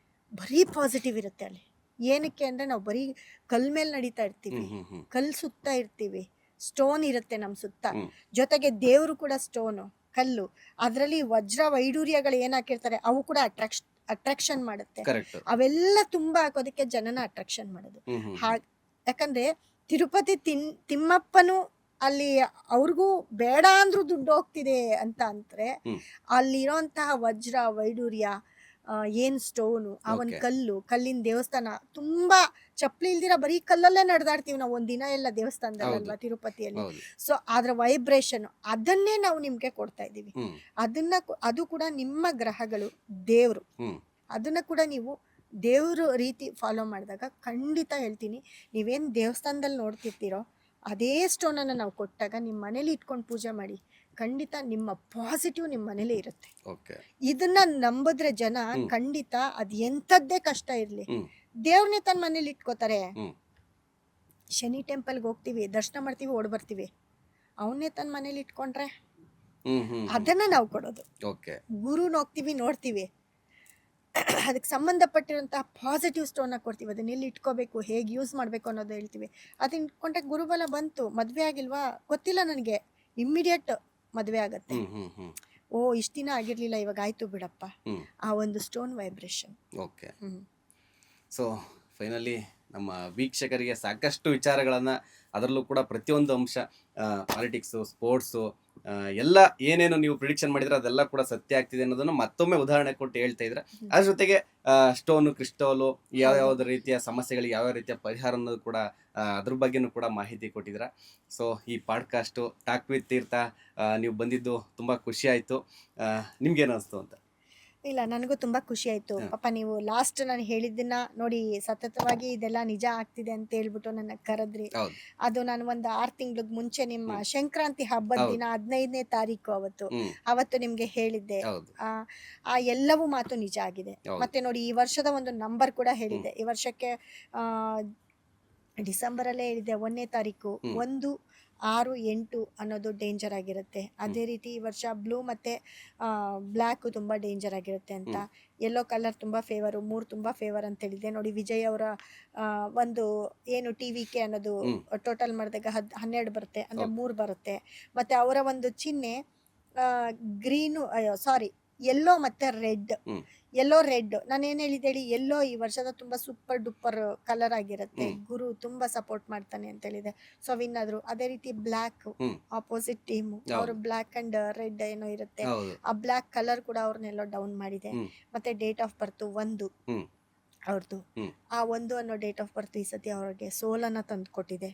ಬರೀ ಪಾಸಿಟಿವ್ ಇರುತ್ತೆ ಅಲ್ಲಿ. ಏನಕ್ಕೆ ಅಂದರೆ ನಾವು ಬರೀ ಕಲ್ ಮೇಲೆ ನಡೀತಾ ಇರ್ತೀವಿ, ಹ್ಮ್. ಹ್ಮ್. ಹ್ಮ್. ಕಲ್ಲು ಸುತ್ತಾ ಇರ್ತೀವಿ, ಸ್ಟೋನ್ ಇರುತ್ತೆ ನಮ್ಮ ಸುತ್ತ, ಹ್ಮ್. ಜೊತೆಗೆ ದೇವರು ಕೂಡ ಸ್ಟೋನು, ಕಲ್ಲು, ಅದರಲ್ಲಿ ವಜ್ರ ವೈಡೂರ್ಯಗಳು ಏನು ಹಾಕಿರ್ತಾರೆ ಅವು ಕೂಡ ಅಟ್ರಾಕ್ಷನ್ ಮಾಡುತ್ತೆ. ಕರೆಕ್ಟ್. ಅವೆಲ್ಲ ತುಂಬಾ ಹಾಕೋದಕ್ಕೆ ಜನನ ಅಟ್ರಾಕ್ಷನ್ ಮಾಡೋದು. ಹ್ಮ್. ಹ್ಮ್. ಯಾಕಂದ್ರೆ ತಿರುಪತಿ ತಿಮ್ಮಪ್ಪನು ಅಲ್ಲಿ ಅವ್ರಿಗೂ ಬೇಡ ಅಂದ್ರೂ ದುಡ್ಡು ಹೋಗ್ತಿದೆ ಅಂತ ಅಂದ್ರೆ ಹ್ಮ್. ಅಲ್ಲಿರೋಂತಹ ವಜ್ರ ವೈಡೂರ್ಯ, ಏನ್ ಸ್ಟೋನು, ಆ ಒಂದು Okay. ಕಲ್ಲಿನ ದೇವಸ್ಥಾನ ತುಂಬಾ ಚಪ್ಪಲಿ ಇಲ್ದಿರ ಬರೀ ಕಲ್ಲಲ್ಲೇ ನಡೆದಾಡ್ತೀವಿ ನಾವು ಒಂದಿನ ಎಲ್ಲ ದೇವಸ್ಥಾನದಲ್ಲಿ ಹೌದು. ಅಲ್ವಾ ತಿರುಪತಿಯಲ್ಲಿ. ಹೌದು. ಸೊ ಅದ್ರ ವೈಬ್ರೇಷನ್ ಅದನ್ನೇ ನಾವು ನಿಮ್ಗೆ ಕೊಡ್ತಾ ಇದ್ದೀವಿ. ಹ್ಮ್. ಅದು ಕೂಡ ನಿಮ್ಮ ಗ್ರಹಗಳು ದೇವ್ರು, ಹ್ಮ್. ಅದನ್ನ ಕೂಡ ನೀವು ದೇವ್ರ ರೀತಿ ಫಾಲೋ ಮಾಡಿದಾಗ ಖಂಡಿತ ಹೇಳ್ತೀನಿ, ನೀವೇನು ದೇವಸ್ಥಾನದಲ್ಲಿ ನೋಡ್ತಿರ್ತೀರೋ ಅದೇ ಸ್ಟೋನನ್ನು ನಾವು ಕೊಟ್ಟಾಗ ನಿಮ್ಮ ಮನೇಲಿ ಇಟ್ಕೊಂಡು ಪೂಜೆ ಮಾಡಿ, ಖಂಡಿತ ನಿಮ್ಮ ಪಾಸಿಟಿವ್ ನಿಮ್ಮ ಮನೇಲೇ ಇರುತ್ತೆ. ಓಕೆ. ಇದನ್ನ ನಂಬಿದ್ರೆ ಜನ ಖಂಡಿತ ಅದು ಎಂಥದ್ದೇ ಕಷ್ಟ ಇರಲಿ ಹ್ಮ್. ದೇವ್ರನ್ನೇ ತನ್ನ ಮನೇಲಿ ಇಟ್ಕೋತಾರೆ. ಹ್ಮ್. ಶನಿ ಟೆಂಪಲ್ಗೆ ಹೋಗ್ತೀವಿ, ದರ್ಶನ ಮಾಡ್ತೀವಿ, ಓಡ್ ಬರ್ತೀವಿ, ಅವನ್ನೇ ತನ್ನ ಮನೇಲಿ ಇಟ್ಕೊಂಡ್ರೆ ಹ್ಮ್. ಹ್ಮ್. ಅದನ್ನ ನಾವು ಕೊಡೋದು. ಓಕೆ. ಗುರುನ ಹೋಗ್ತೀವಿ, ನೋಡ್ತೀವಿ, ಅದಕ್ಕೆ ಸಂಬಂಧಪಟ್ಟಿರುವಂತಹ ಪಾಸಿಟಿವ್ ಸ್ಟೋನ್ನ ಕೊಡ್ತೀವಿ, ಅದನ್ನ ಎಲ್ಲಿ ಇಟ್ಕೋಬೇಕು, ಹೇಗೆ ಯೂಸ್ ಮಾಡಬೇಕು ಅನ್ನೋದು ಹೇಳ್ತೀವಿ. ಅದನ್ನ ಇಟ್ಕೊಂಡ್ರೆ ಗುರುಬಲ ಬಂತು, ಮದುವೆ ಆಗಿಲ್ವಾ ಗೊತ್ತಿಲ್ಲ ನನಗೆ, ಇಮ್ಮಿಡಿಯೇಟ್ ಮದುವೆ ಆಗತ್ತೆ. ಹ್ಮ್. ಹ್ಮ್. ಹ್ಮ್. ಓ ಇಷ್ಟು ದಿನ ಆಗಿರ್ಲಿಲ್ಲ, ಇವಾಗ ಆಯ್ತು ಬಿಡಪ್ಪ, ಹ್ಮ್. ಆ ಒಂದು stone vibration. Okay. So finally ನಮ್ಮ ವೀಕ್ಷಕರಿಗೆ ಸಾಕಷ್ಟು ವಿಚಾರಗಳನ್ನು, ಅದರಲ್ಲೂ ಕೂಡ ಪ್ರತಿಯೊಂದು ಅಂಶ, ಪಾಲಿಟಿಕ್ಸು, ಸ್ಪೋರ್ಟ್ಸು, ಎಲ್ಲ ಏನೇನು ನೀವು ಪ್ರಿಡಿಕ್ಷನ್ ಮಾಡಿದ್ರೆ ಅದೆಲ್ಲ ಕೂಡ ಸತ್ಯ ಆಗ್ತಿದೆ ಅನ್ನೋದನ್ನು ಮತ್ತೊಮ್ಮೆ ಉದಾಹರಣೆ ಕೊಟ್ಟು ಹೇಳ್ತಾ ಇದ್ರೆ, ಅದ್ರ ಜೊತೆಗೆ ಸ್ಟೋನು, ಕ್ರಿಸ್ಟೋಲು, ಯಾವ್ಯಾವ ರೀತಿಯ ಸಮಸ್ಯೆಗಳಿಗೆ ಯಾವ ರೀತಿಯ ಪರಿಹಾರ ಅನ್ನೋದು ಕೂಡ ಅದ್ರ ಬಗ್ಗೆನೂ ಕೂಡ ಮಾಹಿತಿ ಕೊಟ್ಟಿದ್ದೀರ. ಸೊ ಈ ಪಾಡ್ಕಾಸ್ಟು ಟಾಕ್ ವಿತ್ ತೀರ್ಥ ನೀವು ಬಂದಿದ್ದು ತುಂಬ ಖುಷಿ ಆಯಿತು. ನಿಮ್ಗೇನು ಅನಿಸ್ತು ಅಂತ? ಇಲ್ಲ, ನನಗೂ ತುಂಬಾ ಖುಷಿ ಆಯ್ತು. ಪಾಪ ನೀವು ಲಾಸ್ಟ್ ನಾನು ಹೇಳಿದ್ದನ್ನ ನೋಡಿ ಸತತವಾಗಿ ಇದೆಲ್ಲ ನಿಜ ಆಗ್ತಿದೆ ಅಂತ ಹೇಳ್ಬಿಟ್ಟು ನನ್ನ ಕರೆದ್ರಿ. ಹೌದು. ಅದು ನಾನು ಒಂದು 6 ತಿಂಗಳಿಗೆ ಮುಂಚೆ ನಿಮ್ಮ ಸಂಕ್ರಾಂತಿ ಹಬ್ಬದ ದಿನ 15ನೇ ತಾರೀಕು ಅವತ್ತು ನಿಮ್ಗೆ ಹೇಳಿದ್ದೆ. ಹೌದು. ಆ ಎಲ್ಲವೂ ಮಾತು ನಿಜ ಆಗಿದೆ. ಹೌದು. ಮತ್ತೆ ನೋಡಿ ಈ ವರ್ಷದ ಒಂದು ನಂಬರ್ ಕೂಡ ಹೇಳಿದ್ದೆ. ಈ ವರ್ಷಕ್ಕೆ ಡಿಸೆಂಬರಲ್ಲೇ ಹೇಳಿದ್ದೆ 1ನೇ ತಾರೀಕು 1, 6, 8 ಅನ್ನೋದು ಡೇಂಜರ್ ಆಗಿರುತ್ತೆ. ಅದೇ ರೀತಿ ಈ ವರ್ಷ ಬ್ಲೂ ಮತ್ತೆ ಬ್ಲ್ಯಾಕ್ ತುಂಬಾ ಡೇಂಜರ್ ಆಗಿರುತ್ತೆ ಅಂತ. ಯೆಲ್ಲೋ ಕಲರ್ ತುಂಬಾ ಫೇವರು, 3 ತುಂಬಾ ಫೇವರ್ ಅಂತ ಹೇಳಿದೆ. ನೋಡಿ ವಿಜಯ್ ಅವರ ಒಂದು ಏನು TVK ಅನ್ನೋದು ಟೋಟಲ್ ಮಾಡಿದಾಗ 12 ಬರುತ್ತೆ, ಅಂದ್ರೆ 3 ಬರುತ್ತೆ. ಮತ್ತೆ ಅವರ ಒಂದು ಚಿಹ್ನೆ ಗ್ರೀನು, ಸಾರಿ ಯೆಲ್ಲೋ ಮತ್ತೆ ರೆಡ್. ಯೆಲ್ಲೋ ರೆಡ್, ನಾನೇನು ಹೇಳಿದೆ ಹೇಳಿ, ಯೆಲ್ಲೋ ಈ ವರ್ಷದ ತುಂಬಾ ಸೂಪರ್ ಡೂಪರ್ ಕಲರ್ ಆಗಿರುತ್ತೆ. ಗುರು ತುಂಬಾ ಸಪೋರ್ಟ್ ಮಾಡ್ತಾನೆ ಅಂತ ಹೇಳಿದೆ. ಸೊ ವಿನ್ ಆದ್ರು. ಅದೇ ರೀತಿ ಬ್ಲ್ಯಾಕ್, ಆಪೋಸಿಟ್ ಟೀಮ್, ಅವರು ಬ್ಲ್ಯಾಕ್ ಅಂಡ್ ರೆಡ್ ಏನೋ ಇರುತ್ತೆ, ಆ ಬ್ಲ್ಯಾಕ್ ಕಲರ್ ಕೂಡ ಅವ್ರನ್ನೆಲ್ಲೋ ಡೌನ್ ಮಾಡಿದೆ. ಮತ್ತೆ ಡೇಟ್ ಆಫ್ ಬರ್ತ್ 1 ಅವ್ರದ್ದು, ಆ 1 ಅನ್ನೋ ಡೇಟ್ ಆಫ್ ಬರ್ತ್ ಈ ಸತಿ ಅವ್ರಿಗೆ ಸೋಲನ್ನ ತಂದು ಕೊಟ್ಟಿದೆ.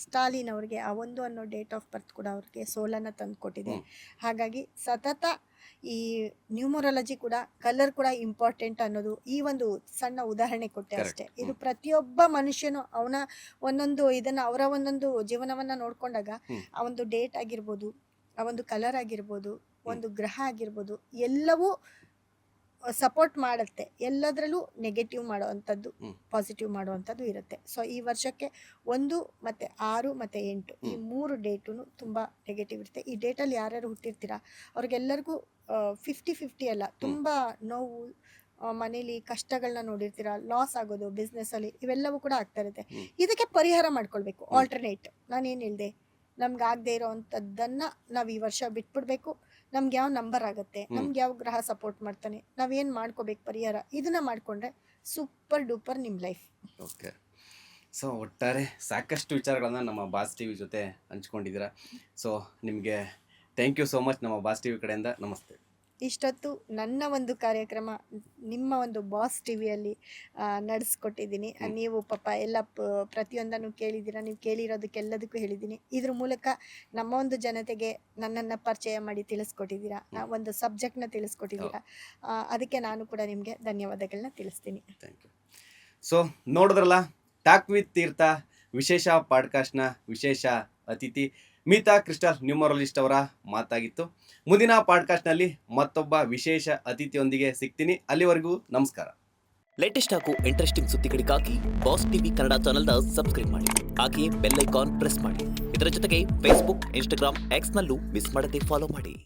ಸ್ಟಾಲಿನ್ ಅವ್ರಿಗೆ ಆ 1 ಅನ್ನೋ ಡೇಟ್ ಆಫ್ ಬರ್ತ್ ಕೂಡ ಅವ್ರಿಗೆ ಸೋಲನ್ನ ತಂದು ಕೊಟ್ಟಿದೆ. ಹಾಗಾಗಿ ಸತತ ಈ ನ್ಯೂಮರಾಲಜಿ ಕೂಡ, ಕಲರ್ ಕೂಡ ಇಂಪಾರ್ಟೆಂಟ್ ಅನ್ನೋದು ಈ ಒಂದು ಸಣ್ಣ ಉದಾಹರಣೆ ಕೊಟ್ಟೆ ಅಷ್ಟೇ. ಇದು ಪ್ರತಿಯೊಬ್ಬ ಮನುಷ್ಯನು ಅವನ ಒಂದೊಂದು ಇದನ್ನ, ಅವರ ಒಂದೊಂದು ಜೀವನವನ್ನ ನೋಡ್ಕೊಂಡಾಗ ಆ ಒಂದು ಡೇಟ್ ಆಗಿರ್ಬೋದು, ಆ ಒಂದು ಕಲರ್ ಆಗಿರ್ಬೋದು, ಒಂದು ಗ್ರಹ ಆಗಿರ್ಬೋದು, ಎಲ್ಲವೂ ಸಪೋರ್ಟ್ ಮಾಡುತ್ತೆ. ಎಲ್ಲದರಲ್ಲೂ ನೆಗೆಟಿವ್ ಮಾಡುವಂಥದ್ದು, ಪಾಸಿಟಿವ್ ಮಾಡುವಂಥದ್ದು ಇರುತ್ತೆ. ಸೊ ಈ ವರ್ಷಕ್ಕೆ 1 ಮತ್ತೆ 6 ಮತ್ತೆ 8 ಈ 3 ಡೇಟು ತುಂಬಾ ನೆಗೆಟಿವ್ ಇರುತ್ತೆ. ಈ ಡೇಟಲ್ಲಿ ಯಾರ್ಯಾರು ಹುಟ್ಟಿರ್ತೀರಾ ಅವ್ರಿಗೆಲ್ಲರಿಗೂ 50-50 ಅಲ್ಲ, ತುಂಬಾ ನೋವು, ಮನೇಲಿ ಕಷ್ಟಗಳನ್ನ ನೋಡಿರ್ತೀರಾ, ಲಾಸ್ ಆಗೋದು ಬಿಸ್ನೆಸ್ಸಲ್ಲಿ, ಇವೆಲ್ಲವೂ ಕೂಡ ಆಗ್ತಾ ಇರುತ್ತೆ. ಇದಕ್ಕೆ ಪರಿಹಾರ ಮಾಡ್ಕೊಳ್ಬೇಕು. ಆಲ್ಟರ್ನೇಟ್ ನಾನೇನು ಹೇಳಿದೆ, ನಮ್ಗೆ ಆಗದೆ ಇರೋವಂಥದ್ದನ್ನು ನಾವು ಈ ವರ್ಷ ಬಿಟ್ಬಿಡ್ಬೇಕು. ನಮ್ಗೆ ಯಾವ ನಂಬರ್ ಆಗುತ್ತೆ, ನಮ್ಗೆ ಯಾವ ಗ್ರಹ ಸಪೋರ್ಟ್ ಮಾಡ್ತಾನೆ, ನಾವೇನು ಮಾಡ್ಕೋಬೇಕು ಪರಿಹಾರ, ಇದನ್ನ ಮಾಡ್ಕೊಂಡ್ರೆ ಸೂಪರ್ ಡೂಪರ್ ನಿಮ್ಮ ಲೈಫ್. ಓಕೆ. ಸೊ ಒಟ್ಟಾರೆ ಸಾಕಷ್ಟು ವಿಚಾರಗಳನ್ನ ನಮ್ಮ ಬಾಸ್ ಟಿವಿ ಜೊತೆ ಹಂಚ್ಕೊಂಡಿದ್ದೀರಾ. ಸೊ ನಿಮಗೆ ಥ್ಯಾಂಕ್ ಯು ಸೋ ಮಚ್ ನಮ್ಮ ಬಾಸ್ ಟಿವಿ ಕಡೆಯಿಂದ. ನಮಸ್ತೆ. ಇಷ್ಟೊತ್ತು ನನ್ನ ಒಂದು ಕಾರ್ಯಕ್ರಮ ನಿಮ್ಮ ಒಂದು ಬಾಸ್ ಟಿವಿಯಲ್ಲಿ ನಡೆಸ್ಕೊಟ್ಟಿದ್ದೀನಿ. ನೀವು ಪಾಪ ಎಲ್ಲ ಪ್ರತಿಯೊಂದನ್ನು ಕೇಳಿದ್ದೀರಾ. ನೀವು ಕೇಳಿರೋದಕ್ಕೆಲ್ಲದಕ್ಕೂ ಹೇಳಿದ್ದೀನಿ. ಇದ್ರ ಮೂಲಕ ನಮ್ಮ ಒಂದು ಜನತೆಗೆ ನನ್ನನ್ನು ಪರಿಚಯ ಮಾಡಿ ತಿಳಿಸ್ಕೊಟ್ಟಿದ್ದೀರಾ, ಒಂದು ಸಬ್ಜೆಕ್ಟ್ನ ತಿಳಿಸ್ಕೊಟ್ಟಿದ್ದೀರಾ. ಅದಕ್ಕೆ ನಾನು ಕೂಡ ನಿಮಗೆ ಧನ್ಯವಾದಗಳನ್ನ ತಿಳಿಸ್ತೀನಿ. Thank you. ಸೊ ನೋಡಿದ್ರಲ್ಲ, ಟಾಕ್ ವಿತ್ ತೀರ್ಥ ವಿಶೇಷ ಪಾಡ್ಕಾಸ್ಟ್ನ ವಿಶೇಷ ಅತಿಥಿ ಮೀತಾ ಕ್ರಿಸ್ಟಲ್ ನ್ಯೂಮರಾಲಜಿಸ್ಟ್ ಅವರ ಮಾತಾಗಿತ್ತು. ಮುಂದಿನ ಪಾಡ್ಕಾಸ್ಟ್ನಲ್ಲಿ ಮತ್ತೊಬ್ಬ ವಿಶೇಷ ಅತಿಥಿಯೊಂದಿಗೆ ಸಿಗ್ತೀನಿ. ಅಲ್ಲಿವರೆಗೂ ನಮಸ್ಕಾರ. ಲೇಟೆಸ್ಟ್ ಹಾಗೂ ಇಂಟ್ರೆಸ್ಟಿಂಗ್ ಸುದ್ದಿಗಳಿಗಾಗಿ ಬಾಸ್ ಟಿವಿ ಕನ್ನಡ ಚಾನೆಲ್ನ ಸಬ್ಸ್ಕ್ರೈಬ್ ಮಾಡಿ. ಹಾಗೆಯೇ ಬೆಲ್ ಐಕಾನ್ ಪ್ರೆಸ್ ಮಾಡಿ. ಇದರ ಜೊತೆಗೆ ಫೇಸ್ಬುಕ್, ಇನ್ಸ್ಟಾಗ್ರಾಮ್, ಎಕ್ಸ್ನಲ್ಲೂ ಮಿಸ್ ಮಾಡದೆ ಫಾಲೋ ಮಾಡಿ.